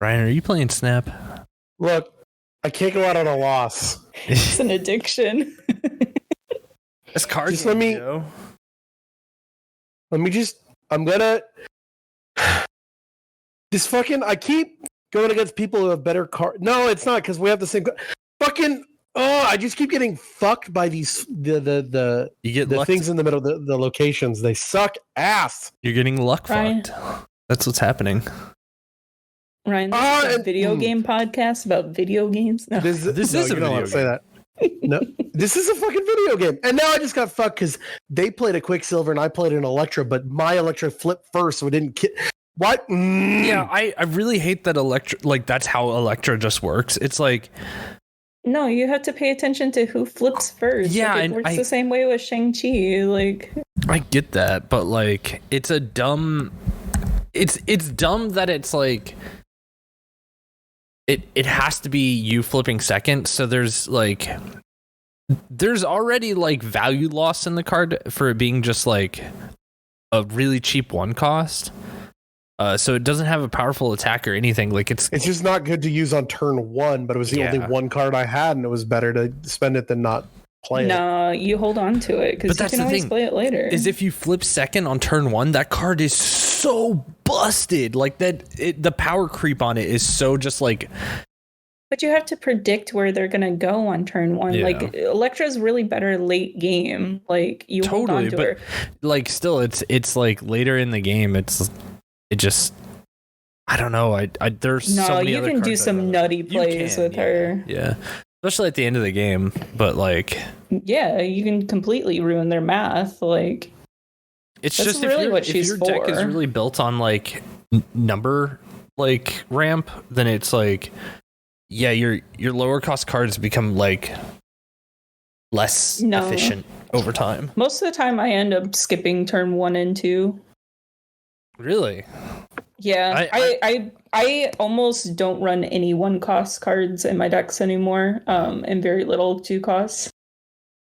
Ryan, are you playing Snap? Look, I can't go out on a loss. It's an addiction. It's card Just game, I'm gonna this fucking. I keep going against people who have better card. No, it's not because we have the same. Fucking. Oh, I just keep getting fucked by these the things in the middle, the locations. They suck ass. You're getting luck fucked. That's what's happening. Ryan, this is a video game podcast about video games. No. This is a video game. Say that. No, this is a fucking video game. And now I just got fucked because they played a Quicksilver and I played an Electra, but my Electra flipped first, so it didn't. What? Yeah, I really hate that Electra. Like that's how Electra just works. It's like. No, you have to pay attention to who flips first. Yeah, like, it works the same way with Shang-Chi. Like, I get that, but like, it's a dumb. It's dumb that it's like. It has to be you flipping second, so there's already like value loss in the card for it being just like a really cheap one cost. So it doesn't have a powerful attack or anything. Like it's just not good to use on turn one, but it was the only one card I had, and it was better to spend it than not play it. No, you hold on to it because you can always play it later. Is if you flip second on turn one, that card is so busted. Like the power creep on it is so just like. But you have to predict where they're gonna go on turn one. Yeah. Like Electra's really better late game. Like you hold on to her. Like still, it's like later in the game. It just, I don't know. There's so many you can do some nutty plays with her. Yeah, especially at the end of the game. But like, yeah, you can completely ruin their math. Like, it's just really what she's for. If your deck is really built on like number like ramp, then it's like, yeah, your lower cost cards become like less efficient over time. Most of the time, I end up skipping turn 1 and 2. Really? Yeah, I almost don't run any 1-cost cards in my decks anymore, and very little 2 costs.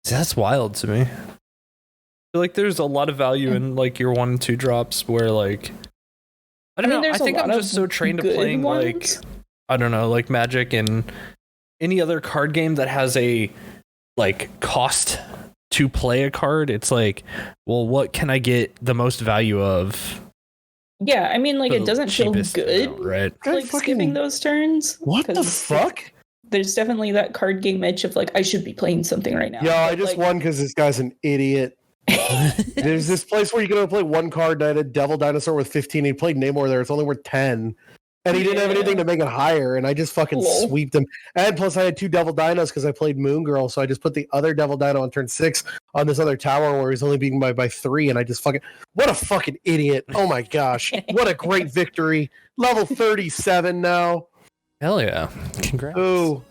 That's wild to me. I feel like there's a lot of value in like your 1 and 2 drops where like I don't know. I think I'm just so trained to playing like I don't know, like Magic and any other card game that has a like cost to play a card. It's like, well, what can I get the most value of? Yeah, I mean, like, it doesn't feel good, right? Like, skipping those turns. What the fuck? There's definitely that card game itch of, like, I should be playing something right now. Yeah, I just won because this guy's an idiot. There's this place where you can only play one card. I had a Devil Dinosaur with 15. He played Namor there. It's only worth 10. And he didn't have anything to make it higher, and I just fucking sweeped him. And plus, I had 2 Devil Dinos because I played Moon Girl, so I just put the other Devil Dino on turn 6 on this other tower where he's only beating by 3, and I just fucking... What a fucking idiot. Oh my gosh. What a great victory. Level 37 now. Hell yeah. Congrats. Ooh.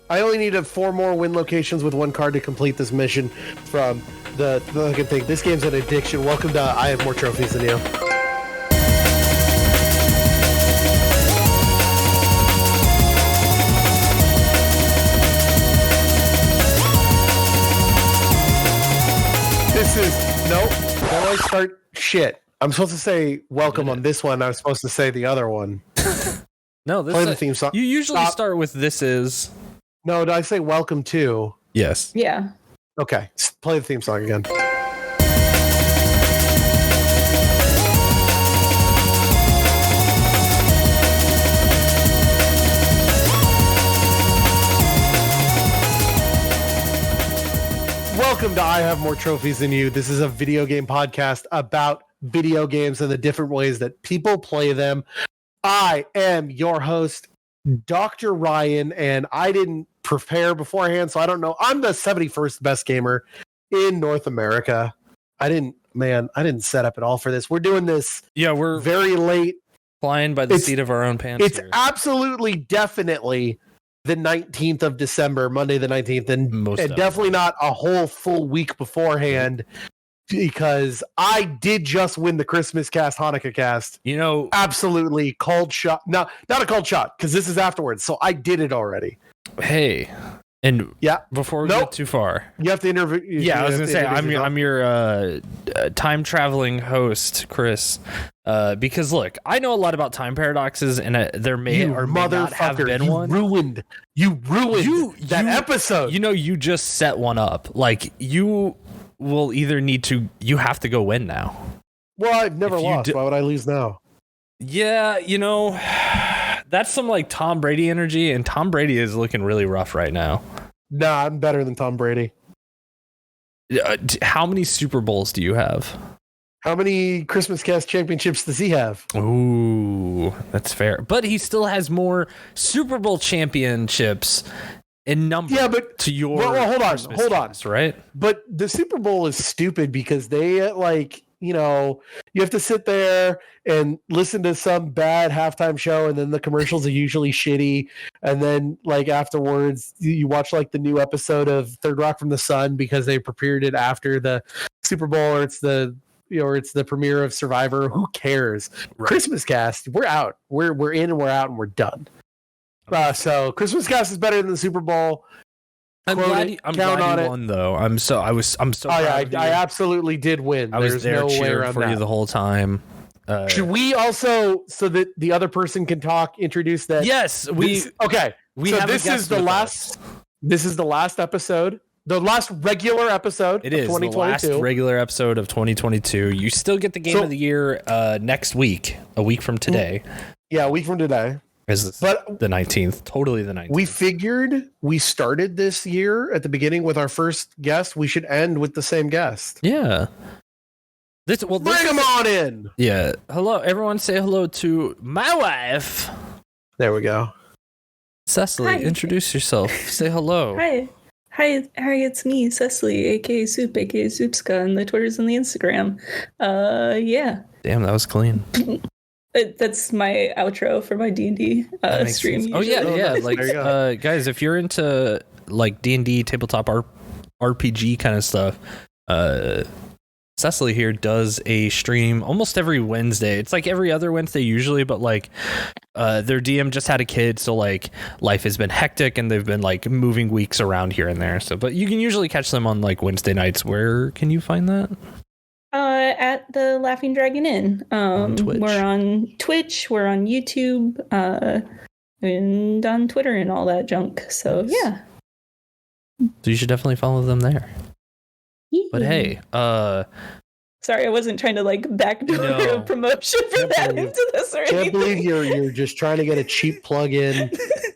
I only needed 4 more win locations with 1 card to complete this mission from the fucking thing. This game's an addiction. Welcome to I Have More Trophies Than You. Before I start shit, I'm supposed to say welcome on this one. I'm supposed to say the other one. No, this play the theme song. You usually start with this is. No, did I say welcome to? Yes. Yeah. Okay, play the theme song again. Welcome to I Have More Trophies Than You. This is a video game podcast about video games and the different ways that people play them. I am your host, Dr. Ryan, and I didn't prepare beforehand, so I don't know. I'm the 71st best gamer in North America. I didn't set up at all for this. We're doing this we're very late. Flying by the seat of our own pants. It's absolutely, definitely the 19th of December, Monday the 19th, and definitely not a whole full week beforehand, because I did just win the Christmas cast, Hanukkah cast. You know, absolutely cold shot. No, not a cold shot, because this is afterwards, so I did it already. Hey, And before we get too far, you have to interview. I was gonna say I'm your time traveling host, Chris. Because look, I know a lot about time paradoxes, and there may or may not have been one. You ruined that episode. You just set one up. Like you will either you have to go win now. Well, I've never lost. Why would I lose now? Yeah, that's some like Tom Brady energy, and Tom Brady is looking really rough right now. Nah, I'm better than Tom Brady. How many Super Bowls do you have? How many Christmas Cast championships does he have? Ooh, that's fair. But he still has more Super Bowl championships in number. Yeah, but to your hold on, right? But the Super Bowl is stupid because they you have to sit there and listen to some bad halftime show, and then the commercials are usually shitty, and then like afterwards you watch like the new episode of Third Rock from the Sun because they prepared it after the Super Bowl, or it's the premiere of Survivor. Who cares? Right. Christmas Cast, we're out. We're in and we're out and we're done. So Christmas Cast is better than the Super Bowl. I'm glad you won, though. I'm so proud of you. I absolutely did win. I was there cheering for you the whole time. Should we also, so that the other person can talk, introduce that? Yes, okay. This is the last episode. The last regular episode of 2022. The last regular episode of 2022. You still get the game of the year next week, a week from today. Yeah, a week from today. But the 19th, totally the 19th. We figured we started this year at the beginning with our first guest. We should end with the same guest. Yeah. Bring him on in. Yeah. Hello, everyone. Say hello to my wife. There we go. Cecily, hi. Introduce yourself. Say hello. Hi, it's me, Cecily, aka Soup, aka Soupska, on the Twitters and the Instagram. Yeah. Damn, that was clean. That's my outro for my D&D stream. Oh yeah. Like, guys, if you're into like D&D tabletop RPG kind of stuff, Cecily here does a stream almost every Wednesday. It's like every other Wednesday usually, but like their DM just had a kid, so like life has been hectic and they've been like moving weeks around here and there. So, but you can usually catch them on like Wednesday nights. Where can you find that? At the Laughing Dragon Inn. We're on Twitch, we're on YouTube, and on Twitter and all that junk. So nice. Yeah. So you should definitely follow them there. Yeah. But hey, sorry, I wasn't trying to like backdoor a promotion for that into this or anything. Can't believe you're just trying to get a cheap plug in.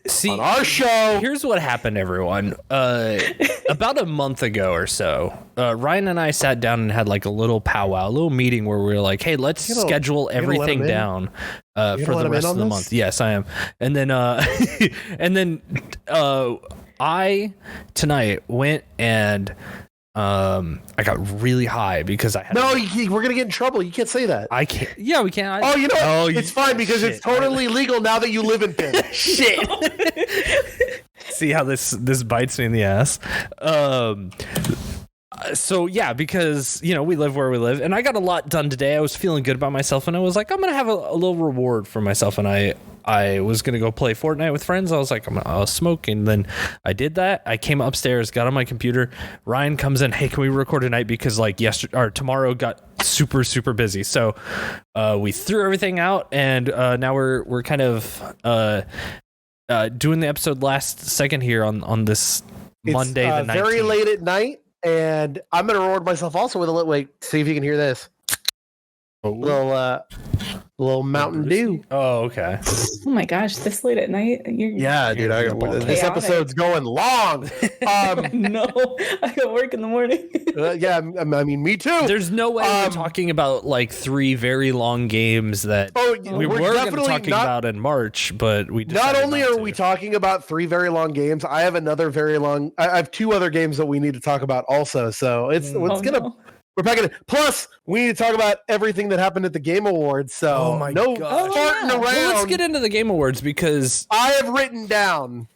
See, on our show. Here's what happened, everyone. About a month ago or so, Ryan and I sat down and had like a little powwow, a little meeting where we were like, "Hey, let's schedule everything down for the rest of the month." Yes, I am. And then, I tonight went and I got really high because I had. No, we're gonna get in trouble. You can't say that. I can't. Yeah, we can't. It's fine because it's totally legal now that you live in Penn. Shit. See how this bites me in the ass. So yeah, because we live where we live, and I got a lot done today. I was feeling good about myself, and I was like, I'm gonna have a little reward for myself, and I was gonna go play Fortnite with friends. I was like, I'll smoke, and then I did that. I came upstairs, got on my computer. Ryan comes in, hey, can we record tonight? Because like yesterday or tomorrow got super busy. So we threw everything out, and now we're kind of doing the episode last second here on this Monday the 19th. Very late at night. And I'm going to reward myself also with a little, wait, see if you can hear this. A little Mountain Dew. Oh, okay. Oh my gosh, this late at night? Yeah, dude, this episode's going long. No, I got work in the morning. Yeah, I mean, me too. There's no way we're talking about like 3 very long games that we were going to talking about in March, but we not only are we talking about 3 very long games, I have another very long. I have 2 other games that we need to talk about also. So we're packing it. Plus, we need to talk about everything that happened at the Game Awards. So, farting around. Well, let's get into the Game Awards because I have written down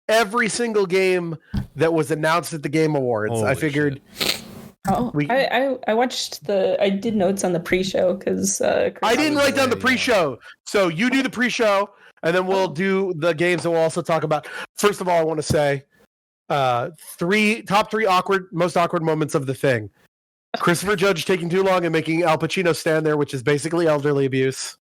every single game that was announced at the Game Awards. Holy I figured. Shit. I watched I did notes on the pre-show because I didn't write down the pre-show. So you do the pre-show, and then we'll do the games that we'll also talk about. First of all, I want to say Top three most awkward moments of the thing. Christopher Judge taking too long and making Al Pacino stand there, which is basically elderly abuse.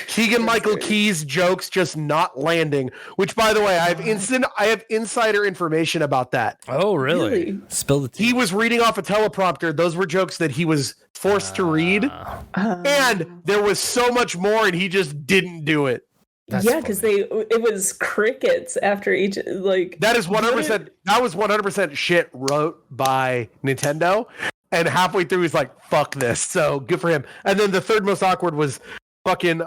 Keegan-Michael Key's jokes just not landing, which, by the way, I have insider information about that. Oh, really? Spill the tea. He was reading off a teleprompter. Those were jokes that he was forced to read. And there was so much more, and he just didn't do it. Because it was crickets after each, that is 100%. That was 100% shit wrote by Nintendo, and halfway through he's like, "Fuck this." So good for him. And then the third most awkward was fucking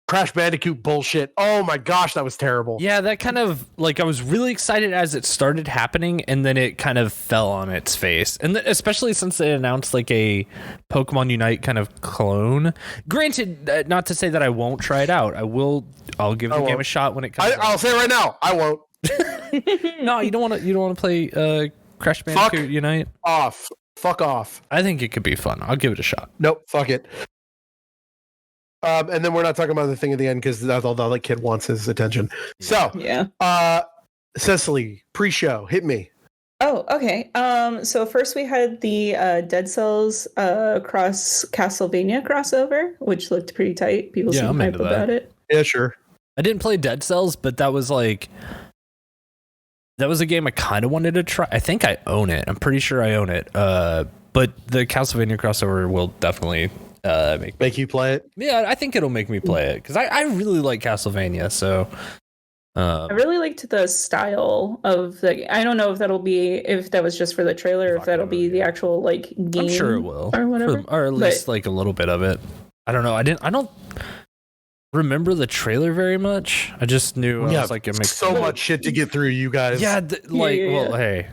Crash Bandicoot bullshit. Oh my gosh, that was terrible. Yeah, that kind of I was really excited as it started happening, and then it kind of fell on its face. And especially since they announced a Pokemon Unite kind of clone. Granted, not to say that I won't try it out. I'll give the game a shot when it comes. I'll say right now, I won't. No, you don't want to play Crash Bandicoot Unite. Fuck off. I think it could be fun. I'll give it a shot. Nope. Fuck it. And then we're not talking about the thing at the end because that's all the other kid wants his attention. So, Cecily, pre-show, hit me. Oh, okay. So first we had the Dead Cells cross Castlevania crossover, which looked pretty tight. People seem hype about it. Yeah, sure. I didn't play Dead Cells, but that was a game I kind of wanted to try. I think I own it. I'm pretty sure I own it. But the Castlevania crossover will definitely make you play it. Yeah, I think it'll make me play it because I really like Castlevania. So I really liked the style of the. I don't know if that was just for the trailer, or if that'll be the actual game. I'm sure it will, or whatever, or at least a little bit of it. I don't know. I don't remember the trailer very much. I just knew it makes so much shit to get through, you guys. Yeah, well, hey.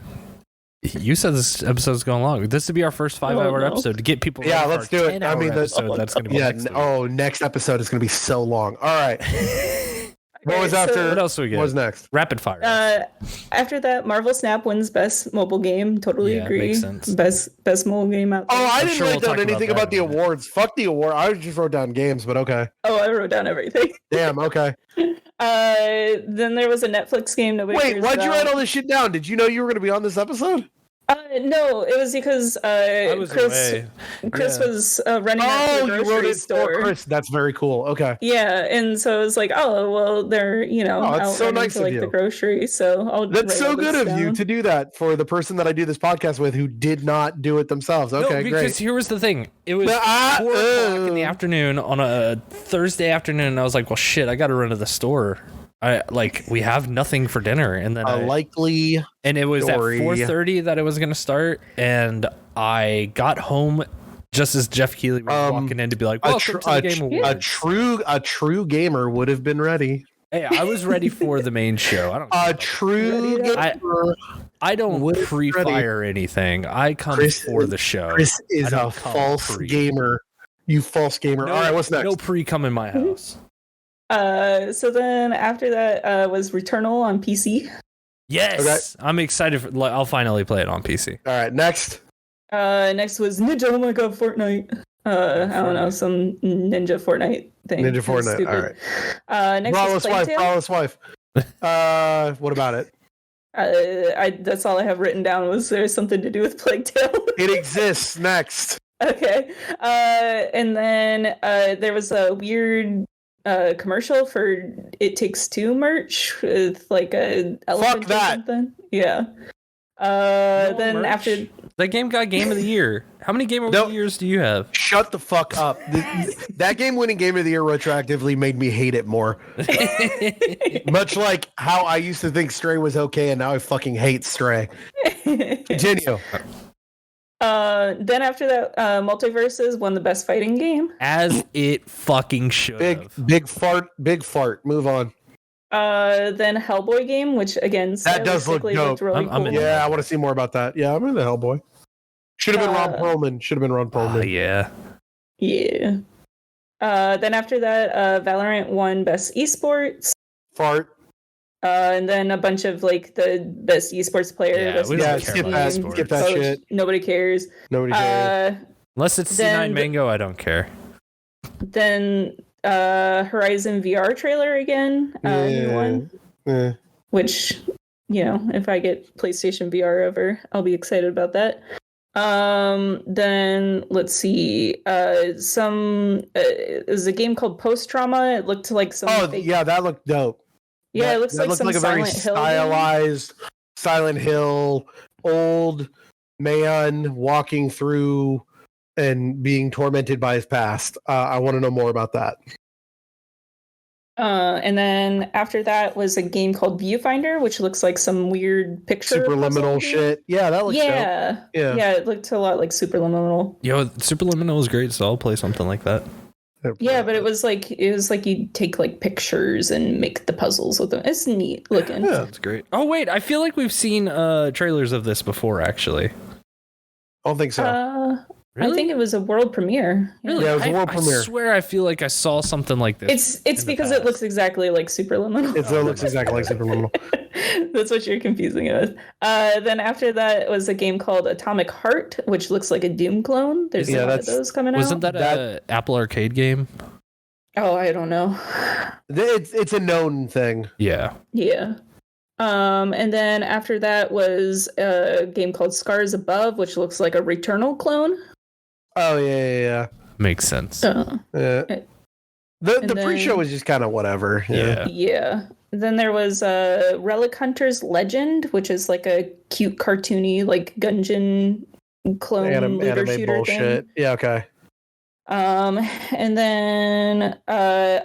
You said this episode's going long. This would be our first 5-hour episode to get people. Yeah, let's do it. I mean, that's going to be next episode is going to be so long. All right. What was after? What else do we get? What was next? Rapid fire. After that, Marvel Snap wins best mobile game. Totally agree. Makes sense. Best mobile game out there. Oh, I didn't write down anything about the awards. Fuck the award. I just wrote down games, but okay. Oh, I wrote down everything. Damn. Okay. Then there was a Netflix game. Wait, why'd you write all this shit down? Did you know you were going to be on this episode? No, it was because Chris was running out to the grocery store. Chris, that's very cool. Okay. Yeah, and so it was like, oh well, they're out so nice to, the grocery. So that's so good of you to do that for the person that I do this podcast with who did not do it themselves. Okay, because great. Here was the thing: it was 4 o'clock in the afternoon on a Thursday afternoon, and I was like, well, shit, I got to run to the store. We have nothing for dinner, and then and it was at 4:30 that it was going to start, and I got home just as Jeff Keighley was walking in to be like, "Welcome to the Game Awards." A true gamer would have been ready. Hey, I was ready for the main show. I don't pre-fire anything. I come for the show. Chris is a false gamer. You false gamer. All right, what's next? No pre-come in my house. So then after that was Returnal on PC. Yes, okay. I'm excited. I'll finally play it on PC. All right, next. Next was Ninja. Oh my god, Fortnite. I don't know, some Ninja Fortnite thing. Ninja Fortnite. Stupid. All right. Next Brawless wife. What about it? That's all I have written down. Was there something to do with Plague Tale? It exists. Next. Okay. And then there was a weird commercial for It Takes Two merch with a elephant. Fuck that. Or something. Yeah. Then merch. After that game got Game of the Year. How many Game of the Years do you have? Shut the fuck up. That game winning Game of the Year retroactively made me hate it more. Much like how I used to think Stray was okay, and now I fucking hate Stray. Continue. Then after that, Multiverses won the best fighting game. As it fucking should. Big fart. Move on. Then Hellboy game, which again, that does look dope. Really cool. Yeah, I want to see more about that. Yeah, I'm into Hellboy. Should have been Ron Perlman. Yeah. Yeah. Then after that, Valorant won best esports. Fart. And then a bunch of the best esports player. Skip that shit. Nobody cares. Unless it's C9 Mango, I don't care. Then Horizon VR trailer again. New one. which, if I get PlayStation VR ever, I'll be excited about that. Then let's see. Is a game called Post Trauma. It looked like some. Oh, yeah, that looked dope. Yeah, it looks like some like a very stylized Silent Hill, old man walking through and being tormented by his past. I want to know more about that. And then after that was a game called Viewfinder, which looks like some weird picture. Superliminal shit. Yeah, that looks dope. Yeah, it looked a lot like Superliminal. Yo, Superliminal is great, so I'll play something like that. Yeah, but it was like you take like pictures and make the puzzles with them. It's neat looking. Yeah, that's great. Oh wait, I feel like we've seen trailers of this before, actually. I don't think so. Really? I think it was a world premiere. Really? Yeah, it was a world premiere. I swear I feel like I saw something like this. It's because it looks exactly like Superliminal. It looks exactly like Superliminal. That's what you're confusing it with. Then after that was a game called Atomic Heart, which looks like a Doom clone. There's a lot of those coming out. Wasn't that an Apple Arcade game? Oh, I don't know. It's a known thing. Yeah. Yeah. And then after that was a game called Scars Above, which looks like a Returnal clone. Oh, yeah. Makes sense. The pre-show was just kind of whatever. Yeah. Then there was Relic Hunter's Legend, which is like a cute, cartoony, like Gungeon clone looter shooter bullshit thing. Yeah, okay. And then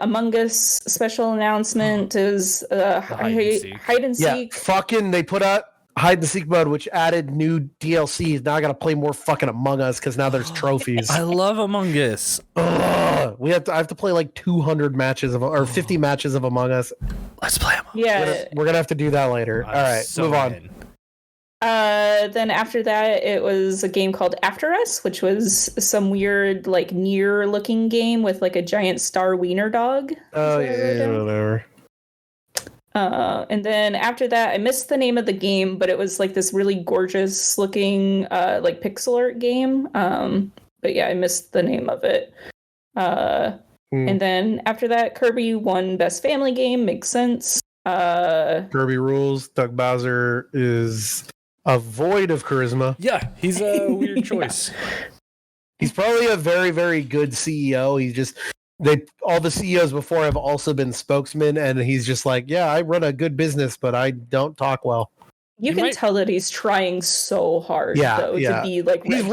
Among Us special announcement is hide and seek. Yeah, fucking they put out hide and seek mode, which added new DLCs. Now I gotta play more fucking Among Us because now there's trophies. I love Among Us. I have to play like 200 matches or 50 matches of Among Us. Let's play Among Us. Yeah, we're gonna have to do that later. All right, move on. Then after that, it was a game called After Us, which was some weird, like, Nier-looking game with, like, a giant star wiener dog. Oh, yeah, whatever. And then after that, I missed the name of the game, but it was, like, this really gorgeous-looking, like, pixel art game. But, yeah, I missed the name of it. And then after that, Kirby won Best Family Game. Makes sense. Kirby rules. Doug Bowser is a void of charisma. Yeah, he's a weird choice. He's probably a very, very good CEO. All the CEOs before have also been spokesmen, and he's just like, yeah, I run a good business, but I don't talk well. You can tell that he's trying so hard, to be like he's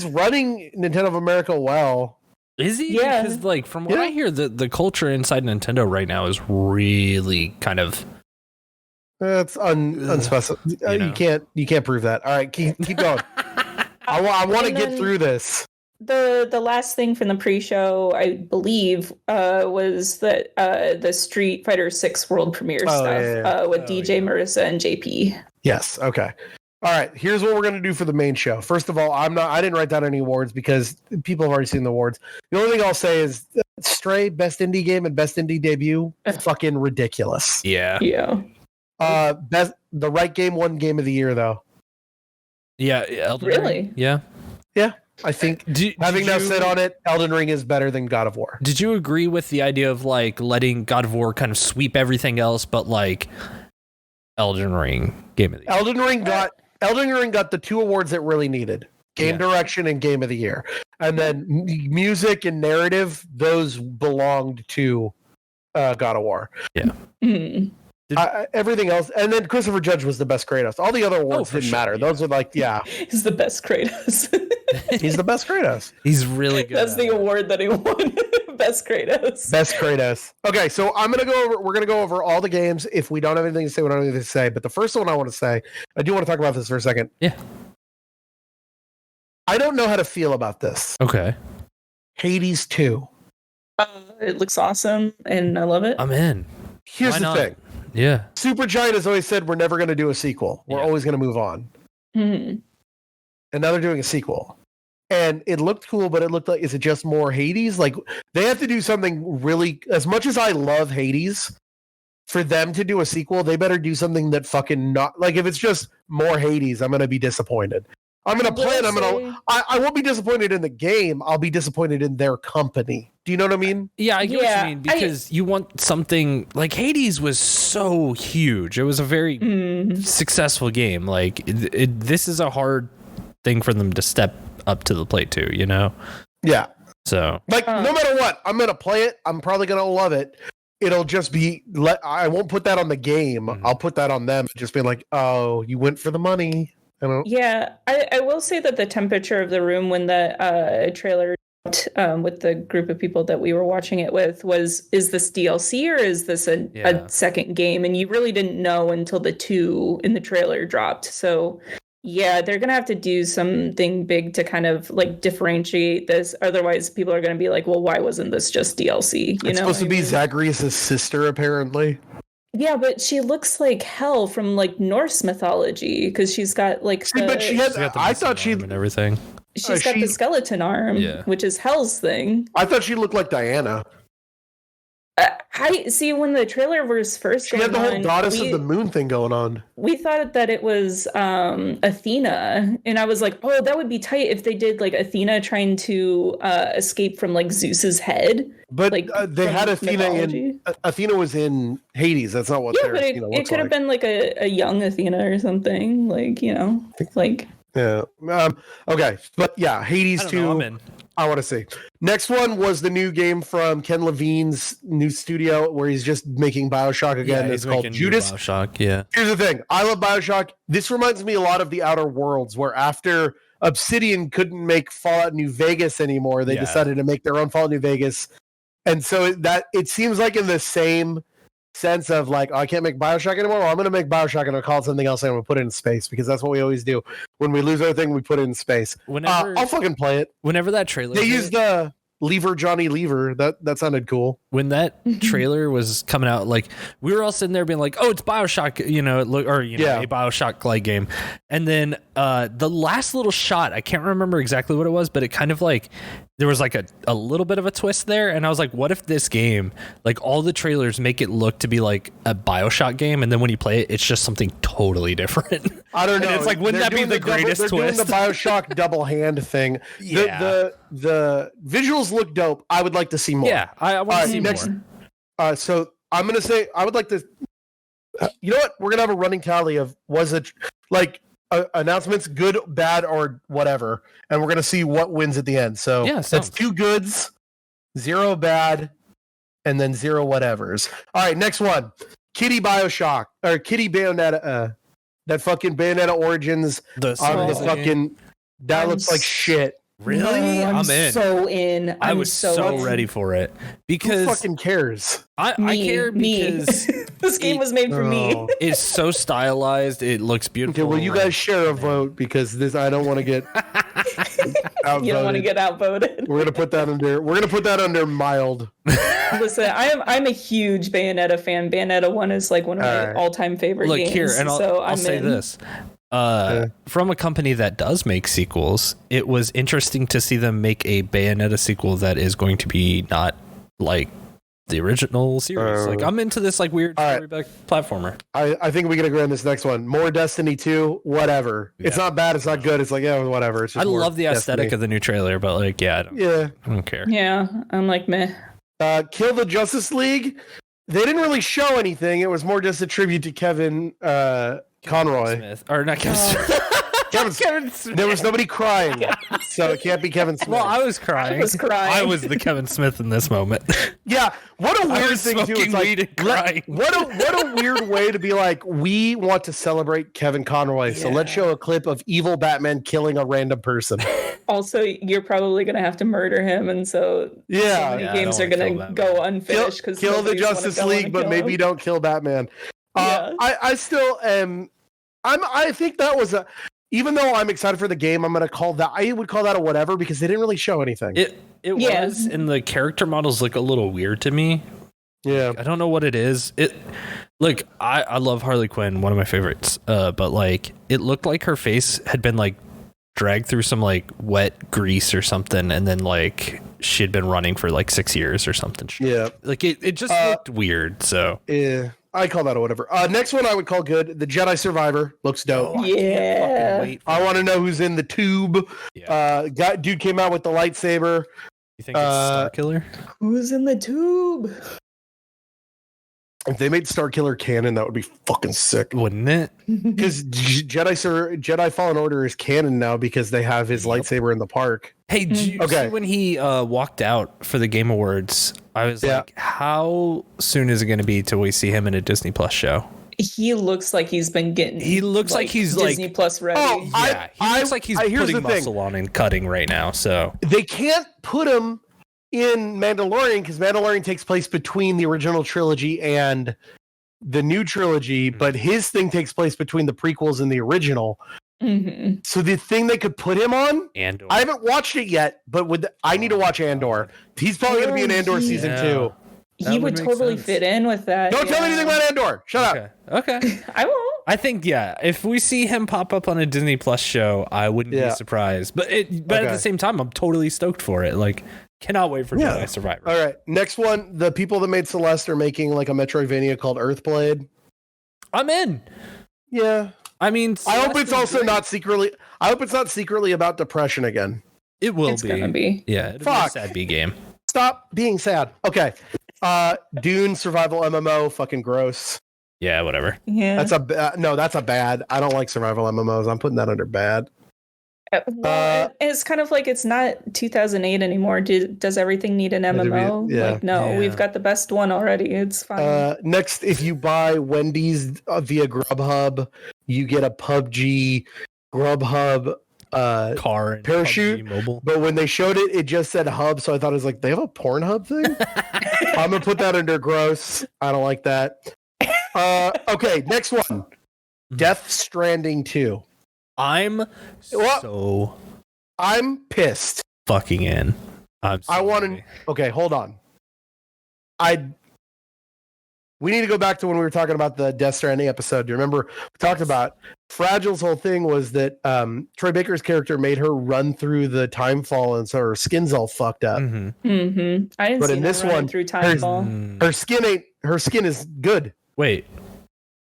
running Nintendo of America well. Is he? Yeah. Because like from what I hear, the culture inside Nintendo right now is really kind of That's unspecified. You can't prove that. All right, keep going. I want to get through this. The last thing from the pre-show, I believe, was that the Street Fighter 6 world premiere with DJ Marissa and JP. Yes. Okay. All right. Here's what we're gonna do for the main show. First of all, I didn't write down any awards because people have already seen the awards. The only thing I'll say is Stray Best Indie Game and Best Indie Debut, fucking ridiculous. Yeah. The right game won Game of the Year though. Yeah. Elden Ring. Yeah. I think having now said on it, Elden Ring is better than God of War. Did you agree with the idea of like letting God of War kind of sweep everything else, but like Elden Ring Game of the Year? Elden Ring got the two awards it really needed: Game Direction and Game of the Year, and then music and narrative. Those belonged to God of War. Yeah. Mm. Everything else, and then Christopher Judge was the best Kratos. All the other awards didn't matter. Yeah. Those are like, he's the best Kratos. He's the best Kratos. He's really good. That's the award that he won. Best Kratos. Best Kratos. Okay, so we're gonna go over all the games. If we don't have anything to say, we don't have anything to say. But the first one I want to say, I do want to talk about this for a second. Yeah. I don't know how to feel about this. Okay. Hades 2. It looks awesome, and I love it. I'm in. Here's the thing. Yeah. Supergiant has always said we're never going to do a sequel. We're always going to move on. Mm-hmm. And now they're doing a sequel. And it looked cool, but it looked like, is it just more Hades? Like, they have to do something really, as much as I love Hades, for them to do a sequel, they better do something that fucking not, like, if it's just more Hades, I'm going to be disappointed. I'm going to play it. I won't be disappointed in the game. I'll be disappointed in their company Do you know what I mean? Yeah, I get what you mean, because you want something like Hades was so huge. It was a very successful game. Like this is a hard thing for them to step up to the plate too, you know? Yeah. So like no matter what, I'm gonna play it. I'm probably gonna love it. It'll just be I won't put that on the game. I'll put that on them. Just be like, oh, you went for the money. Yeah, I will say that the temperature of the room when the trailer with the group of people that we were watching it with is this DLC or is this a second game? And you really didn't know until the 2 in the trailer dropped. So yeah, they're gonna have to do something big to kind of like differentiate this. Otherwise, people are gonna be like, "Well, why wasn't this just DLC?" It's supposed to be Zagreus' sister, apparently. Yeah, but she looks like Hel from like Norse mythology because she's got like. But she has. I thought she and everything. She's got the skeleton arm, which is Hel's thing. I thought she looked like Diana. I see when the trailer was first going on. She had the whole goddess of the moon thing going on. We thought that it was Athena, and I was like, "Oh, that would be tight if they did like Athena trying to escape from like Zeus's head." But like, they had Athena in. Athena was in Hades. That's not what. Yeah, but it could have been like a young Athena or something, like like. Yeah. Okay, but yeah, Hades 2. I want to see. Next one was the new game from Ken Levine's new studio where he's just making BioShock again. Yeah, it's called Judas. BioShock, yeah. Here's the thing. I love BioShock. This reminds me a lot of the Outer Worlds, where after Obsidian couldn't make Fallout New Vegas anymore, they decided to make their own Fallout New Vegas. And so that it seems like in the same sense of like, oh, I can't make BioShock anymore. Well, I'm going to make BioShock and I'll call it something else and I'm going to put it in space because that's what we always do. When we lose our thing, we put it in space. I'll fucking play it. Whenever that trailer... They used the Lever Johnny Lever. That sounded cool. When that trailer was coming out, like we were all sitting there being like, "Oh, it's BioShock," a BioShock-like game. And then the last little shot, I can't remember exactly what it was, but it kind of like there was like a little bit of a twist there, and I was like, "What if this game, like all the trailers, make it look to be like a BioShock game, and then when you play it, it's just something totally different?" I don't know. And it's like, wouldn't that be the greatest twist? They're doing the BioShock double hand thing. Yeah. The visuals look dope. I would like to see more. Yeah, I want to see more. So I'm gonna say I would like to. You know what? We're gonna have a running tally of was it like announcements, good, bad, or whatever, and we're gonna see what wins at the end. So that's 2 goods, 0 bad, and then 0 whatevers. All right, next one. Kitty BioShock or Kitty Bayonetta. That fucking Bayonetta Origins. That looks like shit. Really? I'm in. So in. I was so ready for it because who fucking cares? I care because this game was made for me. It's so stylized. It looks beautiful. Okay, well, you guys share a vote because this. I don't want to get outvoted. You don't want to get outvoted. We're gonna put that under mild. Listen, I'm a huge Bayonetta fan. Bayonetta 1 is like one of my all-time favorite games. Look here, and I'll say this. From a company that does make sequels, it was interesting to see them make a Bayonetta sequel that is going to be not like the original series. Like I'm into this like weird storyback platformer. I think we can agree on this next one. More Destiny 2, whatever. Yeah. It's not bad, it's not good. It's like, yeah, whatever. It's just I love the aesthetic of the new trailer, but like I don't care. Yeah, I'm like meh. Kill the Justice League. They didn't really show anything. It was more just a tribute to Kevin Conroy. Smith. Or not Kevin Smith. Kevin Smith. There was nobody crying, so it can't be Kevin Smith. Well, I was crying. I was the Kevin Smith in this moment. Yeah, what a weird thing too. It's like what a weird way to be like, we want to celebrate Kevin Conroy, so let's show a clip of evil Batman killing a random person. Also, you're probably going to have to murder him, and so many games are going to go unfinished because kill the Justice League, but maybe don't kill Batman. I still am. I think that was a. Even though I'm excited for the game, I would call that a whatever because they didn't really show anything. It was, and the character models look a little weird to me. Yeah, I don't know what it is. Look, I love Harley Quinn, one of my favorites. But like, it looked like her face had been like dragged through some like wet grease or something, and then like she'd been running for like 6 years or something. Yeah, like it just looked weird. So yeah. I call that a whatever. Next one I would call good. The Jedi Survivor looks dope. Yeah. I want to know who's in the tube. Yeah. Dude came out with the lightsaber. You think it's Starkiller? Who's in the tube? If they made Starkiller canon, that would be fucking sick, wouldn't it? Because Jedi Fallen Order is canon now because they have his lightsaber in the park. Hey, did you see when he walked out for the Game Awards? I was like, how soon is it going to be till we see him in a Disney Plus show? He looks like he's been getting. He looks like he's Disney Plus ready. Oh, yeah, he looks like he's putting muscle on and cutting right now. So they can't put him in Mandalorian because Mandalorian takes place between the original trilogy and the new trilogy, but his thing takes place between the prequels and the original. Mm-hmm. So the thing they could put him on, Andor. I haven't watched it yet, but I need to watch Andor. He's probably going to be in Andor season 2. He would totally fit in with that. Don't tell me anything about Andor. Shut up. Okay. I won't. I think, if we see him pop up on a Disney Plus show, I wouldn't be surprised. But at the same time, I'm totally stoked for it. Like, cannot wait for Jedi Survivor. All right. Next one. The people that made Celeste are making like a Metroidvania called Earthblade. I'm in. Yeah. I mean, I hope it's also not secretly. I hope it's not secretly about depression again. It will It's gonna be. Yeah. It'll be a sad B game. Stop being sad. Okay. Dune survival MMO. Fucking gross. Yeah. Whatever. Yeah. That's a bad. I don't like survival MMOs. I'm putting that under bad. Well, it's kind of like it's not 2008 anymore. Does everything need an MMO? Like, no, we've got the best one already. It's fine. Next, if you buy Wendy's via Grubhub, you get a PUBG Grubhub car and parachute. PUBG Mobile. But when they showed it, it just said hub, so I thought it was like they have a Pornhub thing. I'm gonna put that under gross. I don't like that. Okay, next one. Death Stranding 2. I'm pissed. Fucking in. I want to. Okay, hold on. We need to go back to when we were talking about the Death Stranding episode. Do you remember we talked about Fragile's whole thing was that Troy Baker's character made her run through the timefall, and so her skin's all fucked up. Mm-hmm. I didn't see this one through timefall. Her skin is good. Wait.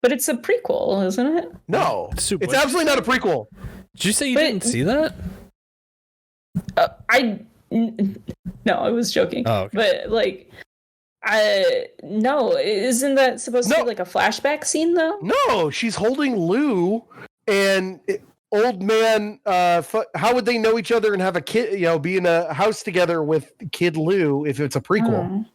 But it's a prequel, isn't it? No, it's absolutely not a prequel. Did you say you didn't see that? No, I was joking. Oh, okay. But no, isn't that supposed to be like a flashback scene though? No, she's holding Lou, and old man. How would they know each other and have a kid? Be in a house together with kid Lou if it's a prequel. Oh.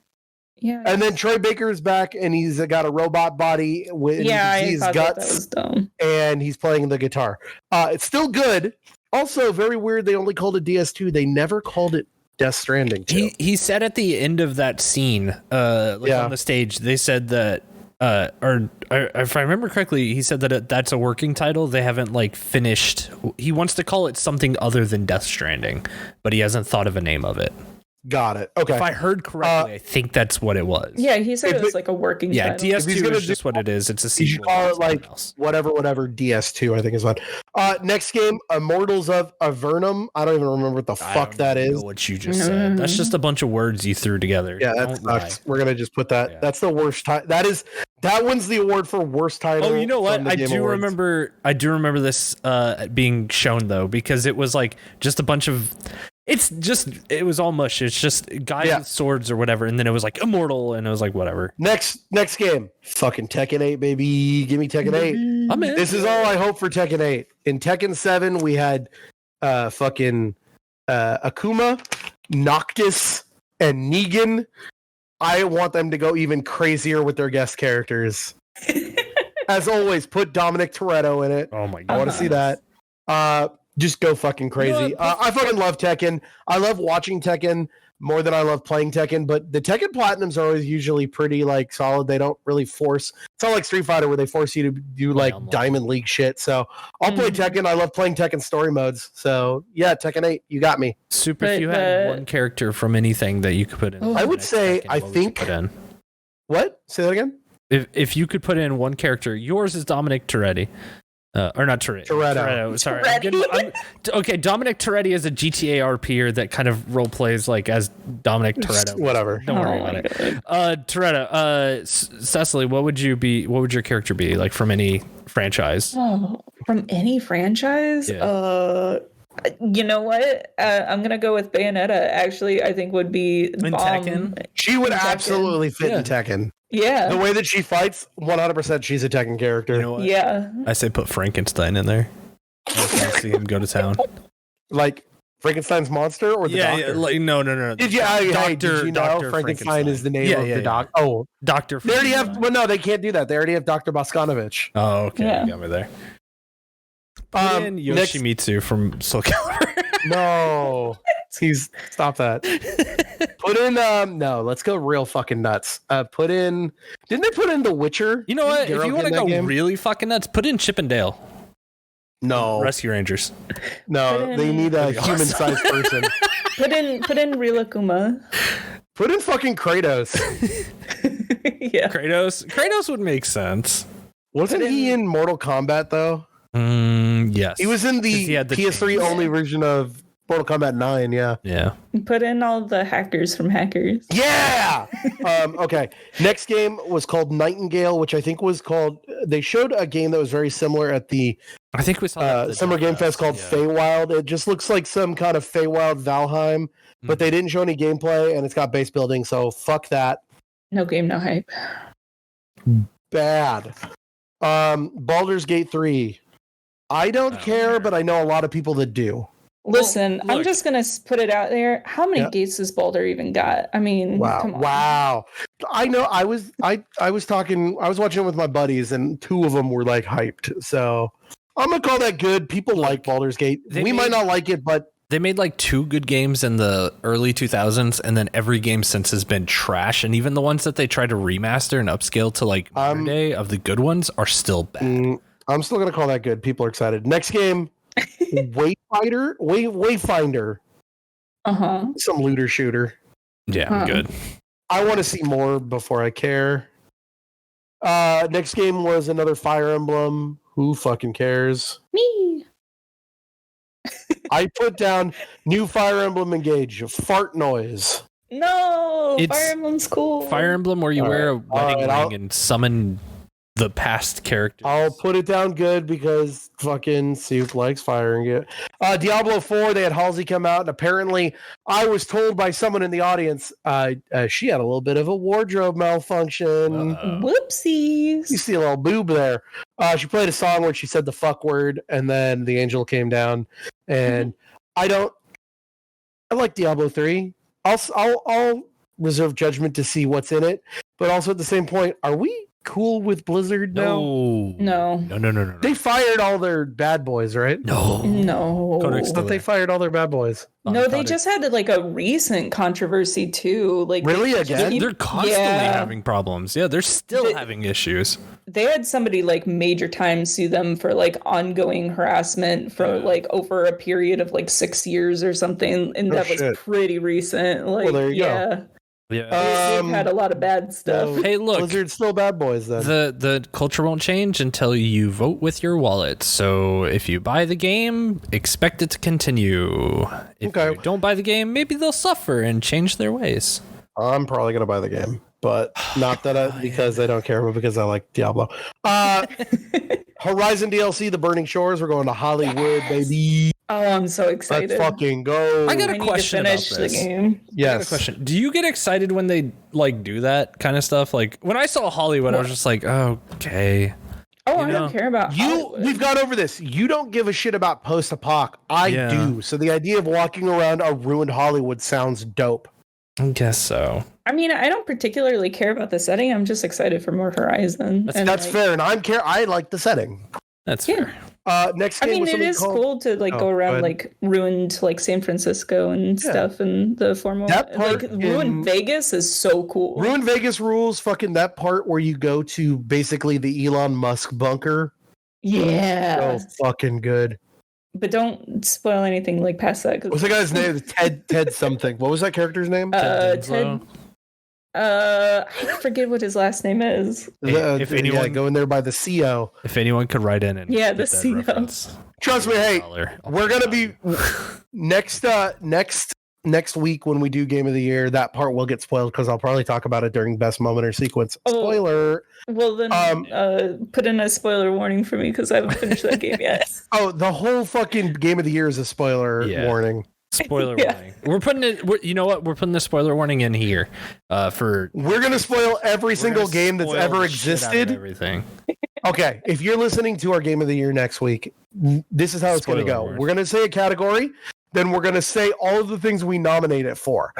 Yeah. And then Troy Baker's back, and he's got a robot body with his guts, that was dumb. and he's playing the guitar. It's still good. Also, very weird. They only called it DS2. They never called it Death Stranding 2. He said at the end of that scene, on the stage, they said that, if I remember correctly, he said that that's a working title. They haven't finished. He wants to call it something other than Death Stranding, but he hasn't thought of a name of it. Got it. Okay. If I heard correctly, I think that's what it was. Yeah, he said it was like a working title. DS2 is just what it is. It's a sequel. You should call it whatever DS2, I think is one. Next game, Immortals of Avernum. I don't even remember what the fuck that is. Know what you just said. That's just a bunch of words you threw together. Yeah, that sucks. We're gonna just put that. Yeah. That's the worst title. That wins the award for worst title. Oh, you know what? I do remember this being shown though, because it was just a bunch of. It was all mush. It's just guys with swords or whatever, and then it was Immortal, and it was whatever. Next game, fucking Tekken 8, baby. Give me Tekken 8. I'm in. This is all I hope for Tekken 8. In Tekken 7, we had fucking Akuma, Noctis, and Negan. I want them to go even crazier with their guest characters. As always, put Dominic Toretto in it. Oh my god, I want to see that. Just go fucking crazy. I fucking love Tekken. I love watching Tekken more than I love playing Tekken, but the Tekken Platinums are always usually pretty solid. They don't really force. It's not like Street Fighter where they force you to do Diamond League shit. So I'll play Tekken. I love playing Tekken story modes. So yeah, Tekken 8, you got me. Super. If you had one character from anything that you could put in, I would say Tekken, I think. What? Say that again. If you could put in one character, yours is Dominic Toretto. Or not Toretto. Sorry. Okay, Dominic Toretto is a GTA RPer that kind of role plays as Dominic Toretto. Whatever. Don't worry about it. Toretto. Cecily, what would your character be from any franchise? Oh, from any franchise? Yeah. You know what? I'm gonna go with Bayonetta. Actually, I think would be in bomb. Tekken. She would absolutely fit in Tekken. Yeah. The way that she fights, 100% she's a Tekken character. You know what? Yeah. I say put Frankenstein in there. I just want to see him go to town. Like Frankenstein's monster or the doctor? Yeah, like, no. Did you know Dr. Frankenstein is the name of the doctor? Oh, Dr. They already have. Well, no, they can't do that. They already have Dr. Boscanovich. Oh, okay. Yeah. You got me there. Put in Yoshimitsu from Soul Calibur. No, stop that. Put in no. Let's go real fucking nuts. Put in. Didn't they put in The Witcher? You know what? If you want to go really fucking nuts, put in Chip and Dale. No, Rescue Rangers. No, they need a human-sized person. Put in Rilakuma. Put in fucking Kratos. Yeah. Kratos would make sense. Wasn't he in Mortal Kombat though? Yes. He was in the PS3 only version of Mortal Kombat 9, yeah. Yeah. Put in all the hackers from Hackers. Yeah! Okay. Next game was called Nightingale, which I think was called... They showed a game that was very similar at the I think we saw Summer Game Fest called Feywild. It just looks like some kind of Feywild Valheim, but they didn't show any gameplay, and it's got base building, so fuck that. No game, no hype. Bad. Baldur's Gate 3. I don't care, but I know a lot of people that do. Listen, I'm just gonna put it out there. How many gates has Baldur even got? I mean, come on. Wow. I know. I was watching it with my buddies, and two of them were like hyped. So I'm gonna call that good. People like Baldur's Gate. We might not like it, but they made like 2 good games in the early 2000s, and then every game since has been trash. And even the ones that they try to remaster and upscale to like modern day of the good ones are still bad. I'm still gonna call that good. People are excited. Next game. Wayfinder. Some looter shooter. Yeah, I'm good. I want to see more before I care. Next game was another Fire Emblem. Who fucking cares? Me. I put down new Fire Emblem Engage. Fart noise. No, Fire Emblem's cool. Fire Emblem where you wear a wedding ring and summon the past characters. I'll put it down good because fucking Soup likes firing it. Diablo 4, they had Halsey come out, and apparently I was told by someone in the audience she had a little bit of a wardrobe malfunction. Whoopsies. You see a little boob there. She played a song where she said the fuck word, and then the angel came down. And I like Diablo 3. I'll reserve judgment to see what's in it, but also at the same point, are we cool with Blizzard now? No. They fired all their bad boys, right? No. But they fired all their bad boys. No, they just had like a recent controversy too. Like really again? They're constantly having problems. Yeah, they're still having issues. They had somebody like major time sue them for like ongoing harassment for like over a period of like 6 years or something, and that was pretty recent. Like, well, there you go. Yeah, they've had a lot of bad stuff. Hey, look, Blizzard's still bad boys. Then the culture won't change until you vote with your wallet. So if you buy the game, expect it to continue. If you don't buy the game, maybe they'll suffer and change their ways. I'm probably gonna buy the game, but not that because I don't care, but because I like Diablo. Horizon DLC, The Burning Shores. We're going to Hollywood, baby. Oh, I'm so excited. Let's fucking go. I got a question about this. The game. Yes. I got a question. Do you get excited when they like do that kind of stuff? Like when I saw Hollywood, I was just like, oh, okay. Oh, I don't care about Hollywood. We've gone over this. You don't give a shit about post-apoc. I do. So the idea of walking around a ruined Hollywood sounds dope. I guess so. I mean, I don't particularly care about the setting. I'm just excited for more Horizon. That's fair, and I like the setting. That's fair. Next game was it is cool to like go around like ruined like San Francisco and stuff, and the formal ruined Vegas is so cool. Ruined Vegas rules. Fucking that part where you go to basically the Elon Musk bunker. Yeah, so fucking good. But don't spoil anything like past that. What's the guy's name? Ted something. What was that character's name? Ted. I forget what his last name is. If anyone go in there by the CO. If anyone could write in and the CO. Trust me, hey, we're gonna be next next week when we do Game of the Year, that part will get spoiled because I'll probably talk about it during Best Moment or Sequence. Spoiler. Well, then put in a spoiler warning for me because I haven't finished that game yet. Oh, the whole fucking Game of the Year is a spoiler warning. Spoiler warning. We're putting it. You know what? We're putting the spoiler warning in here. We're gonna spoil every single game that's ever existed. Everything. Okay, if you're listening to our Game of the Year next week, this is how it's gonna go. We're gonna say a category, then we're gonna say all of the things we nominate it for.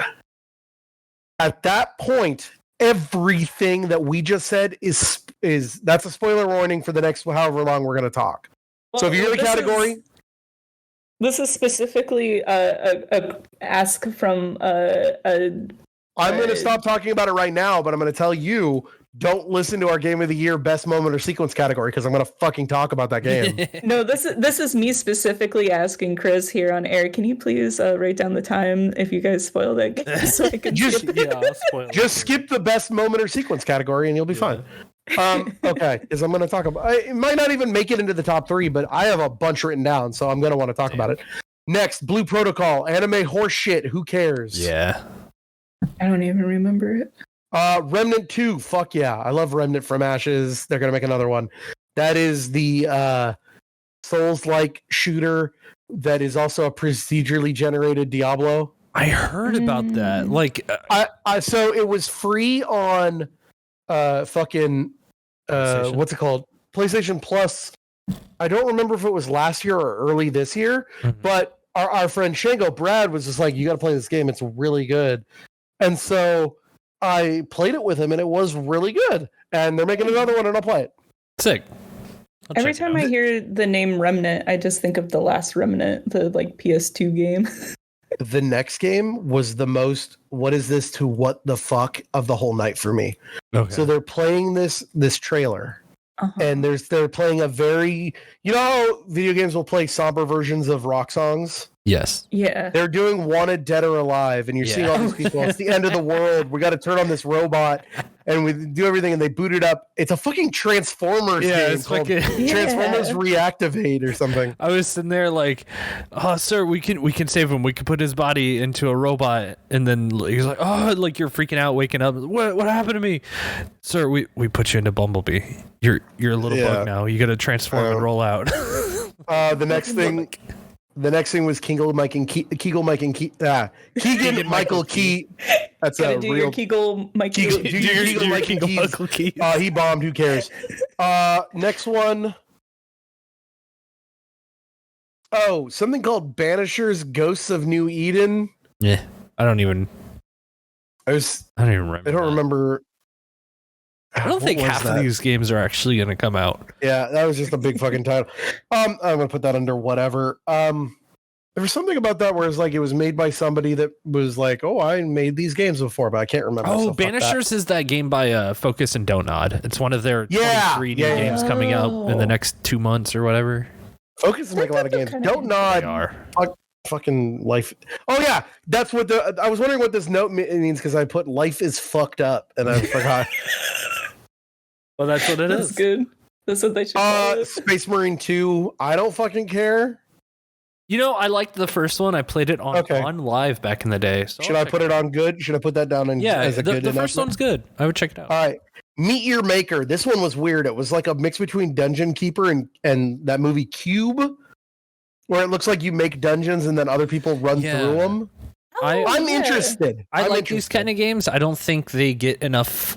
At that point, everything that we just said is that's a spoiler warning for the next however long we're gonna talk. Well, so if you're in the category. This is specifically a ask from I'm going to stop talking about it right now, but I'm going to tell you, don't listen to our Game of the Year Best Moment or Sequence category because I'm going to fucking talk about that game. No, this is me specifically asking Chris here on air. Can you please write down the time if you guys spoil that game so I can skip the Best Moment or Sequence category and you'll be fine. Okay, because I'm going to talk about it. Might not even make it into the top 3, but I have a bunch written down, so I'm going to want to talk about it. Next, Blue Protocol, anime horse shit. Who cares? Yeah, I don't even remember it. Remnant 2, fuck yeah, I love Remnant from Ashes. They're going to make another one. That is the Souls-like shooter that is also a procedurally generated Diablo. I heard about that. Like, so it was free on fucking what's it called? PlayStation Plus. I don't remember if it was last year or early this year, but our friend Shango Brad was just like, you got to play this game. It's really good. And so I played it with him and it was really good. And they're making another one and I'll play it. Sick. Every time I hear the name Remnant, I just think of the last Remnant, the like PS2 game. The next game was the most what is this to what the fuck of the whole night for me. Okay. So they're playing this trailer and they're playing a very, you know how video games will play somber versions of rock songs? Yes. Yeah. They're doing Wanted Dead or Alive and you're seeing all these people. It's the end of the world. We got to turn on this robot and we do everything and they boot it up. It's a fucking Transformers game called Transformers Reactivate or something. I was sitting there like, oh, sir, we can save him. We can put his body into a robot. And then he's like, oh, like you're freaking out, waking up. What happened to me? Sir, we put you into Bumblebee. You're a little bug now. You got to transform and roll out. The next thing was Keegan Michael Key. That's a real Keegan Michael Key. He bombed. Who cares? Next one. Oh, something called Banishers: Ghosts of New Eden. Yeah, I don't even remember. I don't remember. I don't think half of these games are actually going to come out. Yeah, that was just a big fucking title. I'm going to put that under whatever. There was something about that where it's like it was made by somebody that was like, oh, I made these games before, but I can't remember. Oh, Banishers is that game by Focus and Don't Nod. It's one of their 23 new games coming out in the next 2 months or whatever. Focus is making a lot of games. Don't Nod. Fucking life. Oh yeah, that's what I was wondering what this note means because I put life is fucked up and I forgot. Well, that's what it is. That's good. That's what they should call it. Space Marine 2. I don't fucking care. You know, I liked the first one. I played it on live back in the day. So should I put it on good? Should I put that down as a good? The first one's good. I would check it out. All right. Meet Your Maker. This one was weird. It was like a mix between Dungeon Keeper and that movie Cube, where it looks like you make dungeons and then other people run through them. I'm interested. I like these kind of games. I don't think they get enough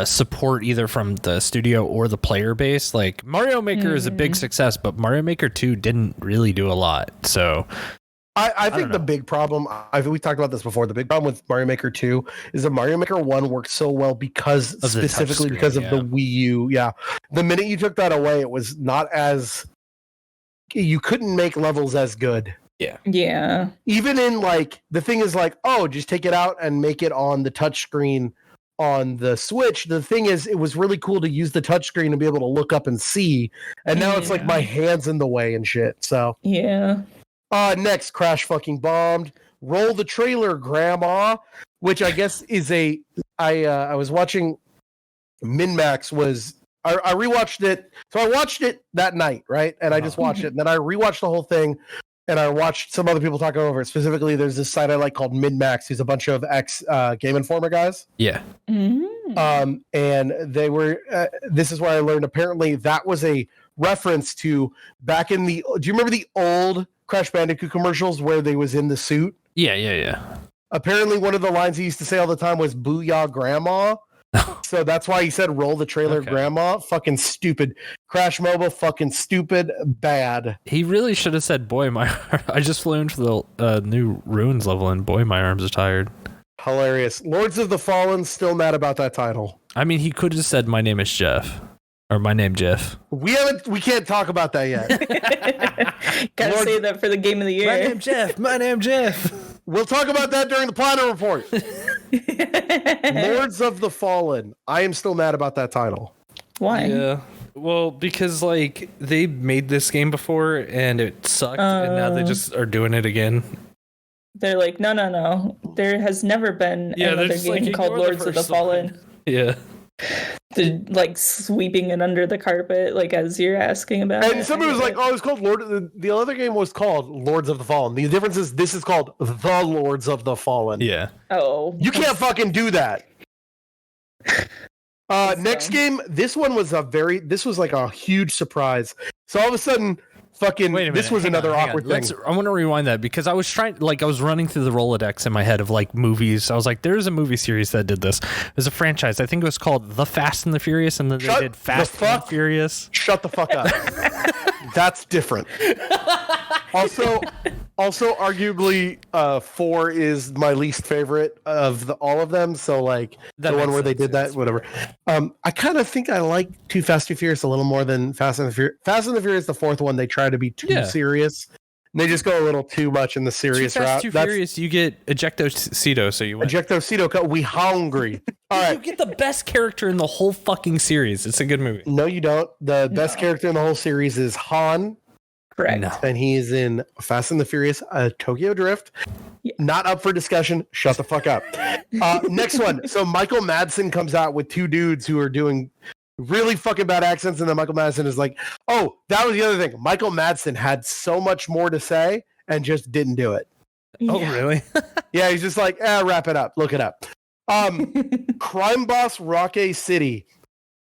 support either from the studio or the player base. Like Mario Maker is a big success, but Mario Maker 2 didn't really do a lot. So I think the big problem, we talked about this before, the big problem with Mario Maker 2 is that Mario Maker 1 worked so well because of the Wii U. Yeah. The minute you took that away, it was not as... You couldn't make levels as good. Yeah. Even in like the thing is like, oh, just take it out and make it on the touchscreen on the Switch. The thing is, it was really cool to use the touchscreen and be able to look up and see. And now it's like my hand's in the way and shit. So next, Crash fucking bombed. Roll the trailer, Grandma, which I guess is I was watching. MinMax was. I rewatched it. So I watched it that night, right? And I just watched it, and then I rewatched the whole thing. and I watched some other people talking over it. Specifically, there's this site I like called MinMax, who's a bunch of ex Game Informer guys. Yeah. Mm. And they were. This is where I learned. Apparently, that was a reference to back in the. Do you remember the old Crash Bandicoot commercials where they was in the suit? Yeah. Apparently, one of the lines he used to say all the time was "Booyah, Grandma." So that's why he said roll the trailer, Grandma. Fucking stupid. Crash Mobile, fucking stupid, bad. He really should have said, boy, my I just flew into the new Ruins level, and boy, my arms are tired. Hilarious. Lords of the Fallen, still mad about that title. I mean, he could have said, my name is Jeff. Or my name, Jeff. We can't talk about that yet. Gotta say that for the game of the year. My name, Jeff. We'll talk about that during the Platinum Report. Lords of the Fallen. I am still mad about that title. Why? Yeah. Well, because like they made this game before and it sucked, and now they just are doing it again. They're like, no. There has never been another game called Lords of the Fallen. Yeah. The like sweeping it under the carpet, like as you're asking about. And somebody was like, "Oh, it's called Lord." The other game was called Lords of the Fallen. The difference is this is called The Lords of the Fallen. Yeah. Oh, you can't fucking do that. Next game. This one was this was like a huge surprise. So all of a sudden, fucking, this was another awkward thing. I want to rewind that because I was I was running through the Rolodex in my head of like movies. I was like, there's a movie series that did this. There's a franchise. I think it was called The Fast and the Furious, and then they did Fast and the Furious. Shut the fuck up. That's different. Also, arguably, 4 is my least favorite of all of them. So, like, the one where they did that, whatever. I kind of think I like Too Fast, Too Furious a little more than Fast and the Furious. Fast and the Furious, the fourth one, they try to be too serious. And they just go a little too much in the serious route. Too Furious, you get Ejectocito, so you win. Ejectocito, we hungry. All right. You get the best character in the whole fucking series. It's a good movie. No, you don't. The best character in the whole series is Han. Correct. No. And he's in Fast and the Furious, Tokyo Drift. Yeah. Not up for discussion. Shut the fuck up. Next one. So Michael Madsen comes out with two dudes who are doing really fucking bad accents, and then Michael Madsen is like, oh, that was the other thing. Michael Madsen had so much more to say and just didn't do it. Oh, really? Yeah, he's just like, wrap it up. Look it up. Crime Boss Rocky City.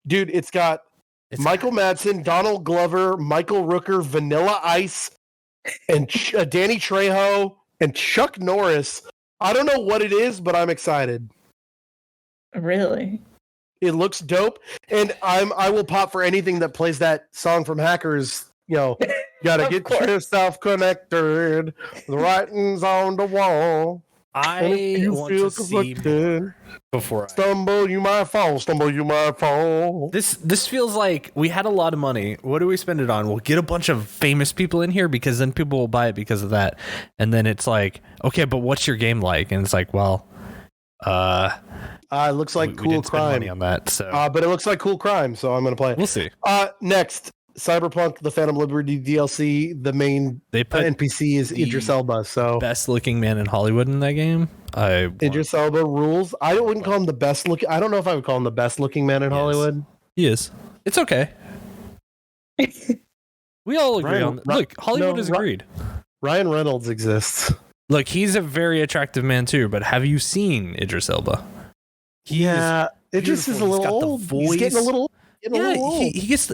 Dude, it's got Michael Madsen, Donald Glover, Michael Rooker, Vanilla Ice, and Danny Trejo, and Chuck Norris. I don't know what it is, but I'm excited. Really? It looks dope, and I will pop for anything that plays that song from Hackers. You know, gotta get yourself connected. The writing's on the wall. I want to see more before stumble, you might fall. Stumble, you might fall. This feels like we had a lot of money. What do we spend it on? We'll get a bunch of famous people in here because then people will buy it because of that. And then it's like, okay, but what's your game like? And it's like, well, it looks like Cool Crime. Money on that, so. But it looks like Cool Crime, so I'm gonna play it. We'll see. Next, Cyberpunk: The Phantom Liberty DLC. The main NPC is Idris Elba. So best looking man in Hollywood in that game. Idris Elba rules. I wouldn't call him the best looking. I don't know if I would call him the best looking man in Hollywood. He is. It's okay. We all agree on that. Look, Hollywood has agreed. Ryan Reynolds exists. Look, he's a very attractive man too, but have you seen Idris Elba? Idris is a little old. He's getting a little. He gets.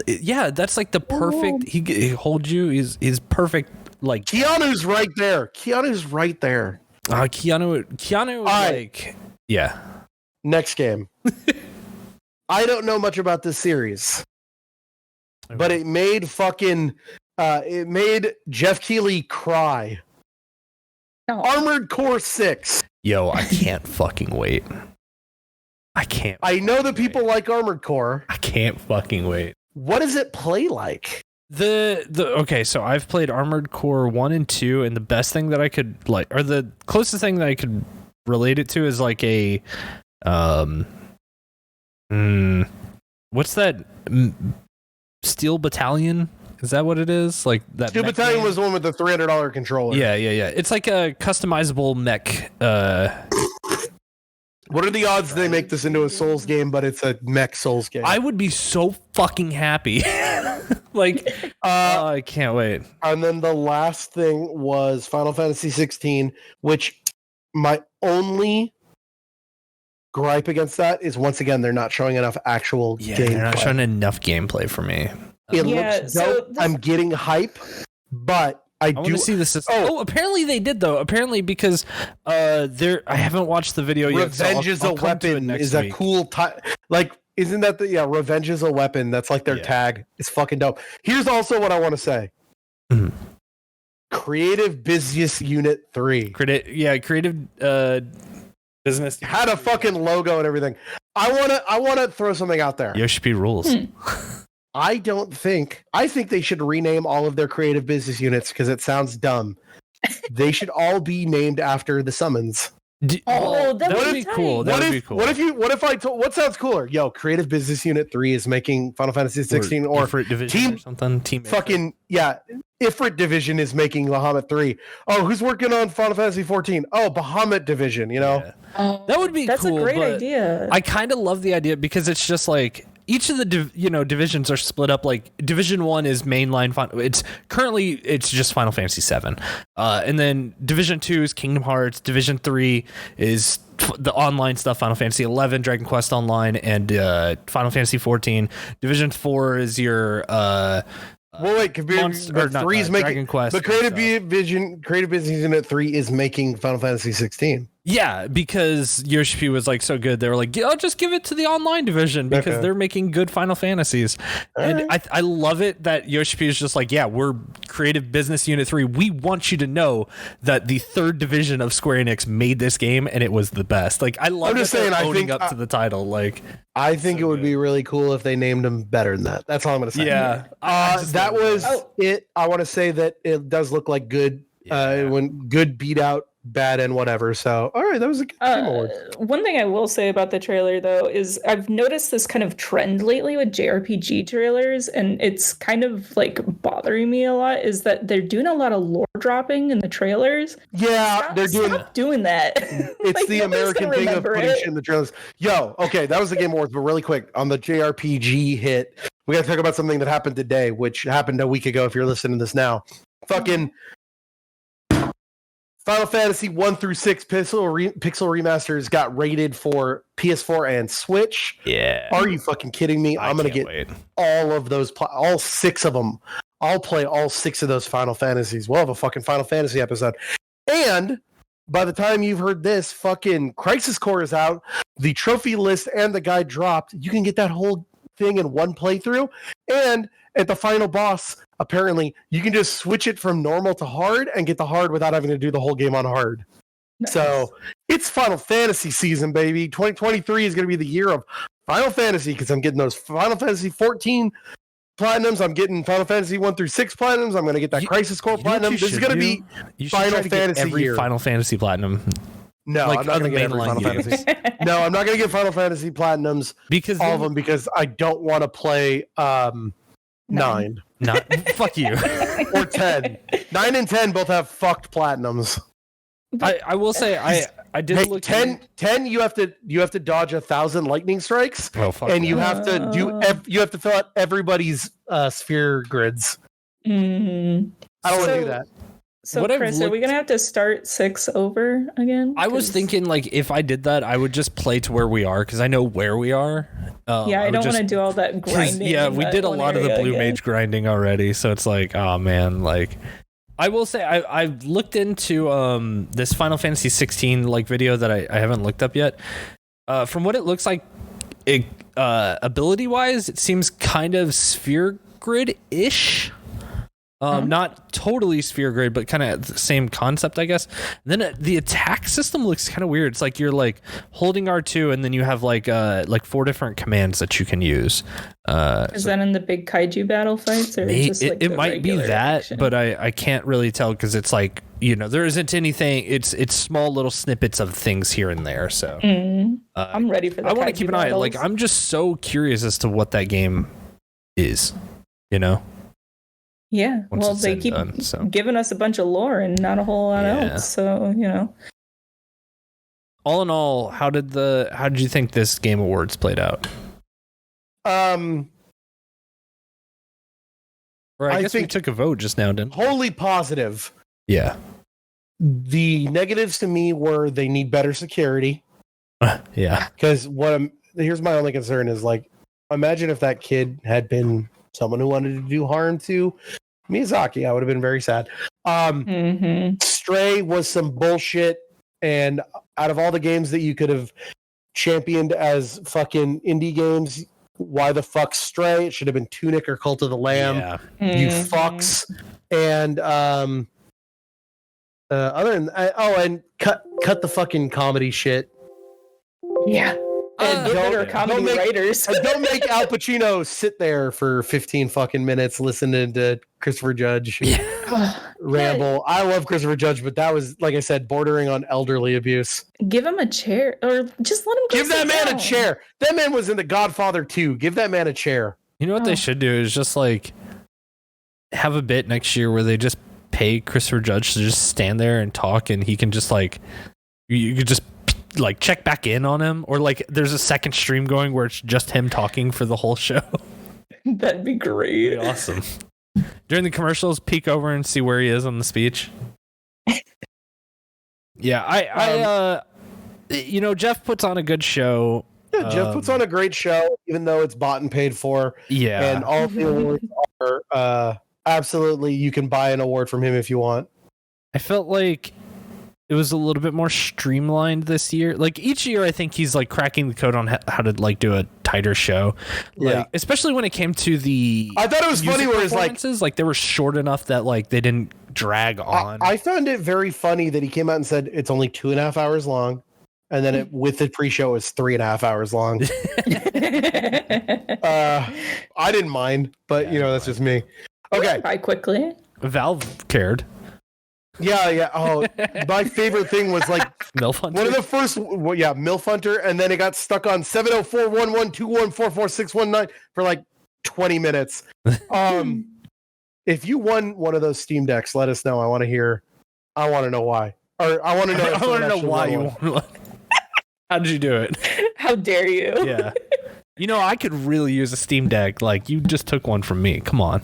That's like the perfect. He holds you. He's perfect. Like Keanu's right there. Keanu. Like yeah. Next game. I don't know much about this series, but it made it made Jeff Keighley cry. Oh. Armored Core 6. Yo, I can't fucking wait. I know that people like Armored Core. I can't fucking wait. What does it play like? Okay, so I've played Armored Core 1 and 2, and the best thing that I could or the closest thing that I could relate it to is like a what's that? Steel Battalion? Is that what it is? Like that Steel Battalion was the one with the $300 controller. Yeah. It's like a customizable mech. What are the odds they make this into a Souls game, but it's a mech Souls game? I would be so fucking happy. Like, I can't wait. And then the last thing was Final Fantasy 16, which my only gripe against that is, once again, they're not showing enough actual gameplay. They're not showing enough gameplay for me. It looks dope. I'm getting hype, but I do want to see this. Apparently they did though. Apparently because I haven't watched the video yet. Revenge is a weapon is a cool like, isn't that Revenge is a weapon? That's like their tag. It's fucking dope. Here's also what I want to say. Creative Business Unit 3. Creative Business had a fucking logo and everything. I wanna throw something out there. Yoshi rules. I think they should rename all of their creative business units because it sounds dumb. They should all be named after the summons. That would be cool. What sounds cooler? Yo, Creative Business Unit 3 is making Final Fantasy 16 or Ifrit Division or something. Team fucking Ifrit Division is making Bahamut 3. Oh, who's working on Final Fantasy 14? Oh, Bahamut Division, you know? Yeah. That would be That's cool. That's a great idea. I kind of love the idea because it's just like each of the divisions are split up. Like Division 1 is mainline. It's just Final Fantasy 7, and then Division 2 is Kingdom Hearts. Division 3 is the online stuff, Final Fantasy 11, Dragon Quest Online, and Final Fantasy 14. Division 4 is your Three is making Dragon Quest. But Creative Business Unit 3 is making Final Fantasy 16. Yeah, because Yoshi was like so good, they were like, "I'll just give it to the online division because they're making good Final Fantasies." And I love it that Yoshi is just like, "Yeah, we're Creative Business Unit 3. We want you to know that the third division of Square Enix made this game and it was the best." Like, I love owning up to the title. Like, I think it would be really cool if they named them better than that. That's all I'm going to say. Yeah, that was it. I want to say that it does look like good. When good beat out bad and whatever. So, all right, that was a good Game Award. One thing I will say about the trailer, though, is I've noticed this kind of trend lately with JRPG trailers, and it's kind of like bothering me a lot, is that they're doing a lot of lore dropping in the trailers. Yeah, Stop doing that. It's like, the American thing of putting shit in the trailers. Yo, okay, that was the Game Awards, but really quick, on the JRPG hit, we got to talk about something that happened today, which happened a week ago if you're listening to this now. Fucking Final Fantasy 1 through 6 pixel remasters got rated for PS4 and Switch. Yeah. Are you fucking kidding me? I'm going to get all of those, all 6 of them. I'll play all 6 of those Final Fantasies. We'll have a fucking Final Fantasy episode. And by the time you've heard this, fucking Crisis Core is out. The trophy list and the guide dropped. You can get that whole thing in one playthrough. And at the final boss, apparently, you can just switch it from normal to hard and get the hard without having to do the whole game on hard. Nice. So it's Final Fantasy season, baby. 2023 is going to be the year of Final Fantasy because I'm getting those Final Fantasy 14 platinums. I'm getting Final Fantasy 1 through 6 platinums. I'm going to get that Crisis Core platinum. This is going to be Final Fantasy every year. Final Fantasy platinum. No, I'm not going to get every Final Fantasy. No, I'm not going to get Final Fantasy platinums. Because all of them, because I don't want to play 9. Fuck you. Or 10. 9 and 10 both have fucked platinums. I will say I did look 10 you have to dodge 1,000 lightning strikes. And you have to you have to fill out everybody's sphere grids. Mm-hmm. I don't want to do that. So, Chris, are we going to have to start 6 over again? I was thinking, like, if I did that, I would just play to where we are, because I know where we are. I don't want to do all that grinding. Yeah, we did a lot of the Blue Mage grinding already, so it's like, oh, man, like... I will say, I looked into this Final Fantasy 16 like video that I haven't looked up yet. From what it looks like, ability-wise, it seems kind of sphere grid-ish. Not totally sphere grid, but kind of the same concept, I guess. And then the attack system looks kind of weird. It's like you're like holding R2, and then you have like 4 different commands that you can use. Is that in the big kaiju battle fights, or just like it might be that, action? But I can't really tell because it's like, you know, there isn't anything. It's small little snippets of things here and there. So I'm ready for that. I want to keep an eye. Like, I'm just so curious as to what that game is. You know. Yeah, well, they keep giving us a bunch of lore and not a whole lot else. So, you know. All in all, how did you think this Game Awards played out? Or I guess we took a vote just now, didn't we? Wholly positive. Yeah. The negatives to me were they need better security. Yeah. Because here's my only concern is like, imagine if that kid had been someone who wanted to do harm to Miyazaki. I would have been very sad. Stray was some bullshit, and out of all the games that you could have championed as fucking indie games, why the fuck Stray? It should have been Tunic or Cult of the Lamb. Yeah. You fucks. And other than and cut the fucking comedy shit. Yeah. And better comedy writers. Don't make Al Pacino sit there for 15 fucking minutes listening to Christopher Judge ramble. I love Christopher Judge, but that was, like I said, bordering on elderly abuse. Give him a chair, or just let him go. Give that man a chair. That man was in The Godfather 2. Give that man a chair. You know what they should do is just like have a bit next year where they just pay Christopher Judge to just stand there and talk, and he can just like you could just like check back in on him, or like there's a second stream going where it's just him talking for the whole show. That'd be great. That'd be awesome. During the commercials, peek over and see where he is on the speech. Yeah, I Jeff puts on a good show. Yeah, Jeff puts on a great show, even though it's bought and paid for. Yeah, and all the awards are absolutely, you can buy an award from him if you want. I felt like it was a little bit more streamlined this year. Like each year, I think he's like cracking the code on how to like do a tighter show. Like, especially when it came to the. I thought it was funny where it's like they were short enough that like they didn't drag on. I found it very funny that he came out and said it's only 2.5 hours long, and then with the pre-show it's 3.5 hours long. I didn't mind, but that's just me. Okay, by quickly. Valve cared. Yeah. Oh, my favorite thing was like MILF Hunter. One of the first, MILF Hunter, and then it got stuck on 7041121444619 for like 20 minutes. If you won one of those Steam Decks, let us know. I want to know why. Or I want to know. I want to know why you won one. How did you do it? How dare you? Yeah. I could really use a Steam Deck. Like, you just took one from me. Come on.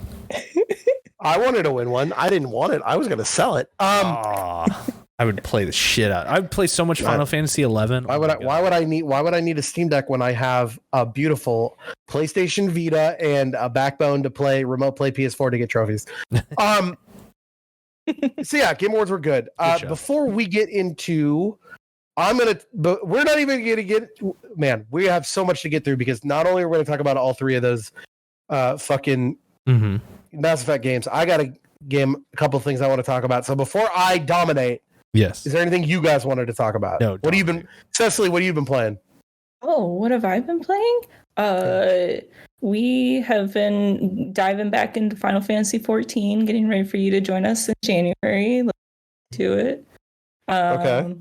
I wanted to win one. I didn't want it. I was going to sell it. I would play the shit out. I would play so much Final Fantasy 11. Why would I need a Steam Deck when I have a beautiful PlayStation Vita and a backbone to play remote play PS4 to get trophies? So yeah, Game Awards were good. Before we get into, we're not even going to get. Man, we have so much to get through because not only are we going to talk about all three of those fucking. Mass Effect games. I got a couple of things I want to talk about. So before I dominate, yes, is there anything you guys wanted to talk about? No. Cecily? What have you been playing? Oh, what have I been playing? We have been diving back into Final Fantasy 14, getting ready for you to join us in January. Let's do it. Okay.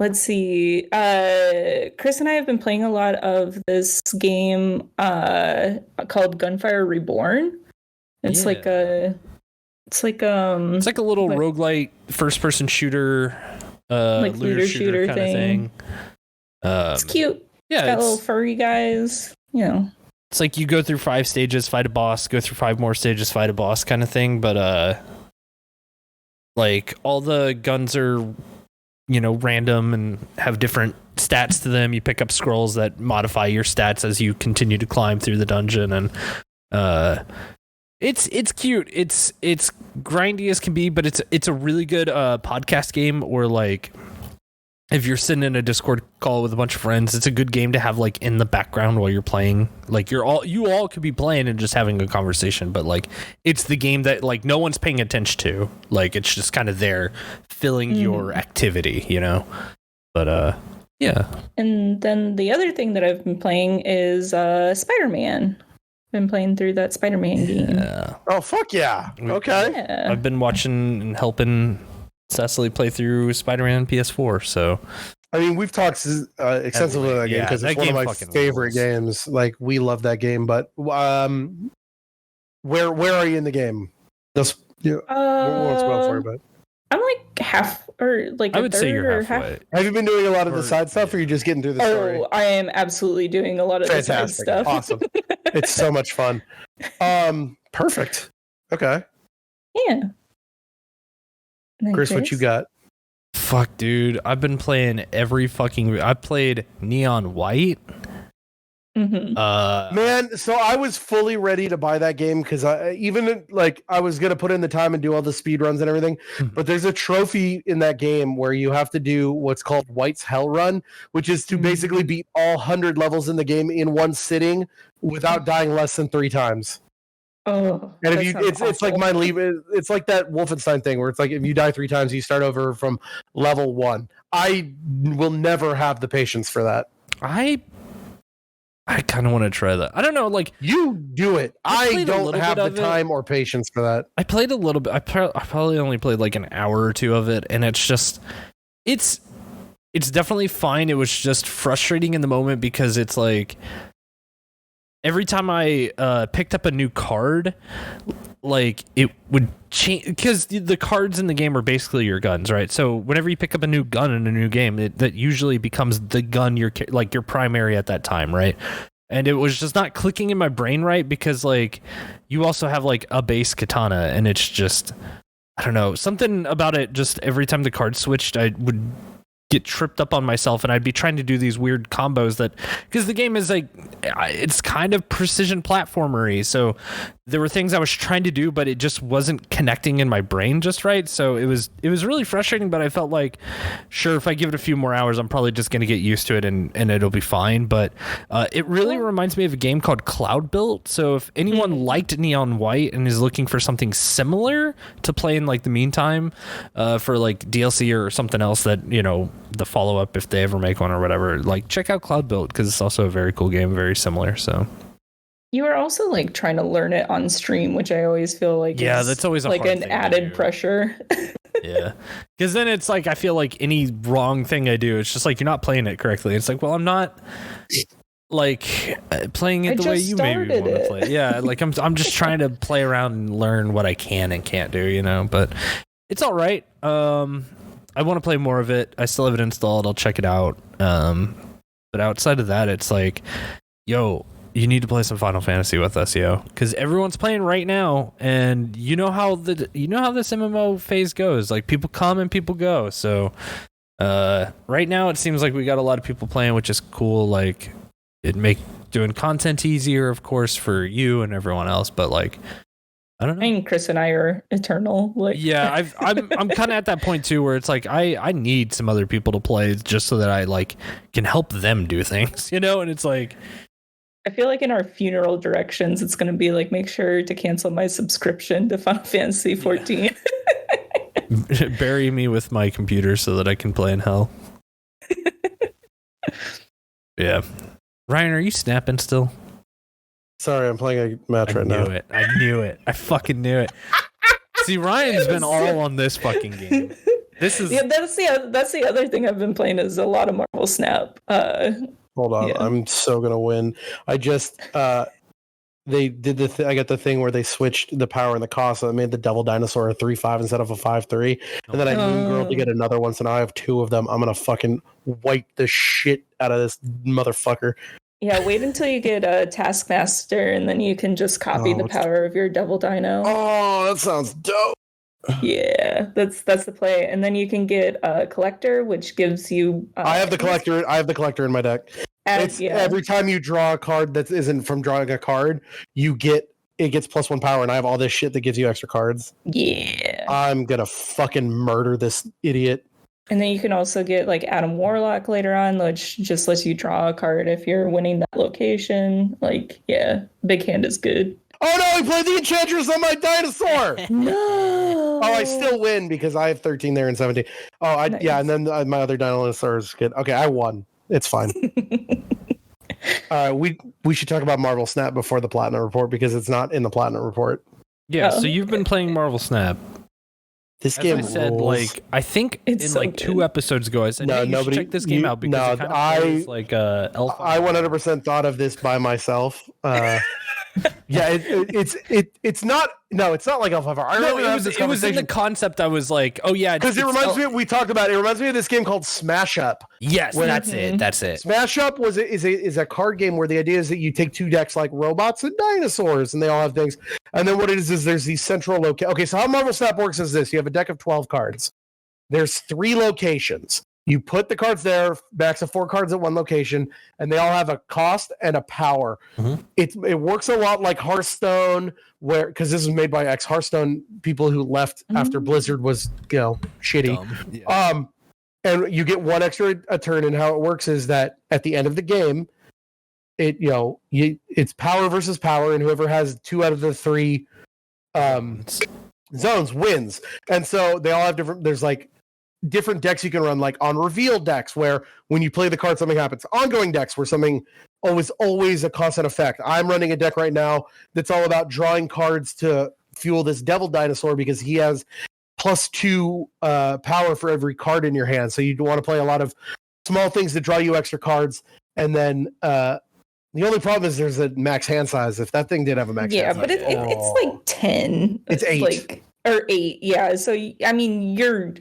Let's see. Chris and I have been playing a lot of this game called Gunfire Reborn. It's like a little roguelite first person shooter, like looter shooter kind thing. It's cute. Yeah, it's got little furry guys. It's like you go through 5 stages, fight a boss, go through 5 more stages, fight a boss kind of thing. But like all the guns are random and have different stats to them. You pick up scrolls that modify your stats as you continue to climb through the dungeon, and it's cute. It's grindy as can be, but it's a really good podcast game, or like if you're sitting in a Discord call with a bunch of friends, it's a good game to have like in the background while you're playing. Like you all could be playing and just having a conversation, but like it's the game that like no one's paying attention to. Like it's just kind of there filling your activity, But yeah. And then the other thing that I've been playing is Spider-Man. Been playing through that Spider-Man game. Oh fuck yeah! Okay. Yeah. I've been watching and helping Cecily play through Spider-Man PS4. So I mean, we've talked extensively about that game because it's one of my favorite games. Like we love that game. But where are you in the game? We won't spoil for you, but I'm like half or like I would say you're halfway. Have you been doing a lot of the side stuff, or are you just getting through the story? Oh, I am absolutely doing a lot of the side stuff. Awesome. It's so much fun. Perfect. Okay. Yeah. Chris, what you got? Fuck, dude. I've been playing I played Neon White. Mm-hmm. Man, so I was fully ready to buy that game because I was gonna put in the time and do all the speed runs and everything. Mm-hmm. But there's a trophy in that game where you have to do what's called White's Hell Run, which is to basically beat all 100 levels in the game in one sitting without dying less than 3 times. Oh, and if it's like it's like that Wolfenstein thing where it's like if you die 3 times, you start over from level 1. I will never have the patience for that. I kind of want to try that. I don't know, like you do it. I don't have the time or patience for that. I played a little bit. I probably only played like an hour or 2 of it, and it's just it's definitely fine. It was just frustrating in the moment because it's like every time I picked up a new card, like it would change because the cards in the game are basically your guns, right? So whenever you pick up a new gun in a new game, that usually becomes the gun your primary at that time, right? And it was just not clicking in my brain right because like you also have like a base katana, and it's just I don't know, something about it. Just every time the card switched, I would get tripped up on myself, and I'd be trying to do these weird combos that because the game is like it's kind of precision platformery, so there were things I was trying to do, but it just wasn't connecting in my brain just right. So it was really frustrating, but I felt like sure, if I give it a few more hours, I'm probably just going to get used to it and it'll be fine. But it really reminds me of a game called Cloud Built. So if anyone liked Neon White and is looking for something similar to play in like the meantime for like DLC or something else that, you know, the follow-up if they ever make one or whatever, like check out Cloud Built because it's also a very cool game, very similar. So you were also like trying to learn it on stream, which I always feel like that's always like an added pressure. Yeah, because then it's like I feel like any wrong thing I do, it's just like you're not playing it correctly. It's like, well, I'm not like playing it the way you maybe want to play. Yeah, like I'm just trying to play around and learn what I can and can't do, you know. But it's all right. I want to play more of it. I still have it installed. I'll check it out. But outside of that, it's like, yo, you need to play some Final Fantasy with us, yo, because everyone's playing right now, and you know how this MMO phase goes. Like people come and people go. So right now it seems like we got a lot of people playing, which is cool. Like it make doing content easier, of course, for you and everyone else. But like, I don't know. I mean, Chris and I are eternal. Like, yeah, I'm kind of at that point too, where it's like I need some other people to play just so that I like can help them do things, you know. And it's like, I feel like in our funeral directions, it's going to be like, make sure to cancel my subscription to Final Fantasy 14. Yeah. Bury me with my computer so that I can play in hell. Yeah, Ryan, are you snapping still? Sorry, I'm playing a match right now. I knew it. I fucking knew it. See, Ryan's been all on this fucking game. This is that's the other thing I've been playing is a lot of Marvel Snap. Hold on, yeah. I'm so gonna win. I just they did I got the thing where they switched the power and the cost, so it made the Devil Dinosaur a 3/5 instead of a 5/3. And then I Moon Girl to get another one, so now I have 2 of them. I'm gonna fucking wipe the shit out of this motherfucker. Yeah, wait until you get a Taskmaster, and then you can just copy the power of your Devil Dino. Oh, that sounds dope. Yeah, that's the play, and then you can get a Collector, which gives you. I have the Collector. I have the Collector in my deck. Every time you draw a card that isn't from drawing a card, it gets +1 power, and I have all this shit that gives you extra cards. Yeah, I'm gonna fucking murder this idiot. And then you can also get like Adam Warlock later on, which just lets you draw a card if you're winning that location. Like, yeah, Big Hand is good. Oh no, he played the Enchantress on my dinosaur! No! Oh, I still win because I have 13 there and 17. Oh, nice. Yeah, and then my other dinosaur is good. Okay, I won. It's fine. We should talk about Marvel Snap before the Platinum Report because it's not in the Platinum Report. Yeah, so you've been playing Marvel Snap. This game, as I said, like I think it's in so like good. 2 episodes ago, I said, "No, you should check this game out." Because I 100% thought of this by myself. Yeah, it's not. No, it's not like Elfheimer. It was in the concept. I was like, oh yeah, because it reminds me. We talked about it. It reminds me of this game called Smash Up. Yes, that's it. That's it. Smash Up is a card game where the idea is that you take two decks like robots and dinosaurs, and they all have things. And then what it is there's these central locations. Okay, so how Marvel Snap works is this: you have a deck of 12 cards. There's 3 locations. You put the cards there, backs of 4 cards at one location, and they all have a cost and a power. Mm-hmm. It works a lot like Hearthstone, where because this was made by ex-Hearthstone people who left after Blizzard was shitty. Yeah. And you get 1 extra a turn, and how it works is that at the end of the game, it's power versus power, and whoever has 2 out of the 3 zones wins. And so they all have different. There's like different decks you can run, like on reveal decks where when you play the card something happens, ongoing decks where something always a constant effect. I'm running a deck right now that's all about drawing cards to fuel this devil dinosaur because he has +2 power for every card in your hand, so you want to play a lot of small things that draw you extra cards. And then the only problem is there's a max hand size. If that thing did have a max hand size, but it's like 10. It's 8 or 8. Yeah, so I mean you're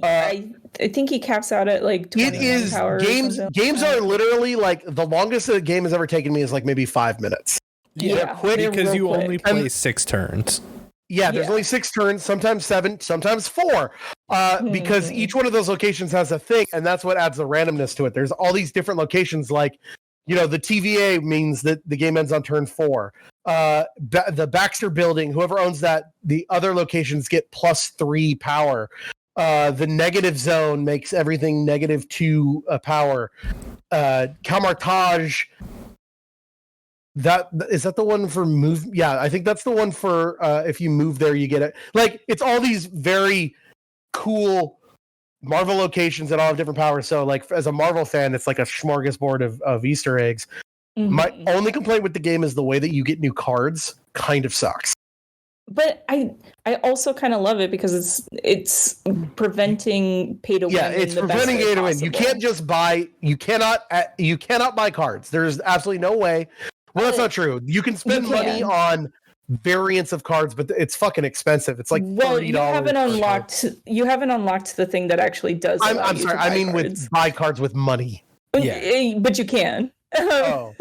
I think he caps out at like 20 it is power. Games are literally like the longest a game has ever taken me is like maybe 5 minutes. Yeah, quick because you only play 6 turns. Yeah, there's only 6 turns, sometimes 7, sometimes 4, because each one of those locations has a thing, and that's what adds the randomness to it. There's all these different locations, like the TVA means that the game ends on turn 4. The Baxter Building, whoever owns that, the other locations get +3 power. The negative zone makes everything -2 power. Camartage, is that the one for move? Yeah, I think that's the one for if you move there, you get it. Like, it's all these very cool Marvel locations that all have different powers. So, like, as a Marvel fan, it's like a smorgasbord of Easter eggs. Mm-hmm. My only complaint with the game is the way that you get new cards kind of sucks. But I also kind of love it because it's preventing pay to win. Yeah, it's preventing pay to win. You can't just buy. You cannot buy cards. There's absolutely no way. Well, that's not true. You can spend money on variants of cards, but it's fucking expensive. It's like $30. You haven't unlocked the thing that actually does. I'm sorry. I mean, with buy cards with money. Yeah, but you can. So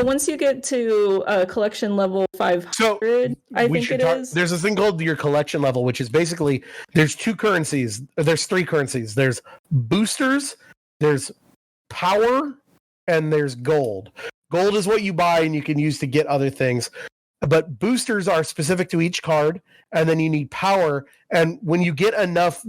once you get to collection level 500, I think it is. There's this thing called your collection level, which is basically there's 2 currencies. There's 3 currencies. There's boosters, there's power, and there's gold. Gold is what you buy and you can use to get other things. But boosters are specific to each card, and then you need power. And when you get enough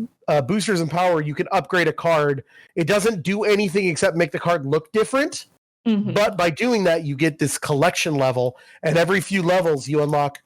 boosters and power, you can upgrade a card. It doesn't do anything except make the card look different. Mm-hmm. But by doing that, you get this collection level, and every few levels, you unlock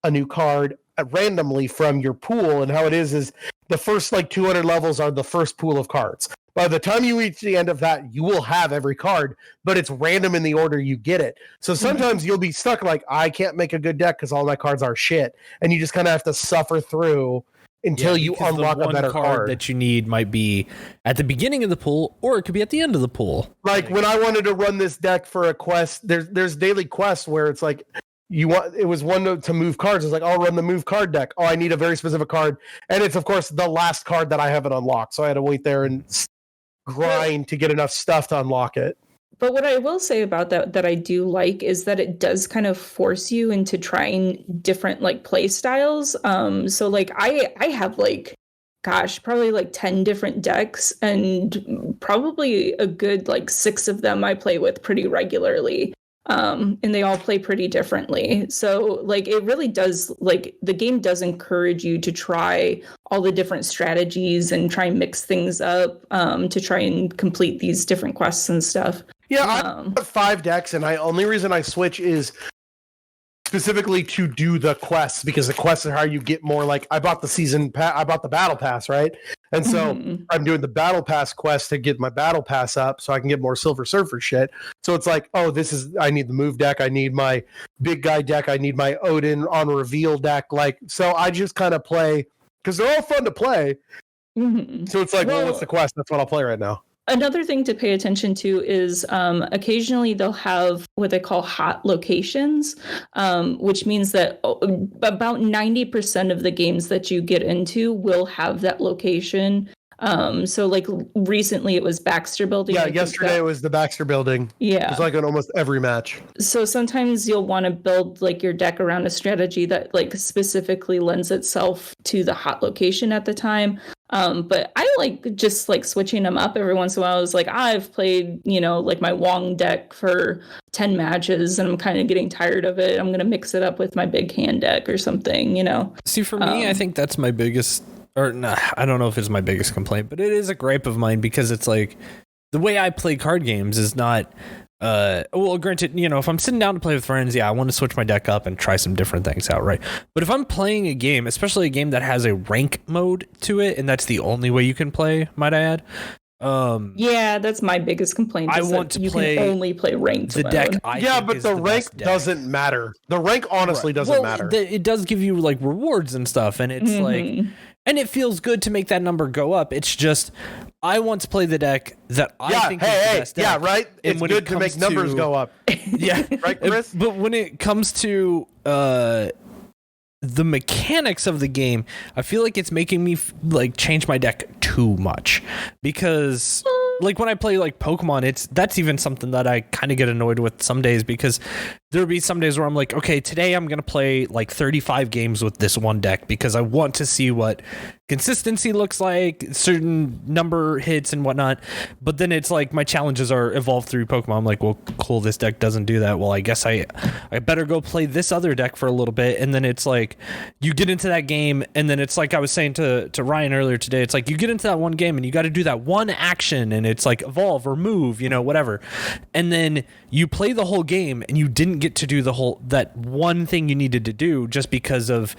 a new card randomly from your pool. And how it is the first 200 levels are the first pool of cards. By the time you reach the end of that, you will have every card, but it's random in the order you get it. So sometimes you'll be stuck like, I can't make a good deck because all my cards are shit. And you just kind of have to suffer through until you unlock a better card that you need might be at the beginning of the pool, or it could be at the end of the pool. Like when I wanted to run this deck for a quest, there's daily quests where it's like it was one to move cards. It's like, I'll run the move card deck. Oh, I need a very specific card, and it's of course the last card that I haven't unlocked. So I had to wait there and grind to get enough stuff to unlock it. But what I will say about that I do like is that it does kind of force you into trying different play styles. So I have probably 10 different decks, and probably a good 6 of them I play with pretty regularly. And they all play pretty differently. So it really does, the game does encourage you to try all the different strategies and try and mix things up to try and complete these different quests and stuff. Yeah, I have 5 decks, and only reason I switch is specifically to do the quests, because the quests are how you get more. I bought the battle pass, right? And so I'm doing the battle pass quest to get my battle pass up so I can get more Silver Surfer shit. So it's like, I need the move deck, I need my big guy deck, I need my Odin on reveal deck. So I just kind of play because they're all fun to play. Mm-hmm. So it's like, what's the quest? That's what I'll play right now. Another thing to pay attention to is occasionally they'll have what they call hot locations, which means that about 90% of the games that you get into will have that location. So like recently it was Baxter Building. Yeah, yesterday it was the Baxter Building. Yeah. It's like in almost every match. So sometimes you'll want to build like your deck around a strategy that like specifically lends itself to the hot location at the time. But I like just like switching them up every once in a while. I was like, I've played, like my Wong deck for 10 matches and I'm kind of getting tired of it. I'm going to mix it up with my big hand deck or something, See, for me, I think that's my biggest, or nah, I don't know if it's my biggest complaint, but it is a gripe of mine because it's like the way I play card games is not, well, granted, if I'm sitting down to play with friends, yeah, I want to switch my deck up and try some different things out, right? But if I'm playing a game, especially a game that has a rank mode to it, and that's the only way you can play, might I add. Yeah, that's my biggest complaint. I want to play only play ranked the mode. deck. But the rank doesn't matter. The rank honestly doesn't matter. It does give you like rewards and stuff, and it's like, and it feels good to make that number go up. It's just I want to play the deck that I think is the best deck. Yeah, right. It's good to make numbers go up. Yeah, right, Chris. But when it comes to the mechanics of the game, I feel like it's making me like change my deck too much because like when I play like Pokemon, that's even something that I kind of get annoyed with some days because there'll be some days where I'm like, okay, today I'm going to play like 35 games with this one deck because I want to see what consistency looks like, certain number hits and whatnot. But then it's like my challenges are evolved through Pokemon. I'm like, well, cool, this deck doesn't do that. Well, I guess I better go play this other deck for a little bit. And then it's like you get into that game and then it's like I was saying to Ryan earlier today, it's like you get into that one game and you got to do that one action and it's like evolve or move, whatever. And then you play the whole game and you didn't get to do that one thing you needed to do just because of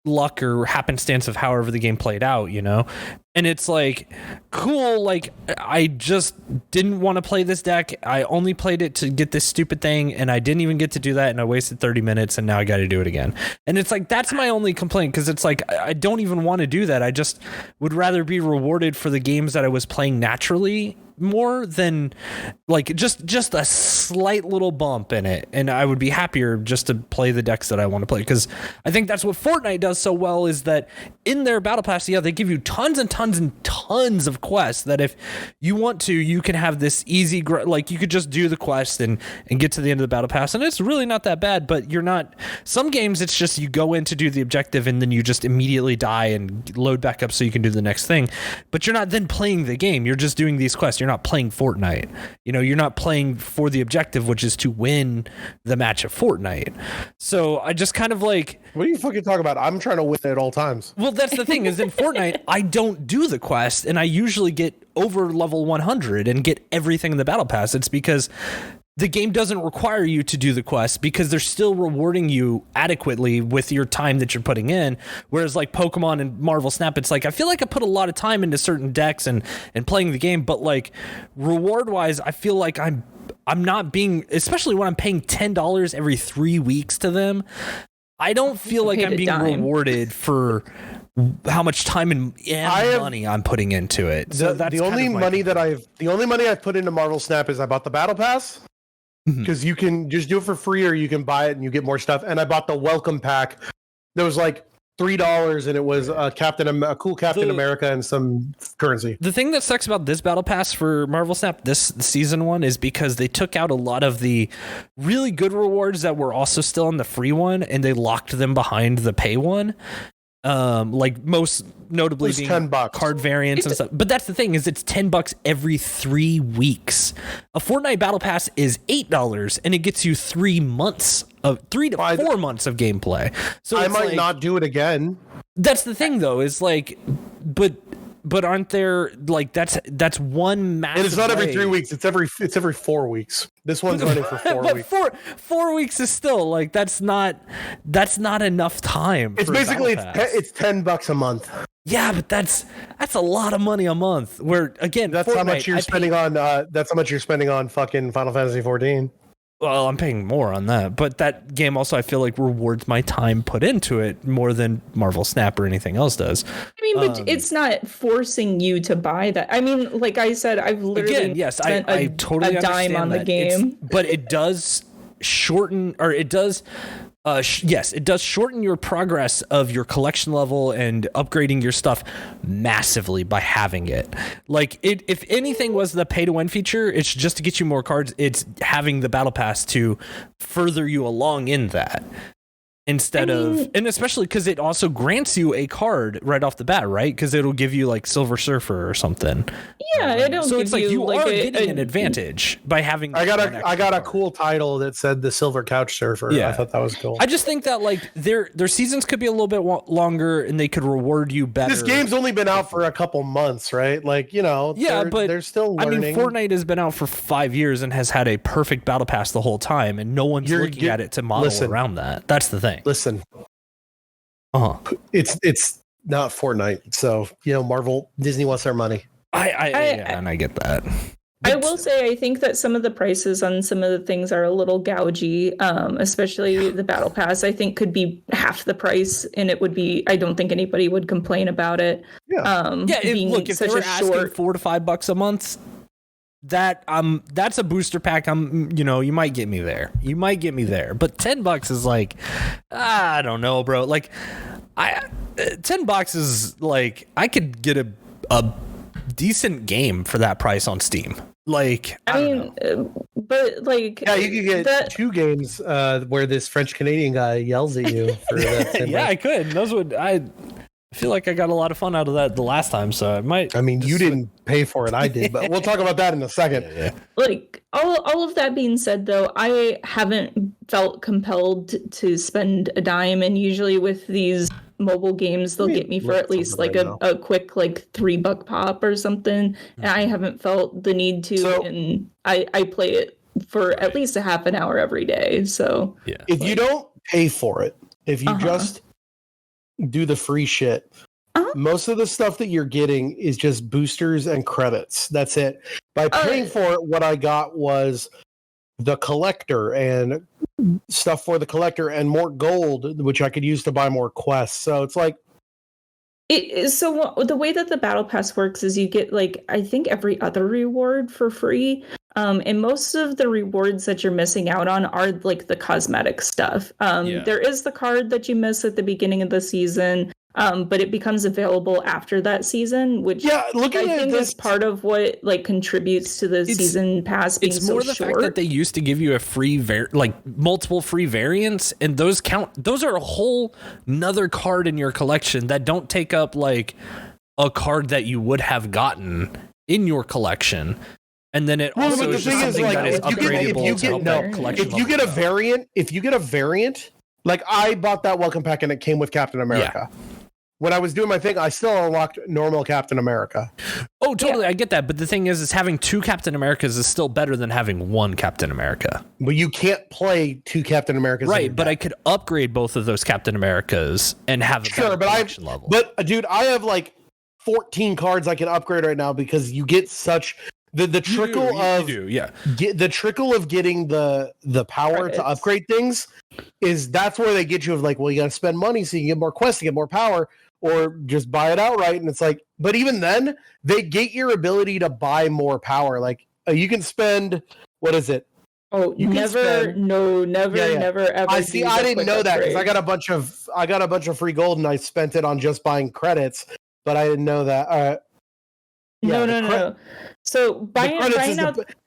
luck or happenstance of however the game played out, and it's like cool, like I just didn't want to play this deck. I only played it to get this stupid thing and I didn't even get to do that and I wasted 30 minutes and now I got to do it again. And it's like that's my only complaint because it's like I don't even want to do that. I just would rather be rewarded for the games that I was playing naturally more than like just a slight little bump in it, and I would be happier just to play the decks that I want to play because I think that's what Fortnite does so well is that in their battle pass, they give you tons and tons and tons of quests that if you want to, you can have this easy like you could just do the quest and get to the end of the battle pass, and it's really not that bad. But you're not, some games it's just you go in to do the objective and then you just immediately die and load back up so you can do the next thing, but you're not then playing the game, you're just doing these quests. You're not playing Fortnite. You're not playing for the objective, which is to win the match of Fortnite. So I just kind of like, what are you fucking talking about? I'm trying to win at all times. Well, that's the thing is in Fortnite, I don't do the quest and I usually get over level 100 and get everything in the battle pass. It's because the game doesn't require you to do the quest because they're still rewarding you adequately with your time that you're putting in. Whereas like Pokemon and Marvel Snap, it's like, I feel like I put a lot of time into certain decks and playing the game, but like reward wise, I feel like I'm not being, especially when I'm paying $10 every 3 weeks to them. I don't feel like I'm being rewarded for how much time and money I'm putting into it. So that's the only money I've put into Marvel Snap is I bought the battle pass. Because you can just do it for free or you can buy it and you get more stuff. And I bought the welcome pack that was like $3 and it was a cool Captain America and some currency. The thing that sucks about this battle pass for Marvel Snap, this season one, is because they took out a lot of the really good rewards that were also still on the free one and they locked them behind the pay one. Like most notably being $10 card variants and stuff. But that's the thing is it's $10 every 3 weeks. A Fortnite battle pass is $8 and it gets you 3 months of 3 to 4 months of gameplay. So I might not do it again. That's the thing though, is like, but aren't there like that's one massive? And it's not every 3 weeks. It's every 4 weeks. This one's running for 4 weeks. Four weeks is still like that's not enough time. It's basically it's $10 a month. Yeah, but that's a lot of money a month. Where again, that's Fortnite, how much you're spending on. That's how much you're spending on fucking Final Fantasy 14. Well, I'm paying more on that, but that game also I feel like rewards my time put into it more than Marvel Snap or anything else does. I mean, but it's not forcing you to buy that. I mean, like I said, I've literally spent I totally a dime on the game. But it does shorten, or it does yes, it does shorten your progress of your collection level and upgrading your stuff massively by having it. Like, if anything was the pay to win feature, it's just to get you more cards. It's having the battle pass to further you along in that. Instead of, and especially because it also grants you a card right off the bat, right? Because it'll give you like Silver Surfer or something. Yeah, it'll so give it's like you like are getting an advantage by having. I got a cool title that said the Silver Couch Surfer. Yeah. I thought that was cool. I just think that like their seasons could be a little bit longer and they could reward you better. This game's only been out for a couple months, right? Like, you know, but they're still learning. I mean, Fortnite has been out for 5 years and has had a perfect battle pass the whole time, and no one's looking at it to model around that. That's the thing. Listen. It's not Fortnite, so you know, Disney wants their money. And I get that. I will say I think that some of the prices on some of the things are a little gougy, especially the battle pass. I think could be half the price, and it would be. I don't think anybody would complain about it. Yeah, if they were asking $4 to $5 a month, that's a booster pack. You might get me there. But $10 is like, I don't know, bro. Like, $10 is like I could get a decent game for that price on Steam. Like, I mean, but like, yeah, you could get 2 games where this French Canadian guy yells at you for that. Yeah, I could. Those would I feel like I got a lot of fun out of that the last time, so I might. I mean, you didn't pay for it, I did, but we'll talk about that in a second. Yeah. Like all of that being said, though, I haven't felt compelled to spend a dime, and usually with these mobile games, they'll get me for at least like a quick like $3 pop or something, and I haven't felt the need to, and I play it for at least a half an hour every day. So if you don't pay for it, if you just do the free shit, most of the stuff that you're getting is just boosters and credits. That's it. By paying for it, what I got was the collector and stuff for the collector and more gold, which I could use to buy more quests. So it's like, so the way that the battle pass works is you get like, I think every other reward for free. And most of the rewards that you're missing out on are like the cosmetic stuff. There is the card that you miss at the beginning of the season, but it becomes available after that season, which I think is part of what like contributes to the season pass being so short. It's more the fact that they used to give you a free multiple free variants, and those are a whole nother card in your collection that don't take up like a card that you would have gotten in your collection. And then it also is just something that is upgradable to help that collection. If you get a variant, like I bought that welcome pack and it came with Captain America. Yeah. When I was doing my thing, I still unlocked normal Captain America. Oh, totally. Yeah. I get that. But the thing is having 2 Captain Americas is still better than having 1 Captain America. But you can't play 2 Captain Americas. Right. But I could upgrade both of those Captain Americas and have a better collection level. But dude, I have like 14 cards I can upgrade right now because you get such the trickle the trickle of getting the power to upgrade things that's where they get you of like, well, you got to spend money so you can get more quests to get more power, or just buy it outright. And it's like, but even then they get your ability to buy more power. Like you can spend, what is it? Oh, never ever. I didn't know that because I got a bunch of free gold and I spent it on just buying credits, but I didn't know that. No. So buying out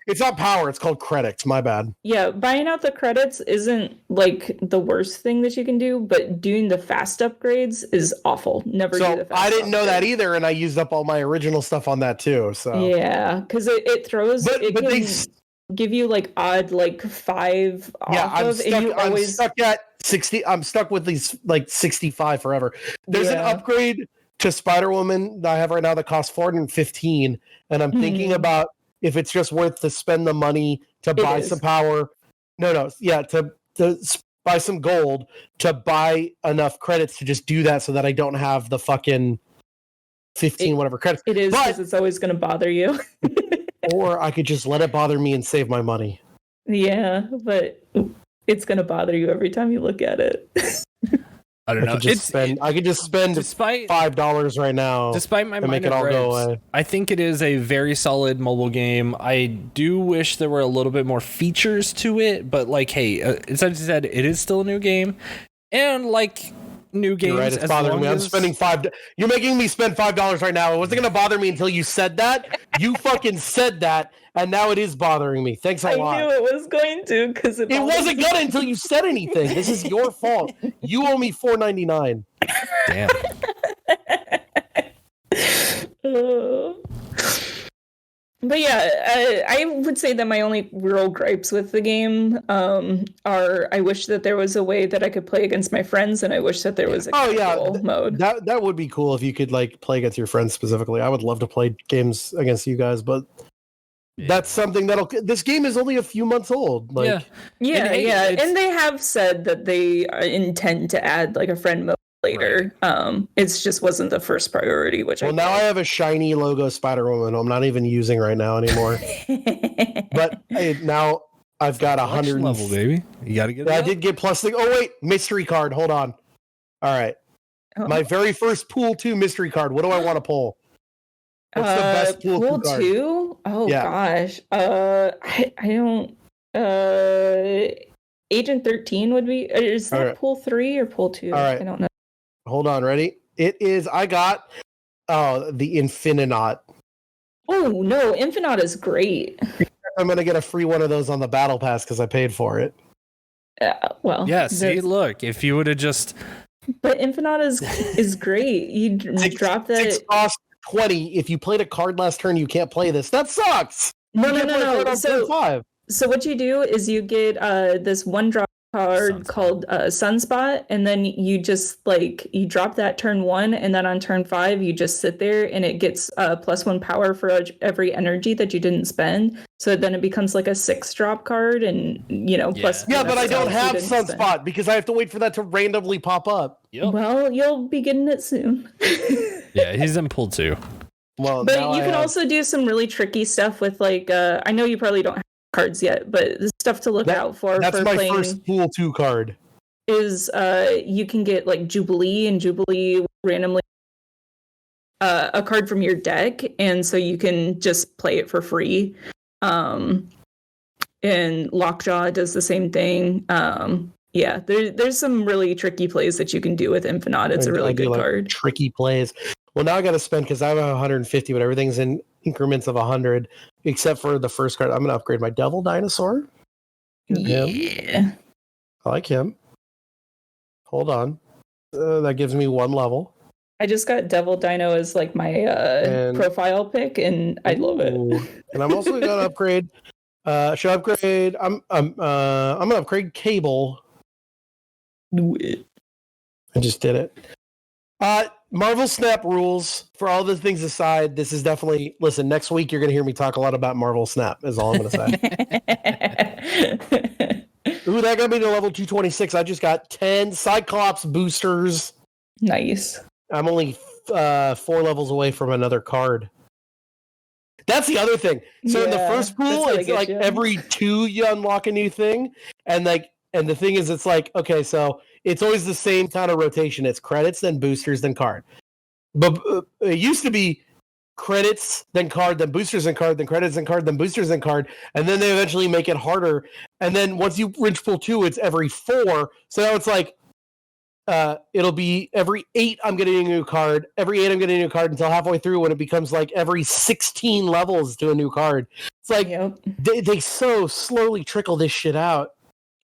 it's not power, it's called credits. My bad. Yeah, buying out the credits isn't like the worst thing that you can do, but doing the fast upgrades is awful. Never do the fast. I didn't know that either, and I used up all my original stuff on that too. So yeah, because it throws. But they give you like odd like 5 off I'm stuck at 60. I'm stuck with these like 65 forever. There's an upgrade to Spider-Woman that I have right now that costs $415, and I'm thinking about if it's just worth to spend the money to buy some power. To buy some gold to buy enough credits to just do that so that I don't have the fucking 15 whatever credits. It is because it's always going to bother you. Or I could just let it bother me and save my money. Yeah, but it's gonna bother you every time you look at it. I don't know. I could just spend $5 right now. Despite my and make it all go away. I think it is a very solid mobile game. I do wish there were a little bit more features to it, but like, hey, as I said, it is still a new game, and like new games. You're right, it's bothering me. I'm spending You're making me spend $5 right now. It wasn't gonna bother me until you said that. You fucking said that, and now it is bothering me. Thanks a lot. I knew it was going to because it wasn't gonna until you said anything. This is your fault. You owe me $4.99. Damn. But yeah, I would say that my only real gripes with the game are I wish that there was a way that I could play against my friends, and I wish that there was a mode. That would be cool if you could like play against your friends specifically. I would love to play games against you guys, but that's something this game is only a few months old. Like, yeah, and they have said that they intend to add like a friend mode later. Right. It's just wasn't the first priority, now I have a shiny logo Spider-Woman I'm not even using right now anymore. But now I've got 100 level, baby. You gotta get it. I did get plus oh wait, mystery card. Hold on. All right. My very first pool 2 mystery card. What do I want to pull? What's the best pool 2? Oh gosh. I don't Agent 13 would be. Is that pool 3 or pool 2? All right. I don't know. Hold on, ready? It is. I got the Infinaut. Oh no, Infinaut is great. I'm gonna get a free one of those on the battle pass because I paid for it. Well, yeah. See, look, if you would have just. But Infinaut is great. You drop that. 6 cost 20. If you played a card last turn, you can't play this. That sucks. No. So what you do is you get this 1-drop card called Sunspot, and then you just you drop that turn 1, and then on turn 5 you just sit there, and it gets +1 power for every energy that you didn't spend. So then it becomes like a 6-drop card, and plus. Yeah, but I don't have Sunspot because I have to wait for that to randomly pop up. Yep. Well, you'll be getting it soon. Yeah, he's in pool 2. Well, but you can also do some really tricky stuff with I know you probably don't have cards yet, but the stuff to look out for. That's my first pool 2 card. Is you can get Jubilee, and Jubilee randomly a card from your deck, and so you can just play it for free. And Lockjaw does the same thing. Yeah, there's some really tricky plays that you can do with Infinaut. It's a really good card. Tricky plays. Well, now I got to spend because I have 150, but everything's in increments of 100, except for the first card. I'm going to upgrade my Devil Dinosaur. Yeah. I like him. Hold on. That gives me 1 level. I just got Devil Dino as my profile pick, and I love it. And I'm also going to upgrade. Should I upgrade? I'm going to upgrade Cable. Do it. I just did it. Marvel Snap rules. For all the things aside, this is definitely. Listen, next week you're going to hear me talk a lot about Marvel Snap. Is all I'm going to say. Ooh, that got me to level 226. I just got 10 Cyclops boosters. Nice. I'm only 4 levels away from another card. That's the other thing. So in the first pool, it's every 2 you unlock a new thing, and the thing is, it's okay, so it's always the same kind of rotation. It's credits, then boosters, then card. But it used to be credits, then card, then boosters, and card, then credits, and card, then boosters, and card, and then they eventually make it harder. And then once you reach pool 2, it's every 4. So now it's it'll be every 8 I'm getting a new card, every 8 I'm getting a new card until halfway through when it becomes every 16 levels to a new card. It's they so slowly trickle this shit out.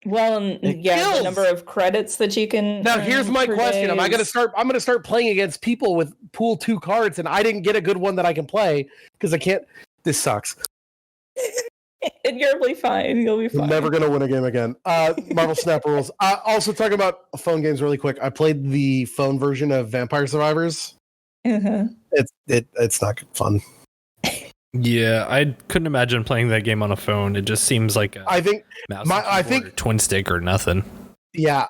Well, the number of credits that you can. Now here's my question: I'm going to start playing against people with pool 2 cards, and I didn't get a good one that I can play because I can't. This sucks. And you'll be fine. You'll be fine. I'm never going to win a game again. Marvel Snap rules. Also, talking about phone games really quick. I played the phone version of Vampire Survivors. Uh-huh. It's not good fun. Yeah, I couldn't imagine playing that game on a phone. It just seems like I think twin stick or nothing. Yeah.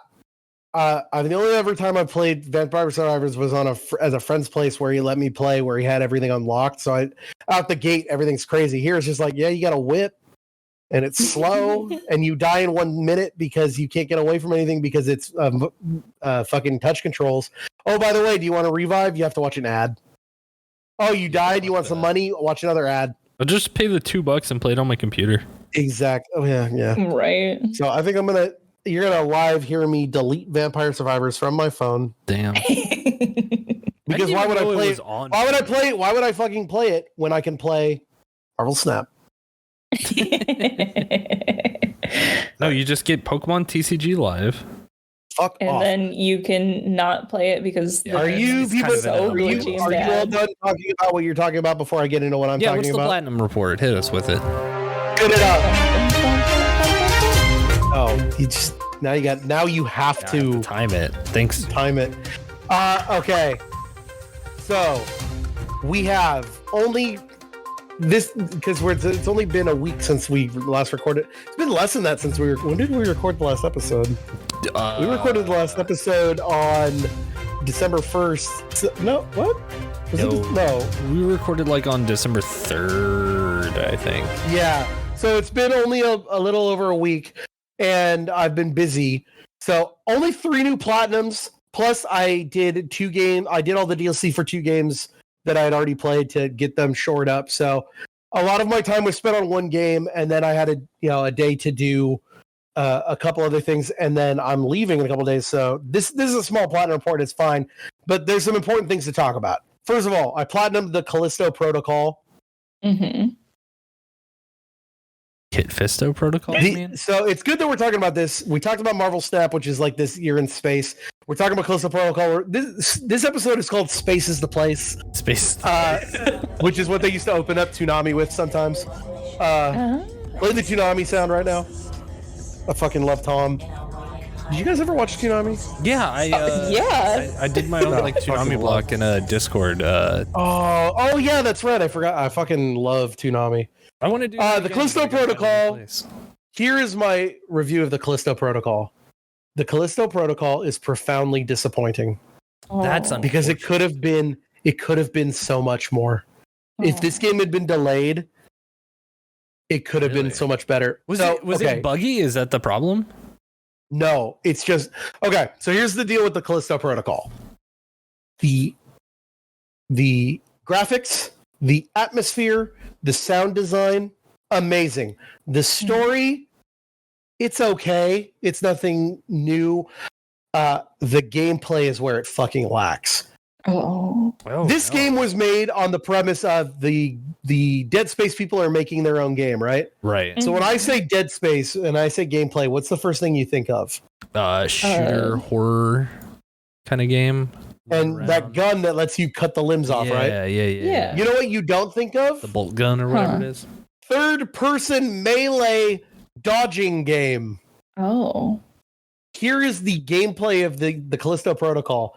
The only time I played Vampire Survivors was as a friend's place where he let me play, where he had everything unlocked. So out the gate, everything's crazy. Here it's just you got a whip, and it's slow, and you die in 1 minute because you can't get away from anything because it's fucking touch controls. Oh, by the way, do you want to revive? You have to watch an ad. Oh, you died? You want some money? Watch another ad. I'll just pay the $2 and play it on my computer. Exact. Oh, yeah. Right. So I think you're going to live hear me delete Vampire Survivors from my phone. Damn. Because why would I play it? Why would I play it? Why would I fucking play it when I can play Marvel Snap? No, you just get Pokemon TCG Live. Fuck and off. then you can not play it because are you people so glitchy and bad. Are you all done talking about what you're talking about before I get into what I'm talking about? Yeah, what's the Platinum Report? Hit us with it. Good it up. Oh, now you have to time it. Thanks. Time it. Okay. So we have only this because it's only been a week since we last recorded. It's been less than that since when did we record the last episode? We recorded the last episode on December 1st. No, what? No. We recorded on December 3rd, I think. Yeah. So it's been only a little over a week, and I've been busy. So only 3 new platinums. Plus, I did 2 games. I did all the DLC for 2 games that I had already played to get them shored up. So a lot of my time was spent on 1 game, and then I had a day to do a couple other things, and then I'm leaving in a couple of days. So this is a small platinum report. It's fine, but there's some important things to talk about. First of all, I platinumed the Callisto Protocol. Mm-hmm. Kit Fisto Protocol? So it's good that we're talking about this. We talked about Marvel Snap, which is like this year in space. We're talking about Callisto Protocol. This episode is called Space is the Place. Space. Which is what they used to open up Toonami with sometimes. Play the Toonami sound right now. I fucking love Tom. Did you guys ever watch Toonami? Yeah, I did my own Toonami block in a Discord. Oh yeah, that's right. I forgot. I fucking love Toonami. I want to do the Callisto Protocol. Here is my review of the Callisto Protocol. The Callisto Protocol is profoundly disappointing. That's because it could have been so much more. If this game had been delayed, it could have been so much better. Was it buggy? Is that the problem? No, it's just okay. So here's the deal with the Callisto Protocol. The graphics, the atmosphere, the sound design, amazing. The story, it's okay. It's nothing new. The gameplay is where it fucking lacks. This game was made on the premise of the Dead Space people are making their own game, right? Right. So when I say Dead Space and I say gameplay, what's the first thing you think of? Shooter, horror kind of game. And that gun that lets you cut the limbs off, right? Yeah. You know what you don't think of? The bolt gun or whatever it is. Third-person melee dodging game. Oh. Here is the gameplay of the Callisto Protocol.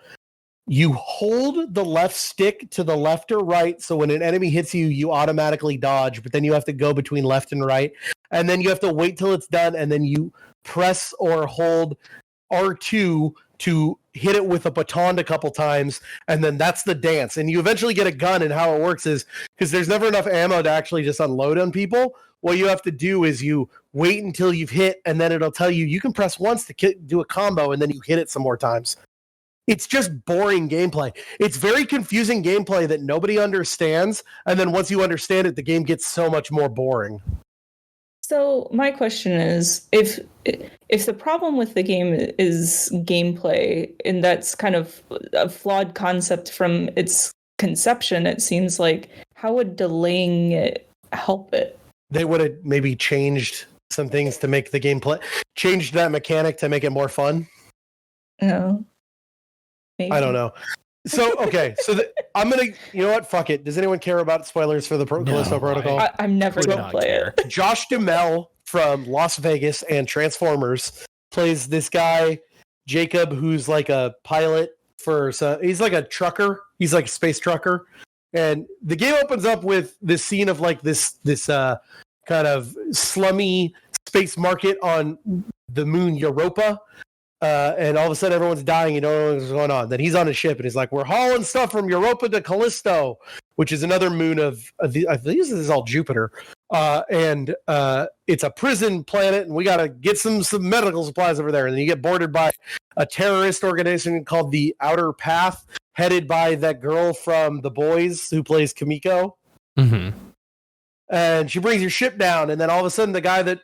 You hold the left stick to the left or right, so when an enemy hits you, you automatically dodge, but then you have to go between left and right, and then you have to wait till it's done, and then you press or hold R2 to hit it with a baton a couple times, and then that's the dance. And you eventually get a gun, and how it works is, because there's never enough ammo to actually just unload on people, what you have to do is you wait until you've hit, and then it'll tell you can press once to do a combo, and then you hit it some more times. It's just boring gameplay. It's very confusing gameplay that nobody understands, and then once you understand it, the game gets so much more boring. So my question is, if the problem with the game is gameplay, and that's kind of a flawed concept from its conception, it seems like, how would delaying it help it? They would have maybe changed some things to make the gameplay, changed that mechanic to make it more fun. No. Maybe. I don't know. So, okay. So I'm going to, you know what? Fuck it. Does anyone care about spoilers for the Callisto Protocol? I'm never going to play it. Josh Duhamel from Las Vegas and Transformers plays this guy, Jacob, who's like a pilot he's like a trucker. He's like a space trucker. And the game opens up with this scene of like this kind of slummy space market on the moon Europa. And all of a sudden everyone's dying. You don't know what's going on. Then he's on a ship and he's like, we're hauling stuff from Europa to Callisto, which is another moon of I think this is all Jupiter. and it's a prison planet, and we got to get some medical supplies over there. And then you get boarded by a terrorist organization called the Outer Path, headed by that girl from The Boys who plays Kimiko. Mm-hmm. And she brings your ship down, and then all of a sudden, the guy that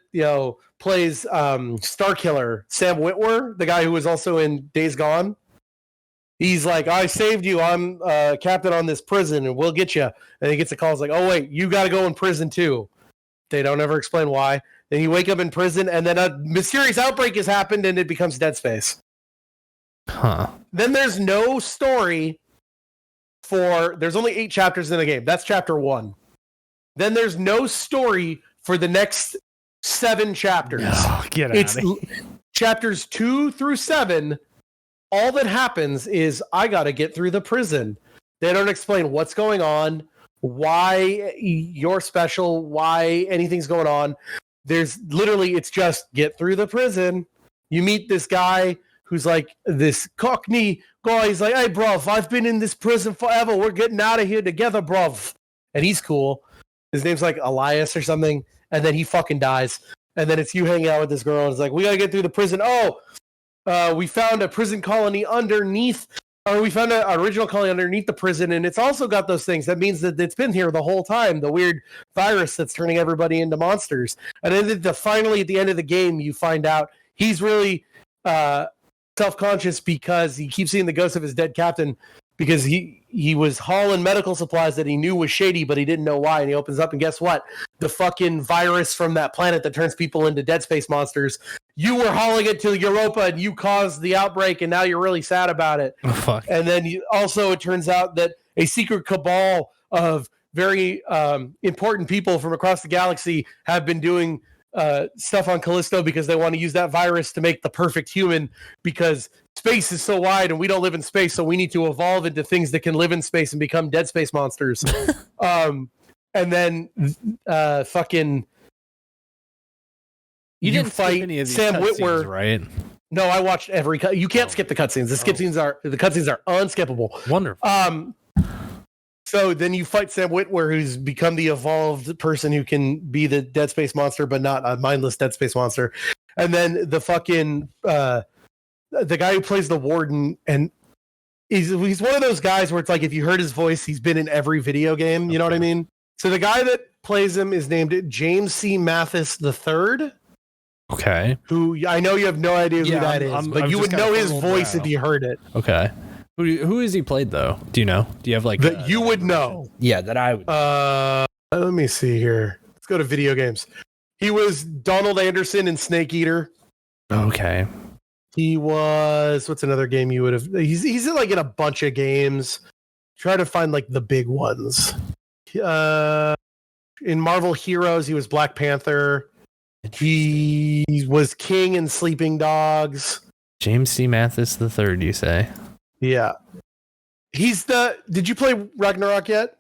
plays Starkiller, Sam Witwer, the guy who was also in Days Gone, he's like, "I saved you. I'm captain on this prison, and we'll get you." And he gets a call. It's like, "Oh wait, you got to go in prison too." They don't ever explain why. Then you wake up in prison, and then a mysterious outbreak has happened, and it becomes Dead Space. Huh. Then there's no story there's only 8 chapters in the game. That's chapter 1. Then there's no story for the next 7 chapters. Oh, get out of here. Chapters 2 through 7. All that happens is I got to get through the prison. They don't explain what's going on, why you're special, why anything's going on. There's literally, it's just get through the prison. You meet this guy who's like this Cockney guy. He's like, "Hey, bruv, I've been in this prison forever. We're getting out of here together, bruv." And he's cool. His name's like Elias or something. And then he fucking dies. And then it's you hanging out with this girl. And it's like, "We got to get through the prison." We found a prison colony underneath, or we found an original colony underneath the prison, and it's also got those things. That means that it's been here the whole time, the weird virus that's turning everybody into monsters. And then finally, at the end of the game, you find out he's really self-conscious because he keeps seeing the ghost of his dead captain, because he was hauling medical supplies that he knew was shady, but he didn't know why. And he opens up, and guess what? The fucking virus from that planet that turns people into Dead Space monsters. You were hauling it to Europa, and you caused the outbreak, and now you're really sad about it. Oh, fuck. And then it turns out that a secret cabal of very important people from across the galaxy have been doing stuff on Callisto because they want to use that virus to make the perfect human, because space is so wide and we don't live in space, so we need to evolve into things that can live in space and become Dead Space monsters. And then fucking you didn't fight any of these Sam Witwer, scenes, right? No, I watched every cut. You can't skip the cutscenes. The cutscenes are unskippable. Wonderful. So then you fight Sam Witwer, who's become the evolved person who can be the Dead Space monster, but not a mindless Dead Space monster. And then the fucking the guy who plays the warden, and he's one of those guys where it's like, if you heard his voice, he's been in every video game. You know what I mean? So the guy that plays him is named James C. Mathis III. Okay. Who I know you have no idea who that is, but you would know his voice if you heard it. Okay. Who has he played though? Do you know? Do you have like that you would know? Yeah, that I would. Let me see here. Let's go to video games. He was Donald Anderson in Snake Eater. Okay. He was, what's another game you would have? He's in like in a bunch of games. Try to find like the big ones. In Marvel Heroes, he was Black Panther. He was King in Sleeping Dogs. James C. Mathis III, you say? Yeah. Did you play Ragnarok yet?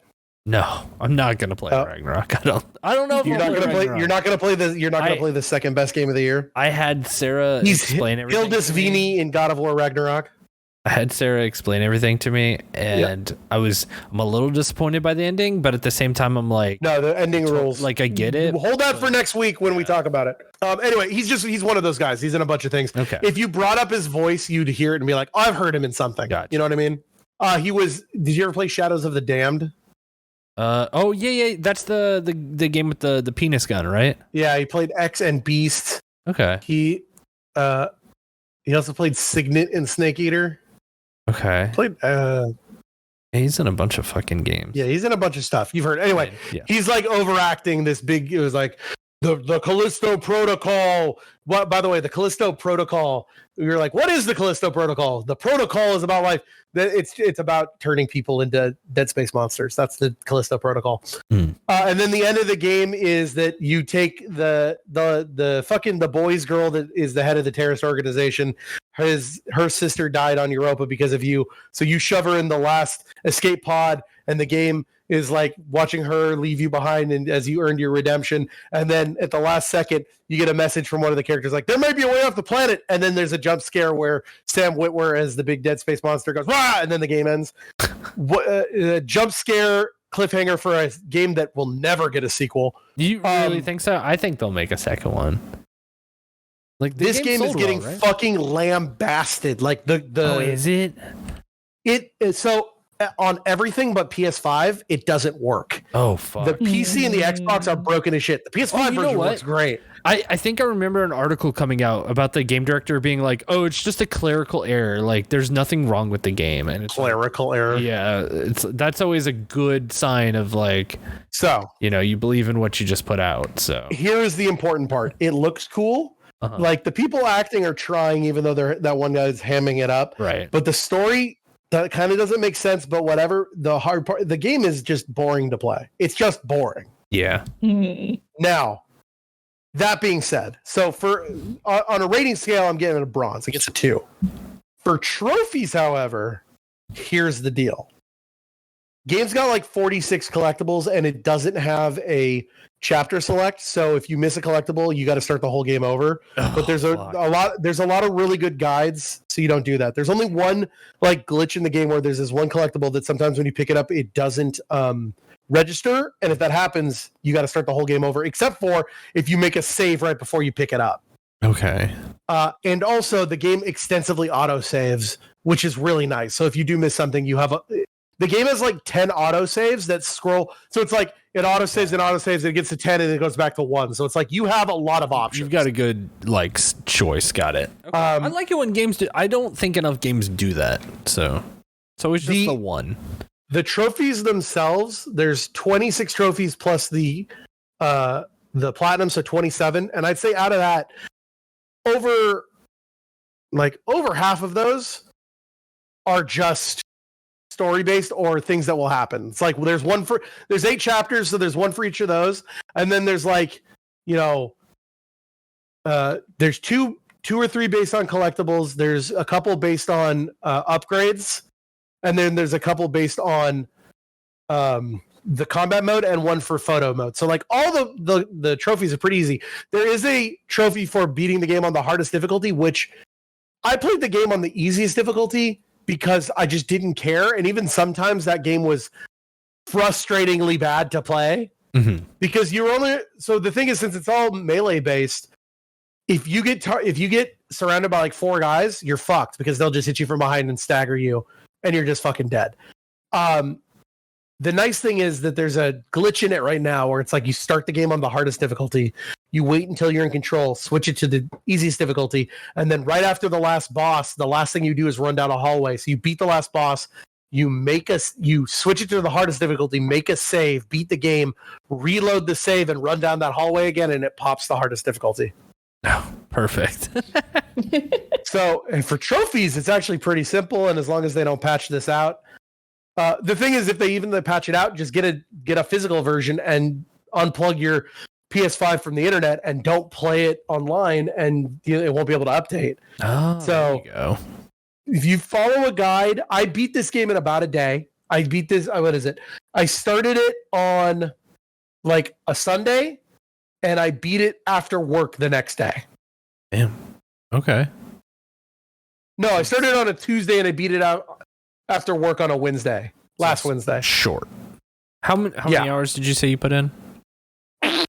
No, I'm not gonna play Ragnarok. I don't know if you're not gonna play the second best game of the year. I had Sarah explain everything. Hildis Vini in God of War Ragnarok. I had Sarah explain everything to me, and I'm a little disappointed by the ending, but at the same time, I'm like, no, the ending rules. Like, I get it. Hold that for next week when we talk about it. Anyway, he's one of those guys. He's in a bunch of things. Okay. If you brought up his voice, you'd hear it and be like, oh, I've heard him in something. Gotcha. You know what I mean? Did you ever play Shadows of the Damned? Oh yeah. That's the game with the penis gun, right? Yeah, he played X and Beast. Okay. He also played Signet in Snake Eater. Okay. He's in a bunch of fucking games. Yeah, he's in a bunch of stuff. You've heard. Anyway, yeah. He's like overacting this big. It was like the Callisto Protocol. What? By the way, the Callisto Protocol. You're like, what is the Callisto Protocol? The protocol is about life. It's about turning people into Dead Space monsters. That's the Callisto Protocol. And then the end of the game is that you take the fucking the boys girl that is the head of the terrorist organization. Her sister died on Europa because of you. So you shove her in the last escape pod, and the game is like watching her leave you behind, and as you earned your redemption. And then at the last second, you get a message from one of the characters like, there might be a way off the planet. And then there's a jump scare where Sam Witwer as the big Dead Space monster goes, "Wah!" And then the game ends. Jump scare cliffhanger for a game that will never get a sequel. Do you really think so? I think they'll make a second one. Like this game is getting fucking lambasted. Like the oh, is it? It is so on everything but PS5. It doesn't work. Oh fuck! The PC and the Xbox are broken as shit. The PS5 version works great. I think I remember an article coming out about the game director being like, "Oh, it's just a clerical error. Like, there's nothing wrong with the game." And it's clerical error. Yeah, that's always a good sign of like, so you believe in what you just put out. So here's the important part: it looks cool. Like the people acting are trying, even though that one guy's hamming it up. Right. But the story that kind of doesn't make sense. But whatever. The hard part, the game is just boring to play. It's just boring. Yeah. Now. That being said, so for on a rating scale, I'm getting a bronze. I guess a 2. For trophies, however, here's the deal. Game's got like 46 collectibles, and it doesn't have a chapter select. So if you miss a collectible, you got to start the whole game over. But there's a lot. There's a lot of really good guides, so you don't do that. There's only one like glitch in the game where there's this one collectible that sometimes when you pick it up, it doesn't register, and if that happens, you got to start the whole game over, except for if you make a save right before you pick it up. Okay. And also the game extensively auto saves, which is really nice. So if you do miss something, you have the game has like 10 auto saves that scroll. So it's like it auto saves and it gets to 10 and it goes back to 1. So it's like you have a lot of options. You've got a good like choice. Got it. Okay. I like it when games do. I don't think enough games do that. So it's always just the one. The trophies themselves, there's 26 trophies plus the platinum, so 27. And I'd say out of that, over half of those are just story based or things that will happen. It's like there's 8 chapters, so there's one for each of those. And then there's like, there's two or three based on collectibles. There's a couple based on upgrades. And then there's a couple based on the combat mode and one for photo mode. So like all the trophies are pretty easy. There is a trophy for beating the game on the hardest difficulty, which I played the game on the easiest difficulty because I just didn't care. And even sometimes that game was frustratingly bad to play because so the thing is, since it's all melee based, if you get surrounded by like 4 guys, you're fucked because they'll just hit you from behind and stagger you. And you're just fucking dead. The nice thing is that there's a glitch in it right now where it's like you start the game on the hardest difficulty, you wait until you're in control, switch it to the easiest difficulty, and then right after the last boss, the last thing you do is run down a hallway. So you beat the last boss, you switch it to the hardest difficulty, make a save, beat the game, reload the save, and run down that hallway again, and it pops the hardest difficulty. Oh, perfect. So, and for trophies, it's actually pretty simple, and as long as they don't patch this out, the thing is, if they patch it out, just get a physical version and unplug your PS5 from the internet and don't play it online, and it won't be able to update. Oh, so there you go. If you follow a guide, I beat this game in about a day. I beat this. What is it? I started it on like a Sunday, and I beat it after work the next day. Damn. Okay. No, I started on a Tuesday and I beat it out after work on a Wednesday. Last Wednesday. Short. How many hours did you say you put in? What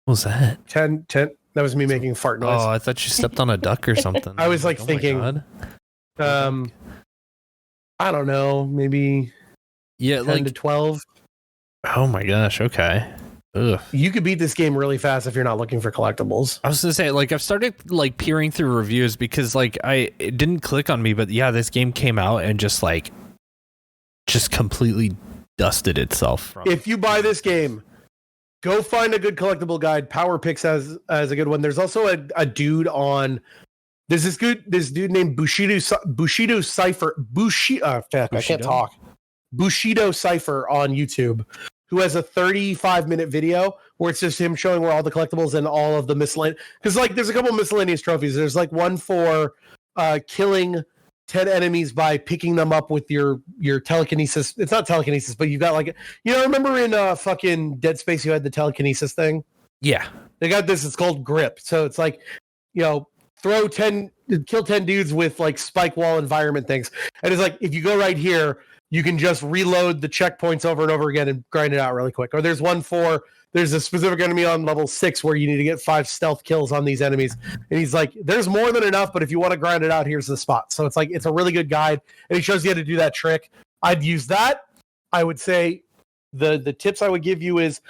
was that? 10. That was me making a fart noise. Oh, I thought you stepped on a duck or something. I was like thinking, I don't know, maybe 10 to 12. Oh my gosh, okay. Ugh. You could beat this game really fast if you're not looking for collectibles. I was gonna say, like, I've started like peering through reviews because like it didn't click on me, but yeah, this game came out and just completely dusted itself. If you buy this game, go find a good collectible guide. Power Picks has a good one. There's also a dude on. There's this dude named Bushido Cypher. I can't talk. Bushido Cypher on YouTube, who has a 35-minute video where it's just him showing where all the collectibles and all of the miscellaneous. Because like there's a couple miscellaneous trophies. There's like one for killing 10 enemies by picking them up with your telekinesis. It's not telekinesis, but you've got like, remember in fucking Dead Space you had the telekinesis thing? Yeah. They got this, it's called grip. So it's like, kill 10 dudes with like spike wall environment things. And it's like, if you go right here, you can just reload the checkpoints over and over again and grind it out really quick. Or there's one for, there's a specific enemy on level 6 where you need to get 5 stealth kills on these enemies. And he's like, there's more than enough, but if you want to grind it out, here's the spot. So it's like, it's a really good guide. And he shows you how to do that trick. I'd use that. I would say the tips I would give you is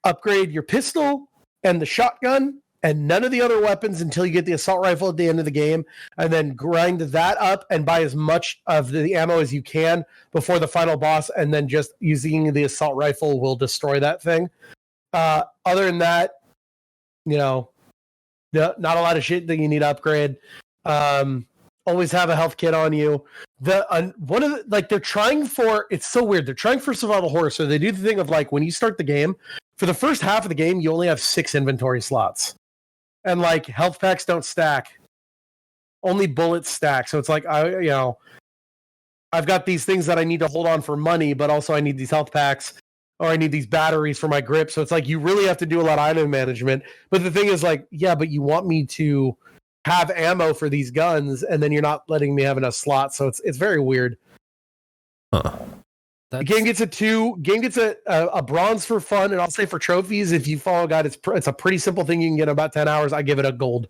upgrade your pistol and the shotgun and none of the other weapons until you get the assault rifle at the end of the game, and then grind that up and buy as much of the ammo as you can before the final boss, and then just using the assault rifle will destroy that thing. Other than that, not a lot of shit that you need to upgrade. Always have a health kit on you. They're trying for, it's so weird. They're trying for survival horror. So they do the thing of like, when you start the game, for the first half of the game, you only have 6 inventory slots. And like health packs don't stack. Only bullets stack. So it's like, I've got these things that I need to hold on for money, but also I need these health packs, or I need these batteries for my grip. So it's like, you really have to do a lot of item management. But the thing is like, yeah, but you want me to have ammo for these guns, and then you're not letting me have enough slots. So it's very weird. The game gets a 2. Game gets a bronze for fun, and I'll say for trophies, if you follow guide, it's a pretty simple thing. You can get in about 10 hours. I give it a gold.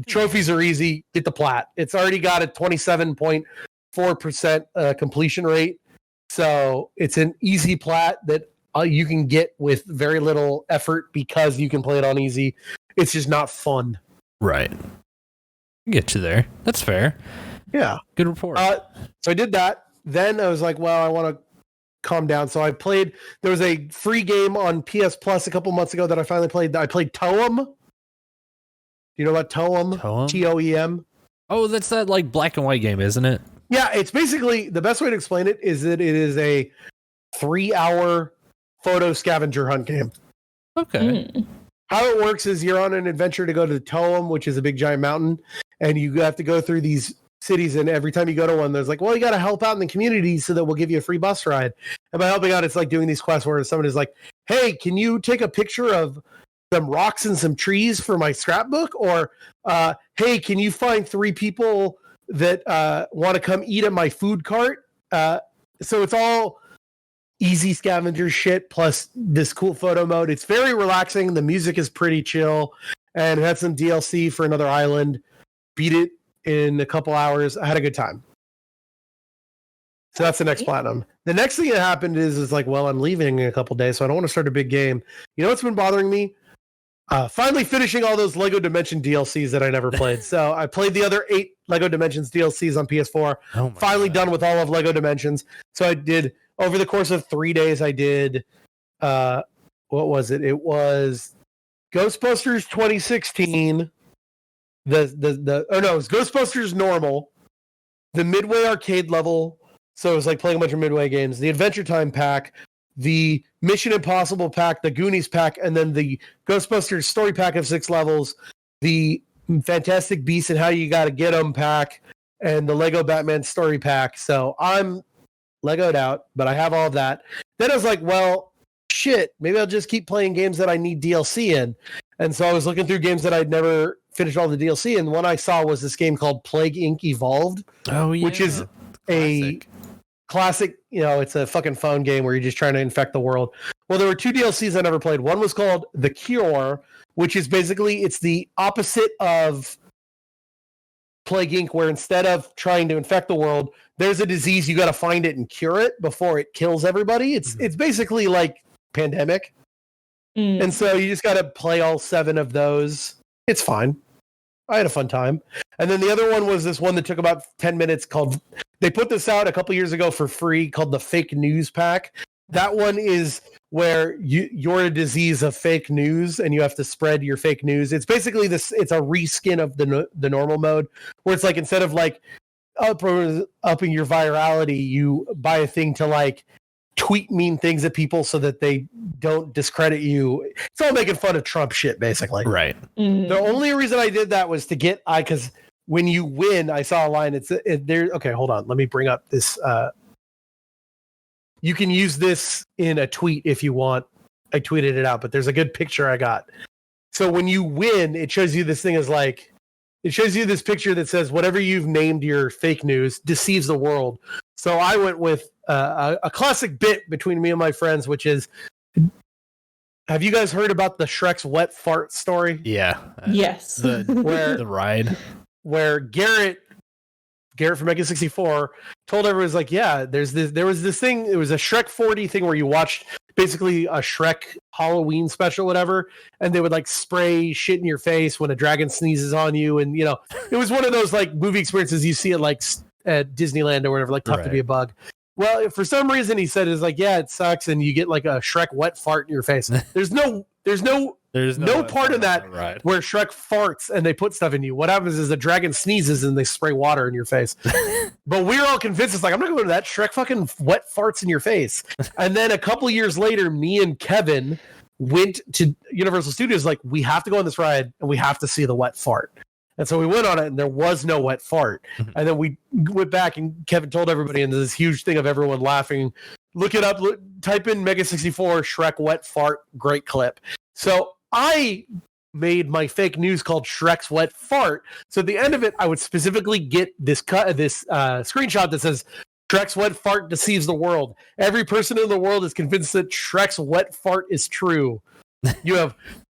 Trophies are easy. Get the plat. It's already got a 27.4% completion rate, so it's an easy plat that you can get with very little effort because you can play it on easy. It's just not fun. Right. Get you there. That's fair. Yeah. Good report. So I did that. Then I was like, well, I want to calm down. So I played, there was a free game on PS Plus a couple months ago that I finally played. I played Toem. Do you know about Toem? Toem. Oh, that's that like black and white game, isn't it? Yeah, it's basically, the best way to explain it is that it is a 3-hour photo scavenger hunt game. Okay. How it works is you're on an adventure to go to Toem, which is a big giant mountain, and you have to go through these cities, and every time you go to one, there's like, well, you got to help out in the community so that we'll give you a free bus ride. And by helping out, it's like doing these quests where someone is like, hey, can you take a picture of some rocks and some trees for my scrapbook? Or, hey, can you find 3 people that want to come eat at my food cart? So it's all easy scavenger shit plus this cool photo mode. It's very relaxing. The music is pretty chill, and it had some DLC for another island. Beat it in a couple hours. I had a good time. So that's the next platinum. The next thing that happened is like, well, I'm leaving in a couple days, so I don't want to start a big game. You know what's been bothering me? Finally finishing all those Lego Dimension DLCs that I never played. So I played the other 8 Lego Dimensions DLCs on PS4. Finally done with all of Lego Dimensions. So I did, over the course of 3 days, I did, what was it? It was Ghostbusters 2016. It was Ghostbusters Normal, the Midway Arcade level. So it was like playing a bunch of Midway games, the Adventure Time pack, the Mission Impossible pack, the Goonies pack, and then the Ghostbusters story pack of 6 levels, the Fantastic Beasts and How You Gotta Get Them pack, and the Lego Batman story pack. So I'm Legoed out, but I have all of that. Then I was like, well, shit, maybe I'll just keep playing games that I need DLC in. And so I was looking through games that I'd never finished all the DLC, and one I saw was this game called Plague Inc. Evolved. Oh, yeah. Which is a classic, it's a fucking phone game where you're just trying to infect the world. Well, there were 2 DLCs I never played. One was called The Cure, which is basically, it's the opposite of Plague Inc., where instead of trying to infect the world, there's a disease, you got to find it and cure it before it kills everybody. It's basically like Pandemic. And so you just got to play all 7 of those. It's fine. I had a fun time. And then the other one was this one that took about 10 minutes called, they put this out a couple years ago for free, called the Fake News Pack. That one is where you're a disease of fake news and you have to spread your fake news. It's basically this, it's a reskin of the normal mode, where it's like, instead of like upping your virality, you buy a thing to like tweet mean things at people so that they don't discredit you. It's all making fun of Trump shit, basically. Right. The only reason I did that was to get, because when you win, I saw a line. Okay, hold on. Let me bring up this. You can use this in a tweet if you want. I tweeted it out, but there's a good picture I got. So when you win, it shows you this thing is like, it shows you this picture that says whatever you've named your fake news deceives the world. So I went with a classic bit between me and my friends, which is, have you guys heard about the Shrek's wet fart story? Yeah. Yes. The ride. Where Garrett from Mega 64 told everyone, was like, yeah, there was this thing, it was a Shrek 4D thing where you watched basically a Shrek Halloween special, whatever, and they would like spray shit in your face when a dragon sneezes on you, and it was one of those like movie experiences you see at like at Disneyland or whatever, like Tough to Be a Bug. Well, for some reason he said, it's like, yeah, it sucks, and you get like a Shrek wet fart in your face. There's no part of that where Shrek farts and they put stuff in you. What happens is the dragon sneezes and they spray water in your face. But we're all convinced, it's like, I'm not going to that. Shrek fucking wet farts in your face. And then a couple years later, me and Kevin went to Universal Studios, like, we have to go on this ride and we have to see the wet fart. And so we went on it and there was no wet fart. And then we went back and Kevin told everybody, and there's this huge thing of everyone laughing. Look it up, type in Mega 64 Shrek wet fart, great clip. So I made my fake news called Shrek's wet fart. So at the end of it, I would specifically get this screenshot that says, Shrek's wet fart deceives the world. Every person in the world is convinced that Shrek's wet fart is true. You have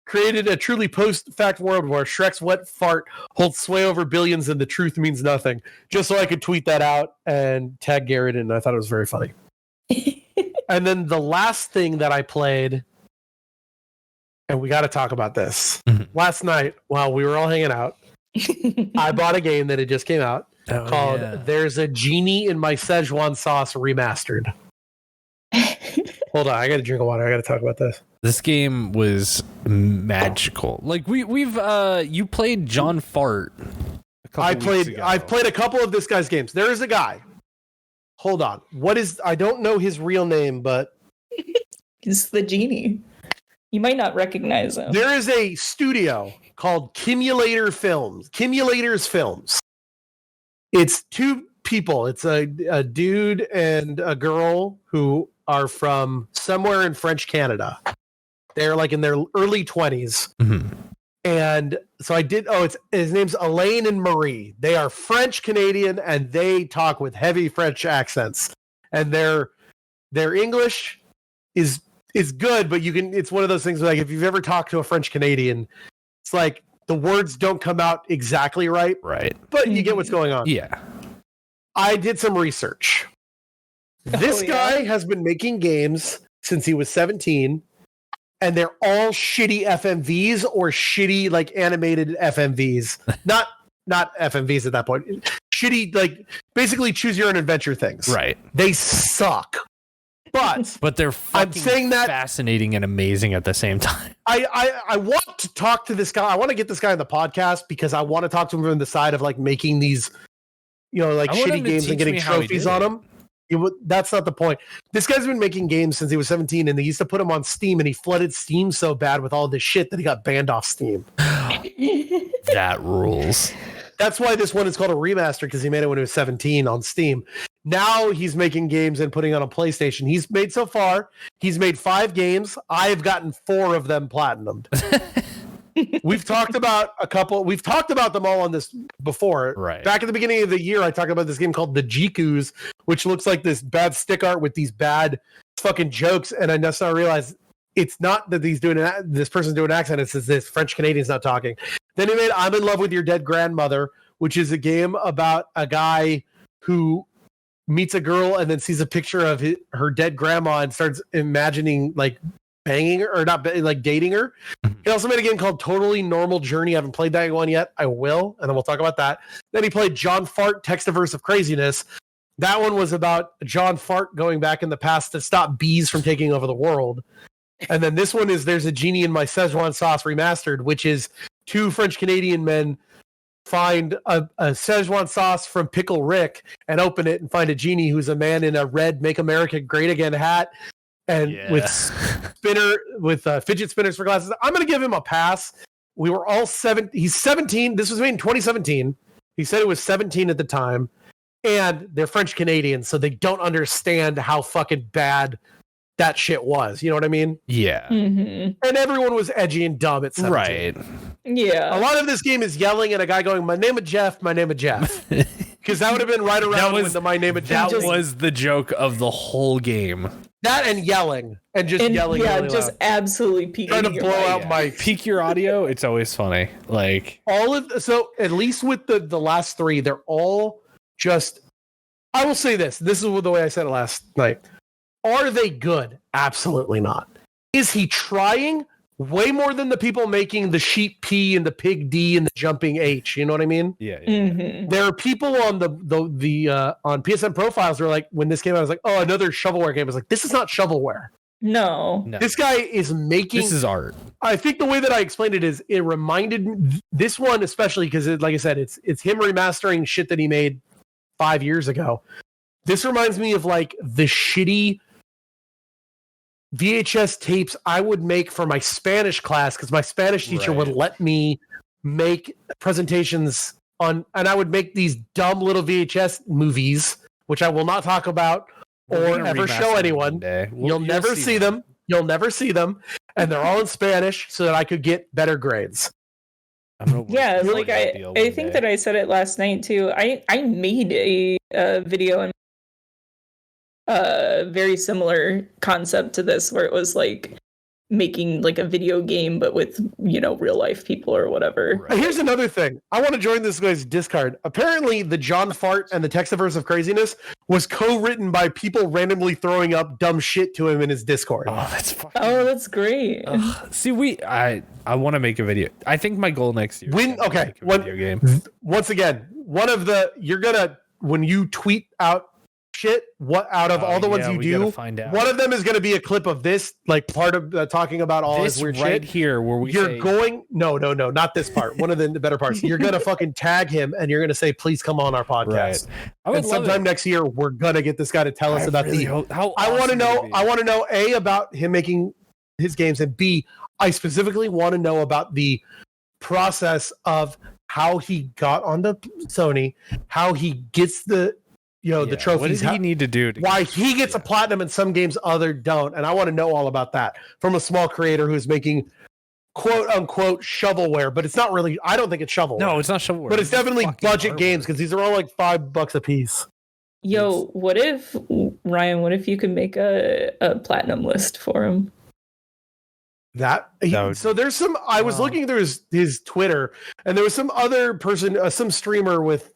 created a truly post-fact world where Shrek's wet fart holds sway over billions and the truth means nothing. Just so I could tweet that out and tag Garrett, and I thought it was very funny. And then the last thing that I played, and we got to talk about this. Last night, while we were all hanging out, I bought a game that had just came out called There's a Genie in My Szechuan Sauce Remastered. Hold on, I got a drink of water. I got to talk about this. This game was magical. Like we've you played John Fart. I've played a couple of this guy's games. There is a guy. Hold on. I don't know his real name, but it's the Genie. You might not recognize him. There is a studio called Kimulators Films. It's two people. It's a dude and a girl who are from somewhere in French Canada. They're like in their early 20s. Mm-hmm. And so his name's Elaine and Marie. They are French Canadian and they talk with heavy French accents. And their English is good, but it's one of those things where, like, if you've ever talked to a French Canadian, it's like the words don't come out exactly right. Right. But you get what's going on. Yeah. I did some research. This guy has been making games since he was 17, and they're all shitty FMVs or shitty like animated FMVs. Not FMVs at that point. Shitty, like basically choose your own adventure things. Right. They suck. But they're fucking fascinating and amazing at the same time. I want to talk to this guy. I want to get this guy on the podcast because I want to talk to him from the side of like making these, like shitty games and getting trophies on them. That's not the point. This guy's been making games since he was 17, and they used to put him on Steam, and he flooded Steam so bad with all this shit that he got banned off Steam. That rules. That's why this one is called a remaster, because he made it when he was 17 on Steam. Now he's making games and putting on a PlayStation. He's made 5 games. I've gotten 4 of them platinumed. We've talked about a couple. We've talked about them all on this before. Right. Back at the beginning of the year, I talked about this game called The Jikus, which looks like this bad stick art with these bad fucking jokes. And I just realized it's not that this person's doing an accent. It's this French Canadian's not talking. Then he made I'm in Love with Your Dead Grandmother, which is a game about a guy who meets a girl and then sees a picture of her dead grandma and starts imagining like banging her, or not, like dating her. He also made a game called Totally Normal Journey. I haven't played that one yet. I will, and then we'll talk about that. Then he played John Fart, Textiverse of Craziness. That one was about John Fart going back in the past to stop bees from taking over the world. And then this one is There's a Genie in My Szechuan Sauce Remastered, which is 2 French Canadian men find a Szechuan sauce from Pickle Rick and open it and find a genie who's a man in a red Make America Great Again hat and with fidget spinners for glasses. I'm going to give him a pass. We were all 7. He's 17. This was made in 2017. He said it was 17 at the time. And they're French Canadians, so they don't understand how fucking bad that shit was. You know what I mean? Yeah. Mm-hmm. And everyone was edgy and dumb at 17. Right. Yeah. A lot of this game is yelling at a guy going, my name is Jeff, my name is Jeff. because that would have been right around when the My Name That was the joke of the whole game. That and yelling and yelling. Yeah, really just loud. absolutely peaking. Trying to blow out my peak your audio. It's always funny. Like so at least with the last three, they're all just. I will say this. This is the way I said it last night. Are they good? Absolutely not. Is he trying? Way more than the people making the sheep P and the pig D and the jumping H. You know what I mean? Yeah. Mm-hmm. There are people on the on PSN profiles who are like, when this came out, I was like, oh, another shovelware game. I was like, this is not shovelware. No. This guy is making. This is art. I think the way that I explained it is, it reminded this one especially because, like I said, it's him remastering shit that he made 5 years ago. This reminds me of like the shitty VHS tapes I would make for my Spanish class because my Spanish teacher would let me make presentations on, and I would make these dumb little VHS movies, which I will not talk about or ever show anyone. You'll never see them. You'll never see them, and they're all in Spanish so that I could get better grades. Yeah, like I think that I said it last night too. I made a video and very similar concept to this, where it was like making like a video game but with, you know, real life people or whatever. Right. Here's another thing. I want to join this guy's Discord. Apparently the John Fart and the Texiverse of Craziness was co-written by people randomly throwing up dumb shit to him in his Discord. That's great. See, I want to make a video. I think my goal next year video game. Once again, when you tweet out shit, what out of all the ones you do, one of them is going to be a clip of this, like part of talking about all this weird shit here where no, not this part. One of the better parts. You're going to fucking tag him and you're going to say, please come on our podcast. Right. And sometime next year we're going to get this guy to tell us about I want to know A, about him making his games, and B, I specifically want to know about the process of how he got onto Sony, how he gets the trophies. What does he need to do? Why he gets a platinum and some games other don't. And I want to know all about that from a small creator who's making quote unquote shovelware, but it's not really, I don't think it's shovelware. No, it's not shovelware. But it's definitely budget games because these are all like $5 a piece. Yo, what if you could make a platinum list for him? So there's some, I was looking through his Twitter, and there was some other person, some streamer with,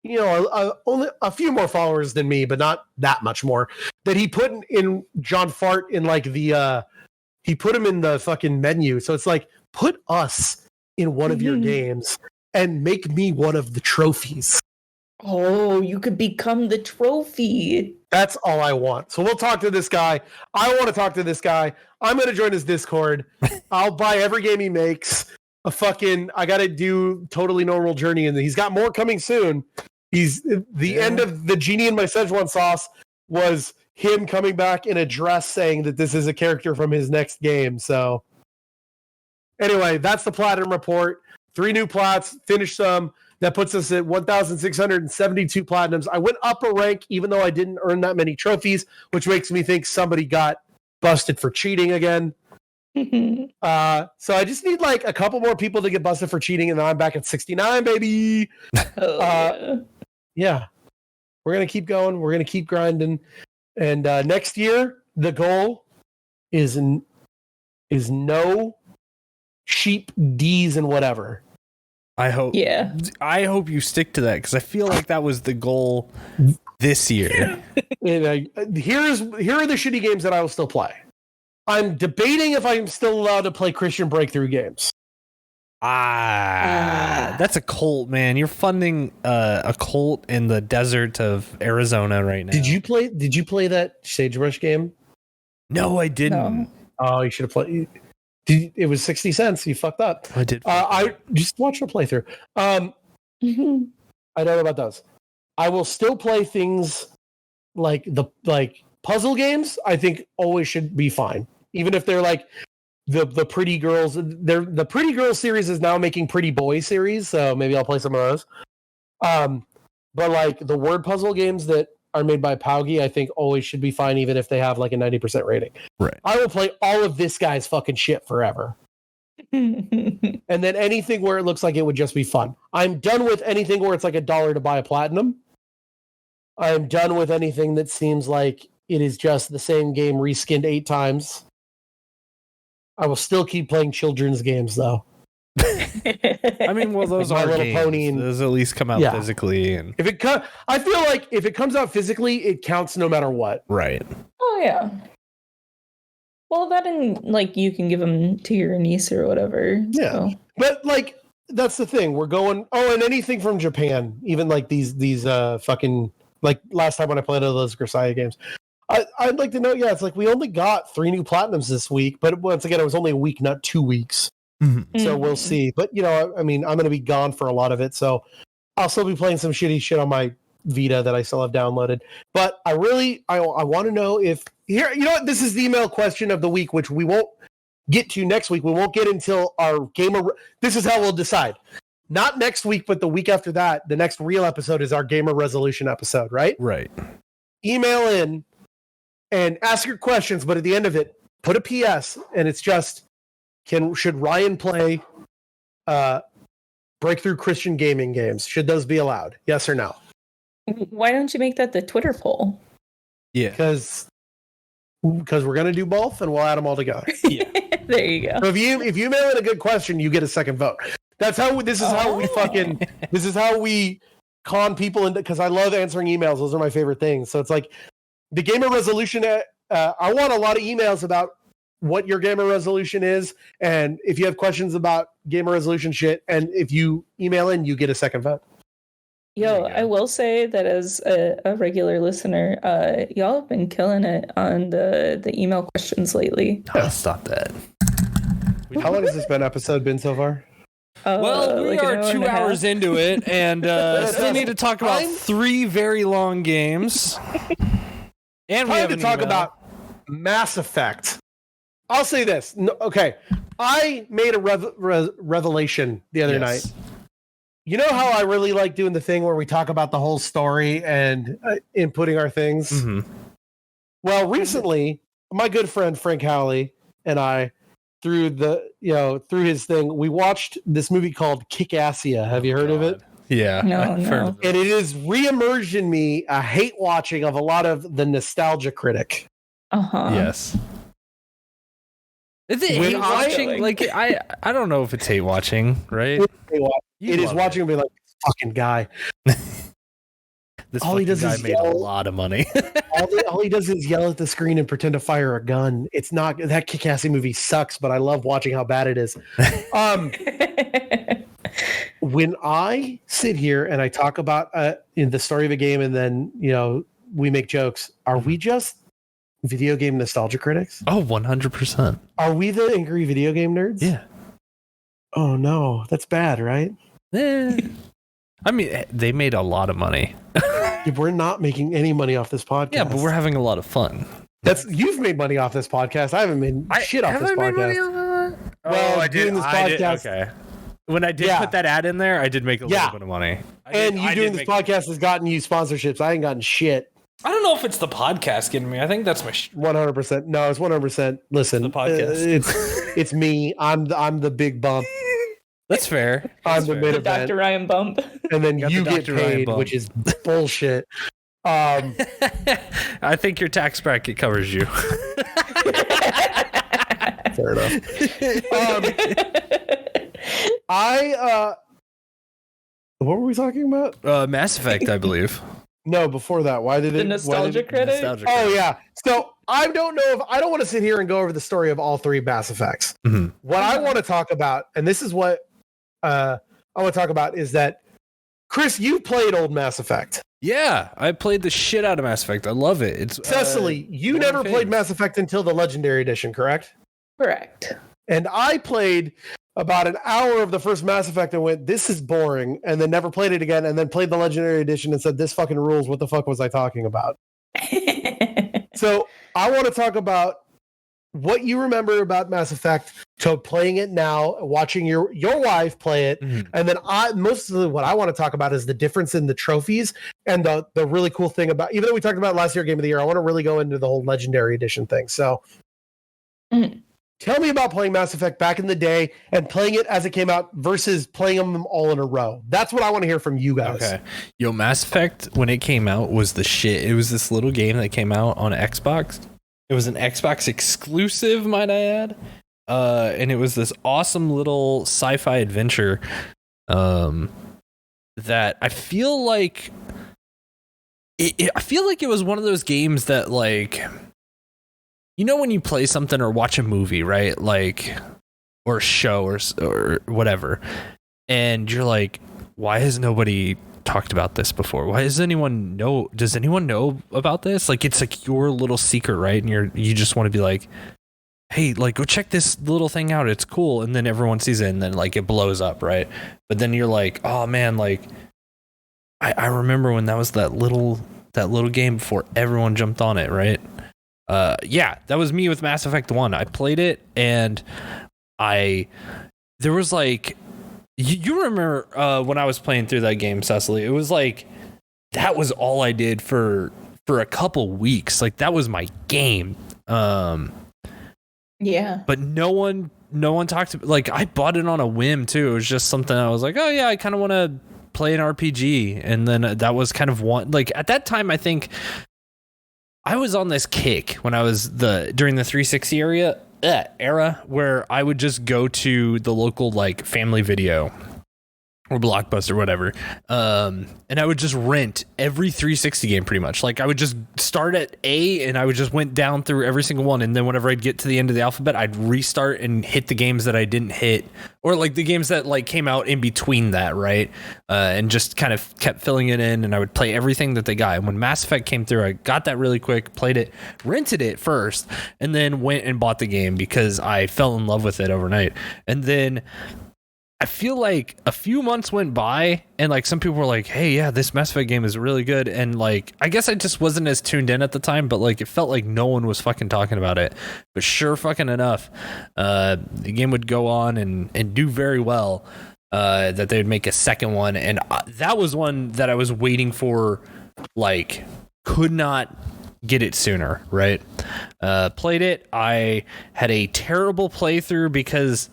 only a few more followers than me, but not that much more, that he put in John Fart in like he put him in the fucking menu. So it's like, put us in one of your games and make me one of the trophies. Oh, you could become the trophy. That's all I want. So we'll talk to this guy. I want to talk to this guy. I'm going to join his Discord. I'll buy every game he makes. I got to do Totally Normal Journey, and he's got more coming soon. End of the Genie in My Szechuan Sauce was him coming back in a dress saying that this is a character from his next game. So anyway, that's the Platinum Report. 3 new plats, finished some. That puts us at 1,672 platinums. I went up a rank, even though I didn't earn that many trophies, which makes me think somebody got busted for cheating again. So I just need like a couple more people to get busted for cheating, and then I'm back at 69, baby. Yeah. We're going to keep going. We're going to keep grinding. And next year, the goal is no sheep D's and whatever. I hope you stick to that, because I feel like that was the goal this year. And here are the shitty games that I will still play. I'm debating if I'm still allowed to play Christian Breakthrough games. That's a cult, man. You're funding a cult in the desert of Arizona right now. Did you play that Sagebrush game? No, I didn't. No. Oh, you should have played. It was 60 cents. You fucked up. I did. I just watched a playthrough. I don't know about those. I will still play things like puzzle games. I think always should be fine, even if they're like the Pretty Girls. The Pretty Girls series is now making Pretty Boy series, so maybe I'll play some of those. But like the word puzzle games that are made by Paugi, I think always should be fine, even if they have like a 90% rating. Right. I will play all of this guy's fucking shit forever. And then anything where it looks like it would just be fun. I'm done with anything where it's like $1 to buy a platinum. I'm done with anything that seems like it is just the same game reskinned 8 times. I will still keep playing children's games, though. I mean, well, those like are My Little games. Pony and, those at least come out physically, and if it I feel like if it comes out physically, it counts no matter what. Right. Oh yeah. Well, that and like you can give them to your niece or whatever. Yeah, so. But like that's the thing. We're going. Oh, and anything from Japan, even like these fucking like last time when I played all those Grisaya games. I'd like to know. Yeah, it's like we only got 3 new platinums this week, but once again, it was only a week, not 2 weeks. Mm-hmm. So we'll see. But I mean, I'm going to be gone for a lot of it, so I'll still be playing some shitty shit on my Vita that I still have downloaded. But I want to know if here. You know what? This is the email question of the week, which we won't get to next week. We won't get until our gamer. This is how we'll decide. Not next week, but the week after that. The next real episode is our gamer resolution episode, right? Right. Email in and ask your questions, but at the end of it, put a PS, and it's just, should Ryan play breakthrough Christian gaming games? Should those be allowed? Yes or no? Why don't you make that the Twitter poll? Yeah. Because we're going to do both, and we'll add them all together. Yeah. There you go. So if you mail in a good question, you get a second vote. That's how. This is how we fucking. This is how we con people into. Because I love answering emails. Those are my favorite things. So it's like the gamer resolution. I want a lot of emails about what your gamer resolution is, and if you have questions about gamer resolution shit, and if you email in, you get a second vote. Yo, I will say that as a regular listener, y'all have been killing it on the email questions lately. Oh, stop that. How long has this episode been so far? Well, we are 2 hours into it, and still need to talk about 3 very long games. And we have to talk about Mass Effect. I'll say this. No, okay, I made a revelation the other night. You know how I really like doing the thing where we talk about the whole story and inputting our things? Mm-hmm. Well, recently, my good friend Frank Howley and I, through his thing, we watched this movie called Kick-Assia. Have you heard of it? Yeah. No. And it is re-emerged in me a hate watching of a lot of the nostalgia critic. Uh-huh. Yes. Is it hate watching? Like I don't know if it's hate watching, right? It is watching and be like, fucking guy. This all he does guy is made a lot of money. all he does is yell at the screen and pretend to fire a gun. It's not that Kick-Assia movie sucks, but I love watching how bad it is. When I sit here and I talk about in the story of a game, and then we make jokes, are we just video game nostalgia critics? Oh, 100%. Are we the angry video game nerds? Yeah. Oh no, that's bad, right? I mean, they made a lot of money. We're not making any money off this podcast. Yeah, but we're having a lot of fun. You've made money off this podcast. I haven't made shit off this podcast. Well, I did. This podcast. Okay. When I did put that ad in there, I did make a little bit of money. You doing this podcast has gotten you sponsorships. I ain't gotten shit. I don't know if it's the podcast getting me. I think that's my 100%. No, it's 100%. Listen, the podcast. It's me. I'm the big bump. That's fair. I'm the mid event. Dr. Ryan bump. And then you get paid, which is bullshit. I think your tax bracket covers you. Fair enough. What were we talking about? Mass Effect, I believe. No, before that. Why did it? The nostalgia critic? Oh, yeah. So I don't know if I don't want to sit here and go over the story of all 3 Mass Effects. Mm-hmm. What I want to talk about, and this is what I want to talk about, is that Chris, you played old Mass Effect. Yeah, I played the shit out of Mass Effect. I love it. It's Cecily, you never played Mass Effect until the Legendary Edition, correct? Correct. And I played about an hour of the first Mass Effect and went, this is boring, and then never played it again, and then played the Legendary Edition and said, this fucking rules. What the fuck was I talking about? So I want to talk about what you remember about Mass Effect, to playing it now, watching your wife play it, and then mostly what I want to talk about is the difference in the trophies and the really cool thing about, even though we talked about last year Game of the Year, I want to really go into the whole Legendary Edition thing. So Tell me about playing Mass Effect back in the day and playing it as it came out versus playing them all in a row. That's what I want to hear from you guys. Okay. Yo, Mass Effect, when it came out, was the shit. It was this little game that came out on Xbox. It was an Xbox exclusive, might I add. And it was this awesome little sci-fi adventure that I feel like it was one of those games that, like, you know, when you play something or watch a movie, right? Like, or a show or whatever, and you're like, why has nobody talked about this before? Why does anyone know? Does anyone know about this? Like, it's like your little secret, right? And you just want to be like, hey, like, go check this little thing out. It's cool. And then everyone sees it and then, like, it blows up, right? But then you're like, oh man, like, I remember when that was that little game before everyone jumped on it, right? Yeah, that was me with Mass Effect 1. I played it and there was like, you remember when I was playing through that game, Cecily, it was like, that was all I did for a couple weeks. Like, that was my game. Yeah. But no one talked to, like, I bought it on a whim too. It was just something I was like, oh yeah, I kind of want to play an RPG. And then that was kind of one, like, at that time, I think I was on this kick when I was during the 360 era where I would just go to the local, like, Family Video or Blockbuster, whatever, and I would just rent every 360 game pretty much. Like, I would just start at A and I would just went down through every single one, and then whenever I'd get to the end of the alphabet, I'd restart and hit the games that I didn't hit, or like the games that, like, came out in between that, right? And just kind of kept filling it in, and I would play everything that they got. And when Mass Effect came through, I got that really quick, played it, rented it first, and then went and bought the game because I fell in love with it overnight. And then I feel like a few months went by and, like, some people were like, hey, yeah, this Mass Effect game is really good. And, like, I guess I just wasn't as tuned in at the time, but, like, it felt like no one was fucking talking about it. But sure fucking enough, the game would go on and do very well, that they would make a second one. And that was one that I was waiting for, like, could not get it sooner, right? Played it. I had a terrible playthrough because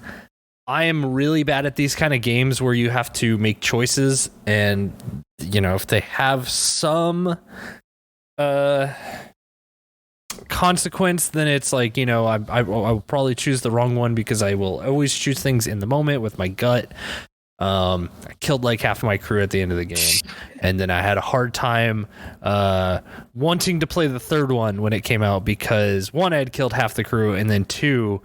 I am really bad at these kind of games where you have to make choices, and, you know, if they have some consequence, then it's like, you know, I will probably choose the wrong one because I will always choose things in the moment with my gut. I killed like half of my crew at the end of the game, and then I had a hard time wanting to play the third one when it came out because, one, I had killed half the crew, and then two,